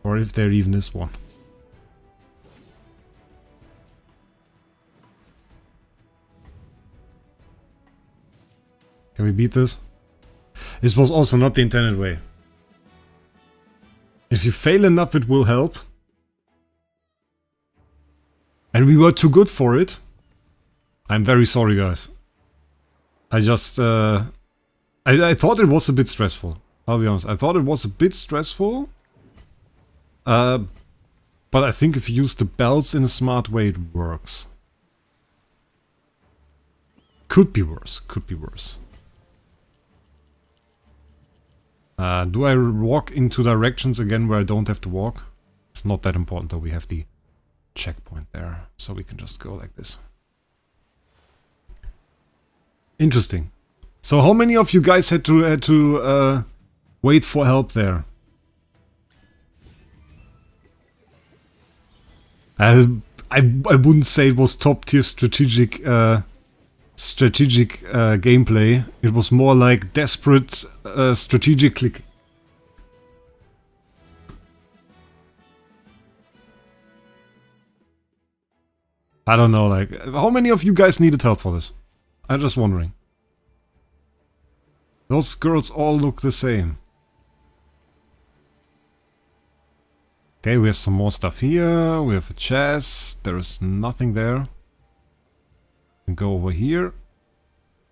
Or if there even is one. Can we beat this? This was also not the intended way. If you fail enough, it will help. And we were too good for it. I'm very sorry, guys. I just... I thought it was a bit stressful. I'll be honest. I thought it was a bit stressful. But I think if you use the belts in a smart way, it works. Could be worse. Could be worse. Do I walk into directions again where I don't have to walk? It's not that important though. We have the checkpoint there, so we can just go like this. Interesting. So how many of you guys had to wait for help there? I wouldn't say it was top tier strategic gameplay. It was more like desperate strategic click. I don't know, like, how many of you guys needed help for this? I'm just wondering. Those girls all look the same. Okay, we have some more stuff here. We have a chest. There is nothing there. We can go over here.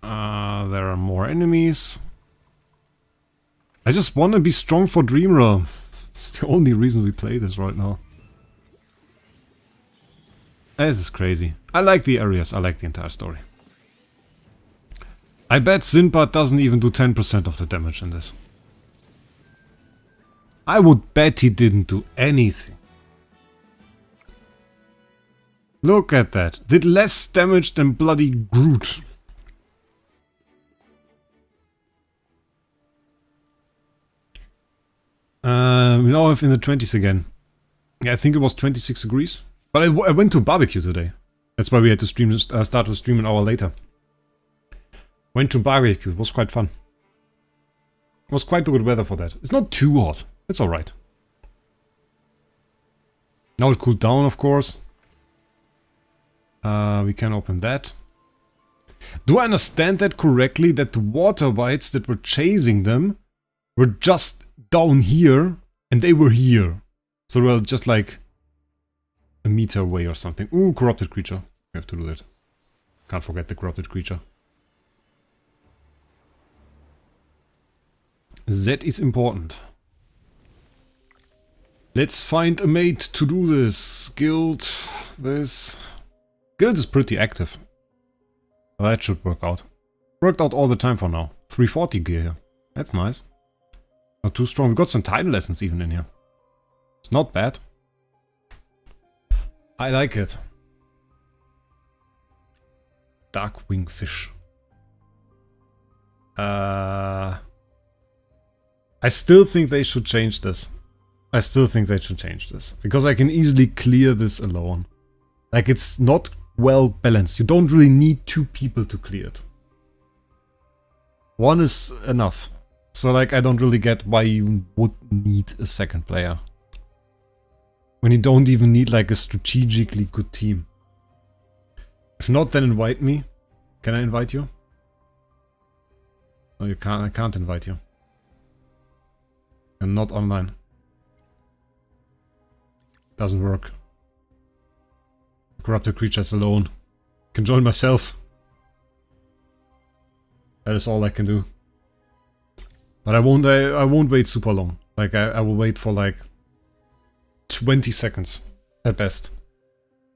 There are more enemies. I just want to be strong for Dream Realm. It's the only reason we play this right now. This is crazy. I like the areas. I like the entire story. I bet Sinbad doesn't even do 10% of the damage in this. I would bet he didn't do anything. Look at that. Did less damage than bloody Groot. We now have in the 20s again. Yeah, I think it was 26 degrees. But I went to a barbecue today. That's why we had to stream, start to stream an hour later. Went to a barbecue. It was quite fun. It was quite good weather for that. It's not too hot. It's alright. Now it cooled down, of course. We can open that. Do I understand that correctly? That the water wights that were chasing them were just down here and they were here. So they were just like a meter away or something. Ooh, corrupted creature. We have to do that. Can't forget the corrupted creature. That is important. Let's find a mate to do this. Guild, this. Guild is pretty active. That should work out. Worked out all the time for now. 340 gear here. That's nice. Not too strong. We got some title lessons even in here. It's not bad. I like it. Darkwing Fish. I still think they should change this. I still think they should change this. Because I can easily clear this alone. Like, it's not well balanced. You don't really need 2 people to clear it. 1 is enough. So, like, I don't really get why you would need a second player. When you don't even need, like, a strategically good team. If not, then invite me. Can I invite you? No, you can't. I can't invite you. I'm not online. Doesn't work. Corrupted creatures alone. Can join myself. That is all I can do. But I won't wait super long. Like I will wait for like 20 seconds at best.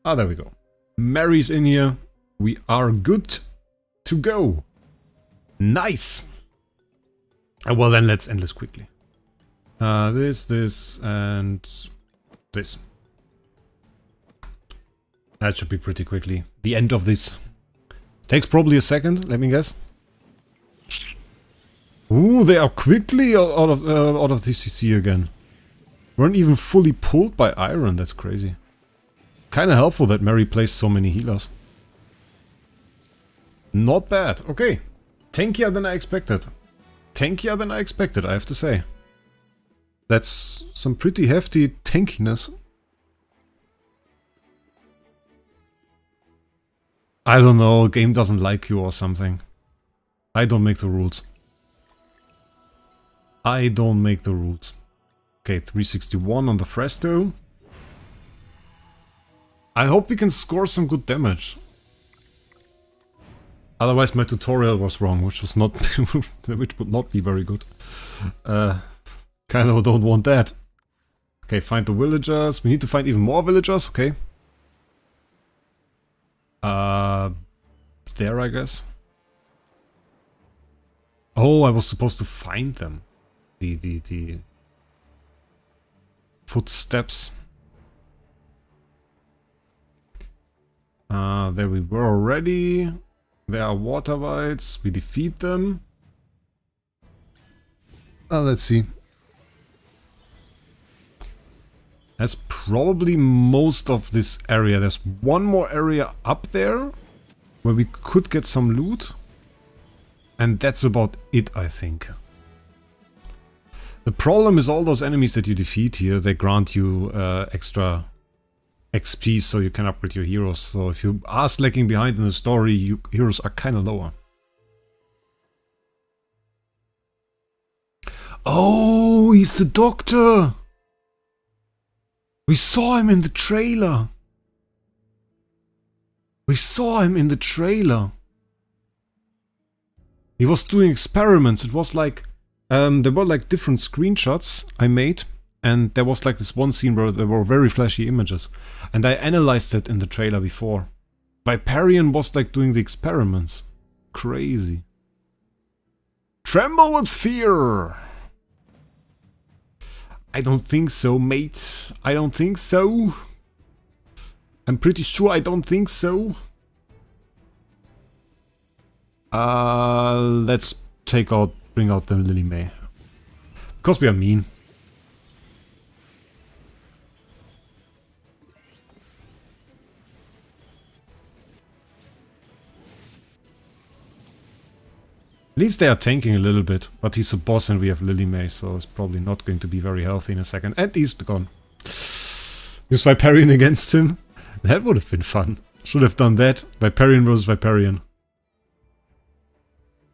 Ah, there we go. Mary's in here. We are good to go. Nice. Well then, let's end this quickly. This, and this. That should be pretty quickly. The end of this. Takes probably a second, let me guess. Ooh, they are quickly out of DCC again. Weren't even fully pulled by Iron, that's crazy. Kinda helpful that Mary plays so many healers. Not bad, okay. Tankier than I expected. Tankier than I expected, I have to say. That's some pretty hefty tankiness. I don't know, game doesn't like you or something. I don't make the rules. I don't make the rules. Okay, 361 on the Fresto. I hope we can score some good damage. Otherwise my tutorial was wrong, which was not which would not be very good. Kinda don't want that. Okay, find the villagers. We need to find even more villagers, okay. There I guess. Oh, I was supposed to find them. The footsteps. There we were already. There are water wights. We defeat them. Let's see. That's probably most of this area. There's one more area up there where we could get some loot. And that's about it, I think. The problem is all those enemies that you defeat here, they grant you extra XP so you can upgrade your heroes. So if you are slacking behind in the story, your heroes are kind of lower. Oh, he's the doctor! We saw him in the trailer! We saw him in the trailer! He was doing experiments. It was like... there were like different screenshots I made. And there was like this one scene where there were very flashy images. And I analyzed it in the trailer before. Viperion was like doing the experiments. Crazy. Tremble with fear! I don't think so, mate. I don't think so. I'm pretty sure I don't think so. Let's bring out the Lily May. Because we are mean. At least they are tanking a little bit, but he's a boss and we have Lily May, so it's probably not going to be very healthy in a second. And he's gone. Use Viperion against him. That would have been fun. Should have done that. Viperion versus Viperion.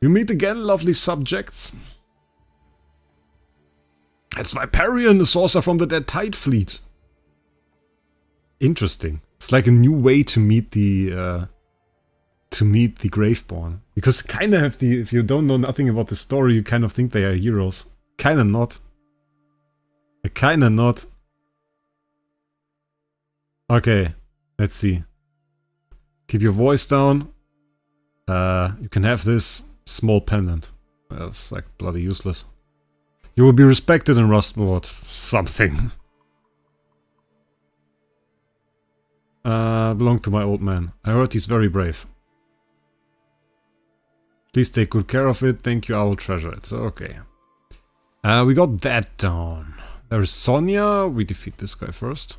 You meet again, lovely subjects. It's Viperion, the sorcerer from the Dead Tide Fleet. Interesting. It's like a new way to meet the Graveborn. Because kind of have if you don't know nothing about the story, you kind of think they are heroes. Kind of not. Kind of not. Okay, let's see. Keep your voice down. You can have this small pendant. That's like bloody useless. You will be respected in Rustmord. Something. Belong to my old man. I heard he's very brave. Please take good care of it. Thank you, I will treasure it. So, okay. We got that down. There is Sonia. We defeat this guy first.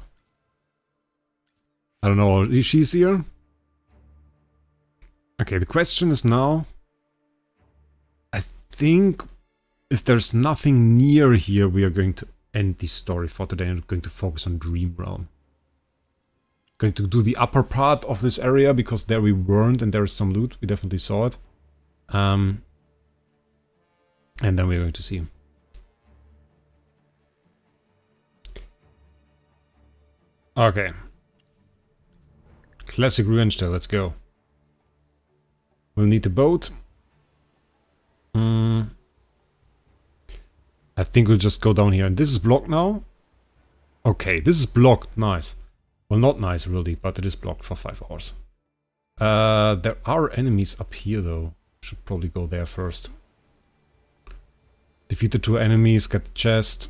I don't know, is she's here? Okay, the question is now... I think if there's nothing near here, we are going to end this story for today and going to focus on Dream Realm. Going to do the upper part of this area because there we weren't and there is some loot. We definitely saw it. And then we're going to see. Okay. Classic revenge tale, let's go. We'll need a boat. I think we'll just go down here. And this is blocked now? Okay, this is blocked. Nice. Well, not nice really, but it is blocked for 5 hours. There are enemies up here though. Should probably go there first. Defeat the 2 enemies, get the chest.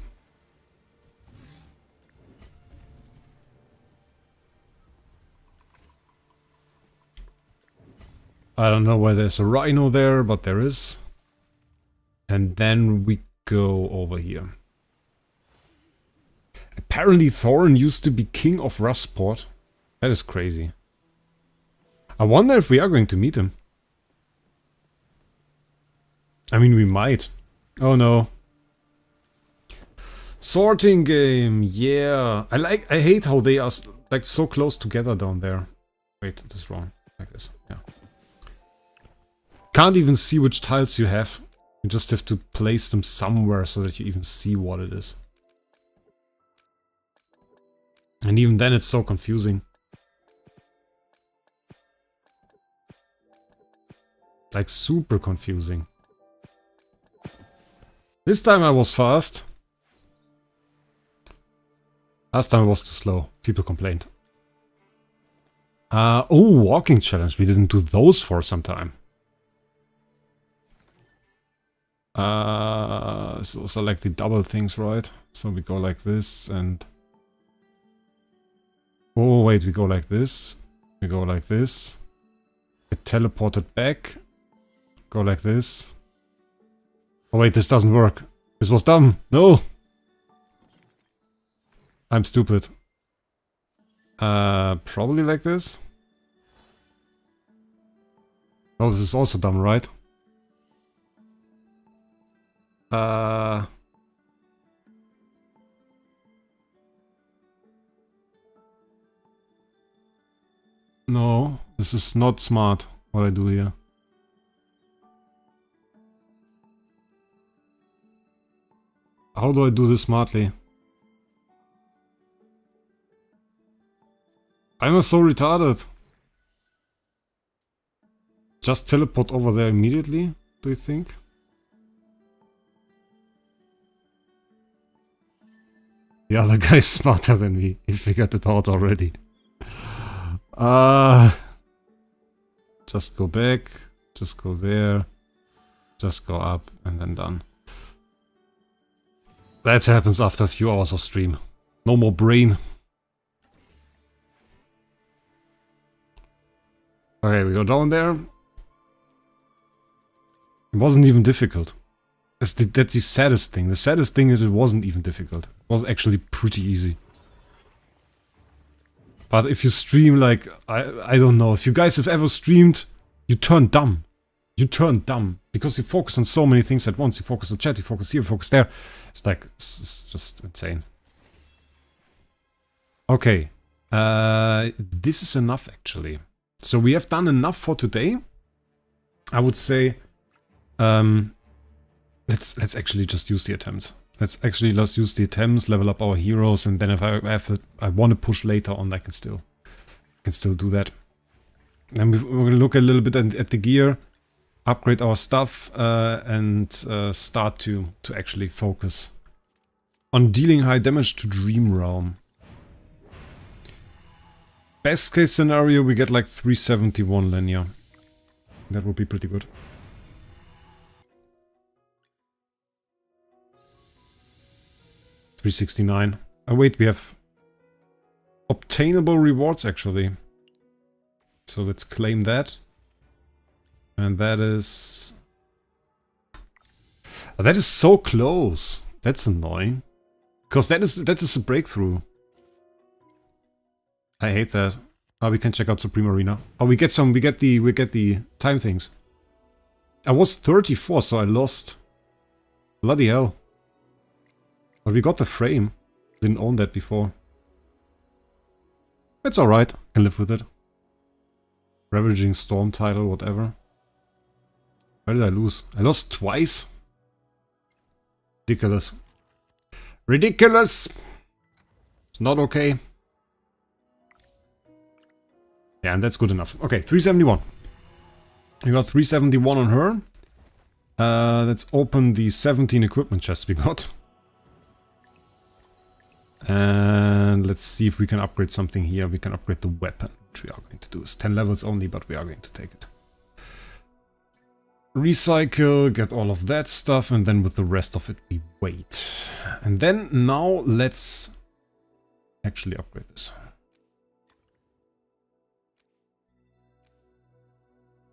I don't know why there's a Rhino there, but there is. And then we go over here. Apparently Thorin used to be king of Rustport. That is crazy. I wonder if we are going to meet him. I mean, we might. Oh no. Sorting game, yeah. I hate how they are like so close together down there. Wait, this is wrong. Like this, yeah. Can't even see which tiles you have. You just have to place them somewhere so that you even see what it is. And even then it's so confusing. Like super confusing. This time I was fast. Last time I was too slow. People complained. Oh, walking challenge. We didn't do those for some time. So select the double things, right? So we go like this and... Oh wait, we go like this. We go like this. Get teleported back. Go like this. Oh wait, this doesn't work. This was dumb. No! I'm stupid. Probably like this. Oh, this is also dumb, right? No, this is not smart, what I do here. How do I do this smartly? I'm so retarded. Just teleport over there immediately, do you think? The other guy's smarter than me. He figured it out already. Just go back. Just go there. Just go up and then done. That happens after a few hours of stream. No more brain. Okay, we go down there. It wasn't even difficult. That's the saddest thing. The saddest thing is it wasn't even difficult. It was actually pretty easy. But if you stream like, I don't know, if you guys have ever streamed, you turn dumb. You turn dumb. Because you focus on so many things at once. You focus on chat, you focus here, you focus there. It's like, it's just insane. Okay. This is enough actually. So we have done enough for today. I would say, let's actually just use the attempts. Let's actually just use the attempts, level up our heroes, and then if I want to push later on, I can still do that. Then we're gonna look a little bit at the gear, upgrade our stuff, and start to actually focus on dealing high damage to Dream Realm. Best case scenario, we get like 371 Linyah. That would be pretty good. $369. Oh wait, we have obtainable rewards actually. So let's claim that. And that is Oh, that is so close. That's annoying. Because that is a breakthrough. I hate that. Oh, we can check out Supreme Arena. Oh, we get the time things. I was 34, so I lost. Bloody hell. But we got the frame. Didn't own that before. It's alright. Can live with it. Ravaging Storm title, whatever. Where did I lose? I lost twice? Ridiculous. Ridiculous! It's not okay. Yeah, and that's good enough. Okay, 371. We got 371 on her. Let's open the 17 equipment chests we got. And let's see if we can upgrade something here. We can upgrade the weapon, which we are going to do. It's 10 levels only, but we are going to take it. Recycle, get all of that stuff, and then with the rest of it we wait. And then now let's actually upgrade this.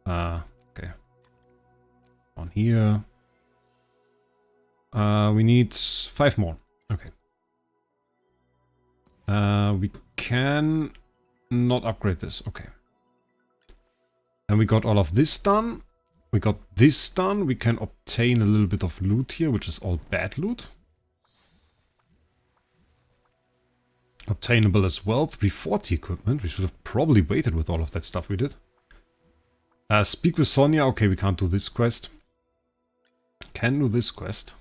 Okay. On here. We need 5 more. Okay. We can not upgrade this. Okay. And we got all of this done. We got this done. We can obtain a little bit of loot here, which is all bad loot. Obtainable as well. 340 equipment. We should have probably waited with all of that stuff we did. Speak with Sonia. Okay, we can't do this quest. Can do this quest.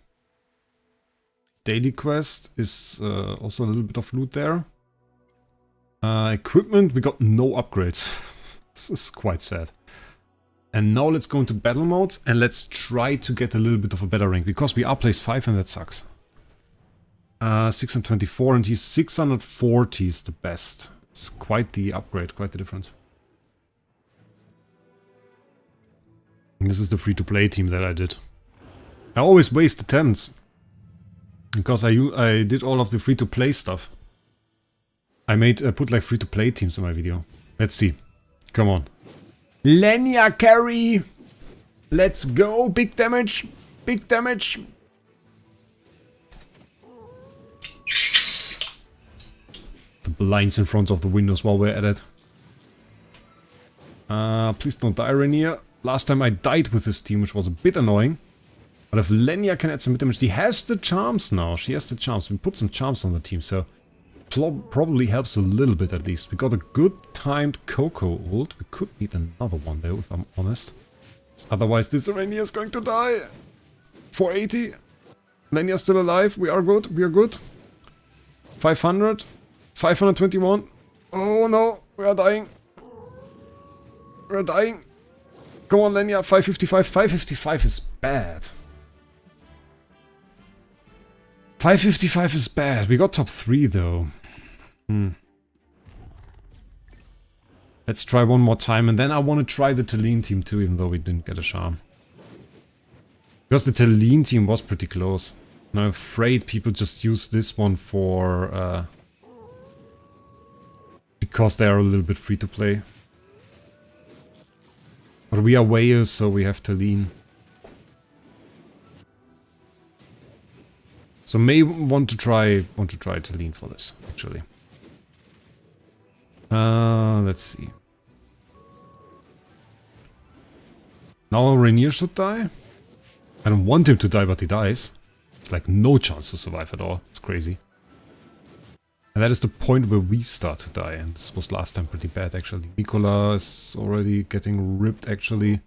Daily quest is also a little bit of loot there. Equipment, we got no upgrades. This is quite sad. And now let's go into battle mode and let's try to get a little bit of a better rank. Because we are place 5 and that sucks. 624 and he's 640 is the best. It's quite the upgrade, quite the difference. And this is the free-to-play team that I did. I always waste the talents. Because I did all of the free-to-play stuff. I put like free-to-play teams in my video. Let's see. Come on. Linyah carry! Let's go! Big damage! Big damage! The blinds in front of the windows while we're at it. Please don't die, Rainier. Last time I died with this team, which was a bit annoying. But if Linyah can add some damage, she has the charms now. She has the charms. We put some charms on the team, so probably helps a little bit at least. We got a good timed Coco ult. We could need another one though, if I'm honest. Otherwise, this Rainier is going to die. 480. Linyah still alive. We are good. We are good. 500. 521. Oh no, we are dying. We are dying. Come on, Linyah. 555. 555 is bad. 555 is bad. We got top 3 though. Let's try one more time, and then I want to try the Talene team too, even though we didn't get a charm. Because the Talene team was pretty close. And I'm afraid people just use this one for... because they are a little bit free to play. But we are whales, so we have Talene. So may want to try Talene for this, actually. Let's see. Now Rainier should die. I don't want him to die, but he dies. It's like no chance to survive at all. It's crazy. And that is the point where we start to die. And this was last time pretty bad, actually. Mikola is already getting ripped, actually.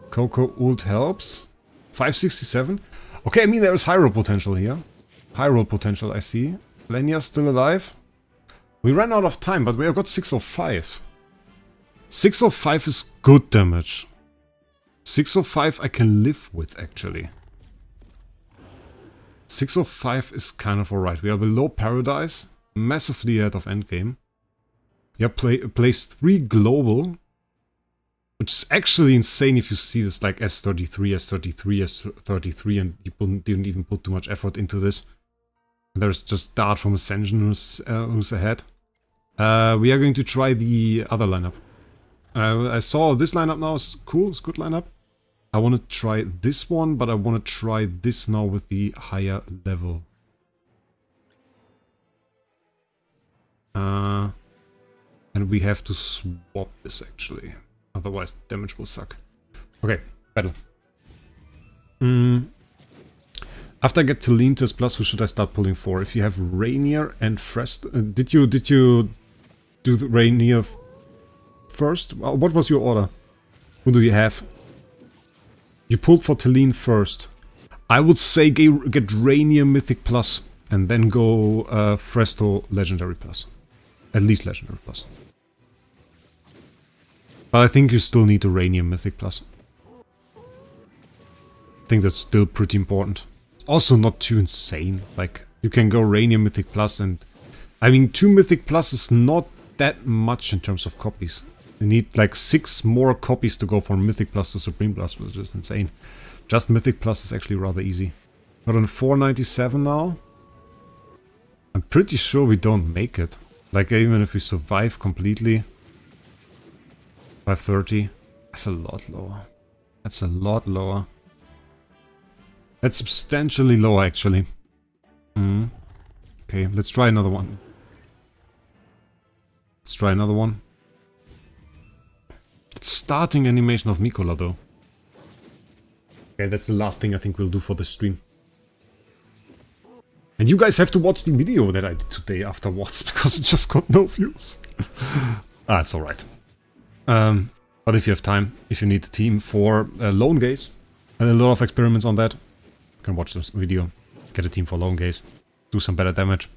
Coco ult helps. 567. Okay, I mean, there is high roll potential here. High roll potential, I see. Linyah still alive. We ran out of time, but we have got 605. 605 is good damage. 605 I can live with, actually. 605 is kind of alright. We are below Paradise. Massively ahead of Endgame. Yeah, place 3 global. Which is actually insane if you see this like S33, S33, S33, and people didn't even put too much effort into this. There's just Dart from Ascension who's ahead. We are going to try the other lineup. I saw this lineup now. It's cool. It's a good lineup. I want to try this one, but I want to try this now with the higher level. And we have to swap this actually. Otherwise damage will suck. Okay, battle. After I get to lean to S+, who should I start pulling for? If you have Rainier and Frest... did you do the Rainier first? What was your order? Who do you have? You pulled for Talene first. I would say get Rainier Mythic Plus and then go Fresto Legendary Plus. At least Legendary Plus. But I think you still need a Rainier Mythic Plus. I think that's still pretty important. It's also not too insane. Like, you can go Rainier Mythic Plus and... I mean, 2 Mythic Plus is not that much in terms of copies. You need like 6 more copies to go from Mythic Plus to Supreme Plus, which is insane. Just Mythic Plus is actually rather easy. We're on 497 now. I'm pretty sure we don't make it. Like, even if we survive completely... 530. That's a lot lower. That's a lot lower. That's substantially lower, actually. Okay, let's try another one. Let's try another one. It's starting animation of Mikola, though. Okay, that's the last thing I think we'll do for the stream. And you guys have to watch the video that I did today afterwards, because it just got no views. It's alright. But if you have time, if you need a team for Lone Gaze, and a lot of experiments on that, you can watch this video, get a team for Lone Gaze, do some better damage.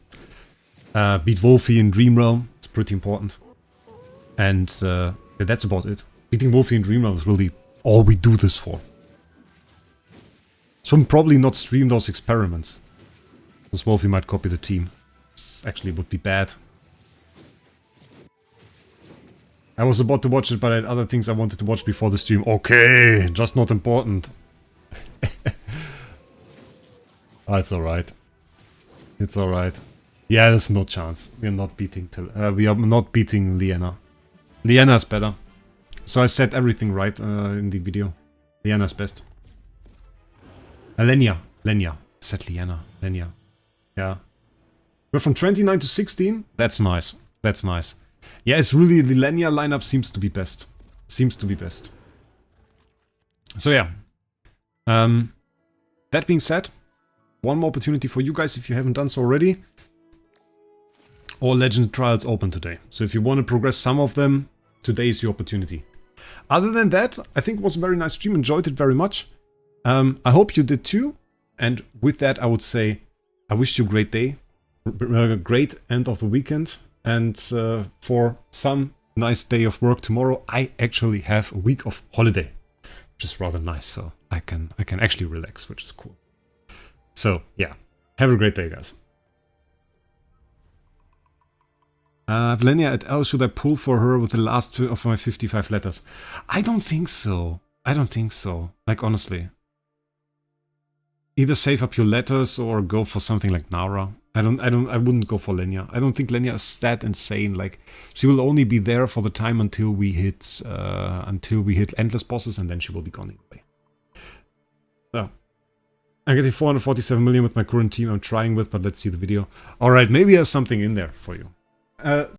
Beat Wolfie in Dream Realm, it's pretty important. And yeah, that's about it. Beating Wolfie in Dream Realm is really all we do this for. Should probably not stream those experiments, because Wolfie might copy the team. This actually would be bad. I was about to watch it, but I had other things I wanted to watch before the stream. Okay, just not important. It's alright. It's alright. Yeah, there's no chance. We are not beating Linyah. Linyah is better. So I said everything right in the video. Linyah is best. Linyah. I said Linyah. Linyah. Yeah. We're from 29 to 16. That's nice. That's nice. Yeah, it's really, the Linyah lineup seems to be best. Seems to be best. So yeah. That being said, one more opportunity for you guys if you haven't done so already. All Legend Trials open today. So if you want to progress some of them, today is your opportunity. Other than that, I think it was a very nice stream. Enjoyed it very much. I hope you did too. And with that, I would say, I wish you a great day. A great end of the weekend. And for some nice day of work tomorrow, I actually have a week of holiday, which is rather nice. So I can actually relax, which is cool. So yeah, have a great day, guys. Linyah et al. Should I pull for her with the last of my 55 letters? I don't think so. I don't think so. Like, honestly. Either save up your letters or go for something like Nara. I wouldn't go for Linyah. I don't think Linyah is that insane. Like, she will only be there for the time until we hit endless bosses, and then she will be gone anyway. So, I'm getting 447 million with my current team I'm trying with, but let's see the video. Alright, maybe there's something in there for you.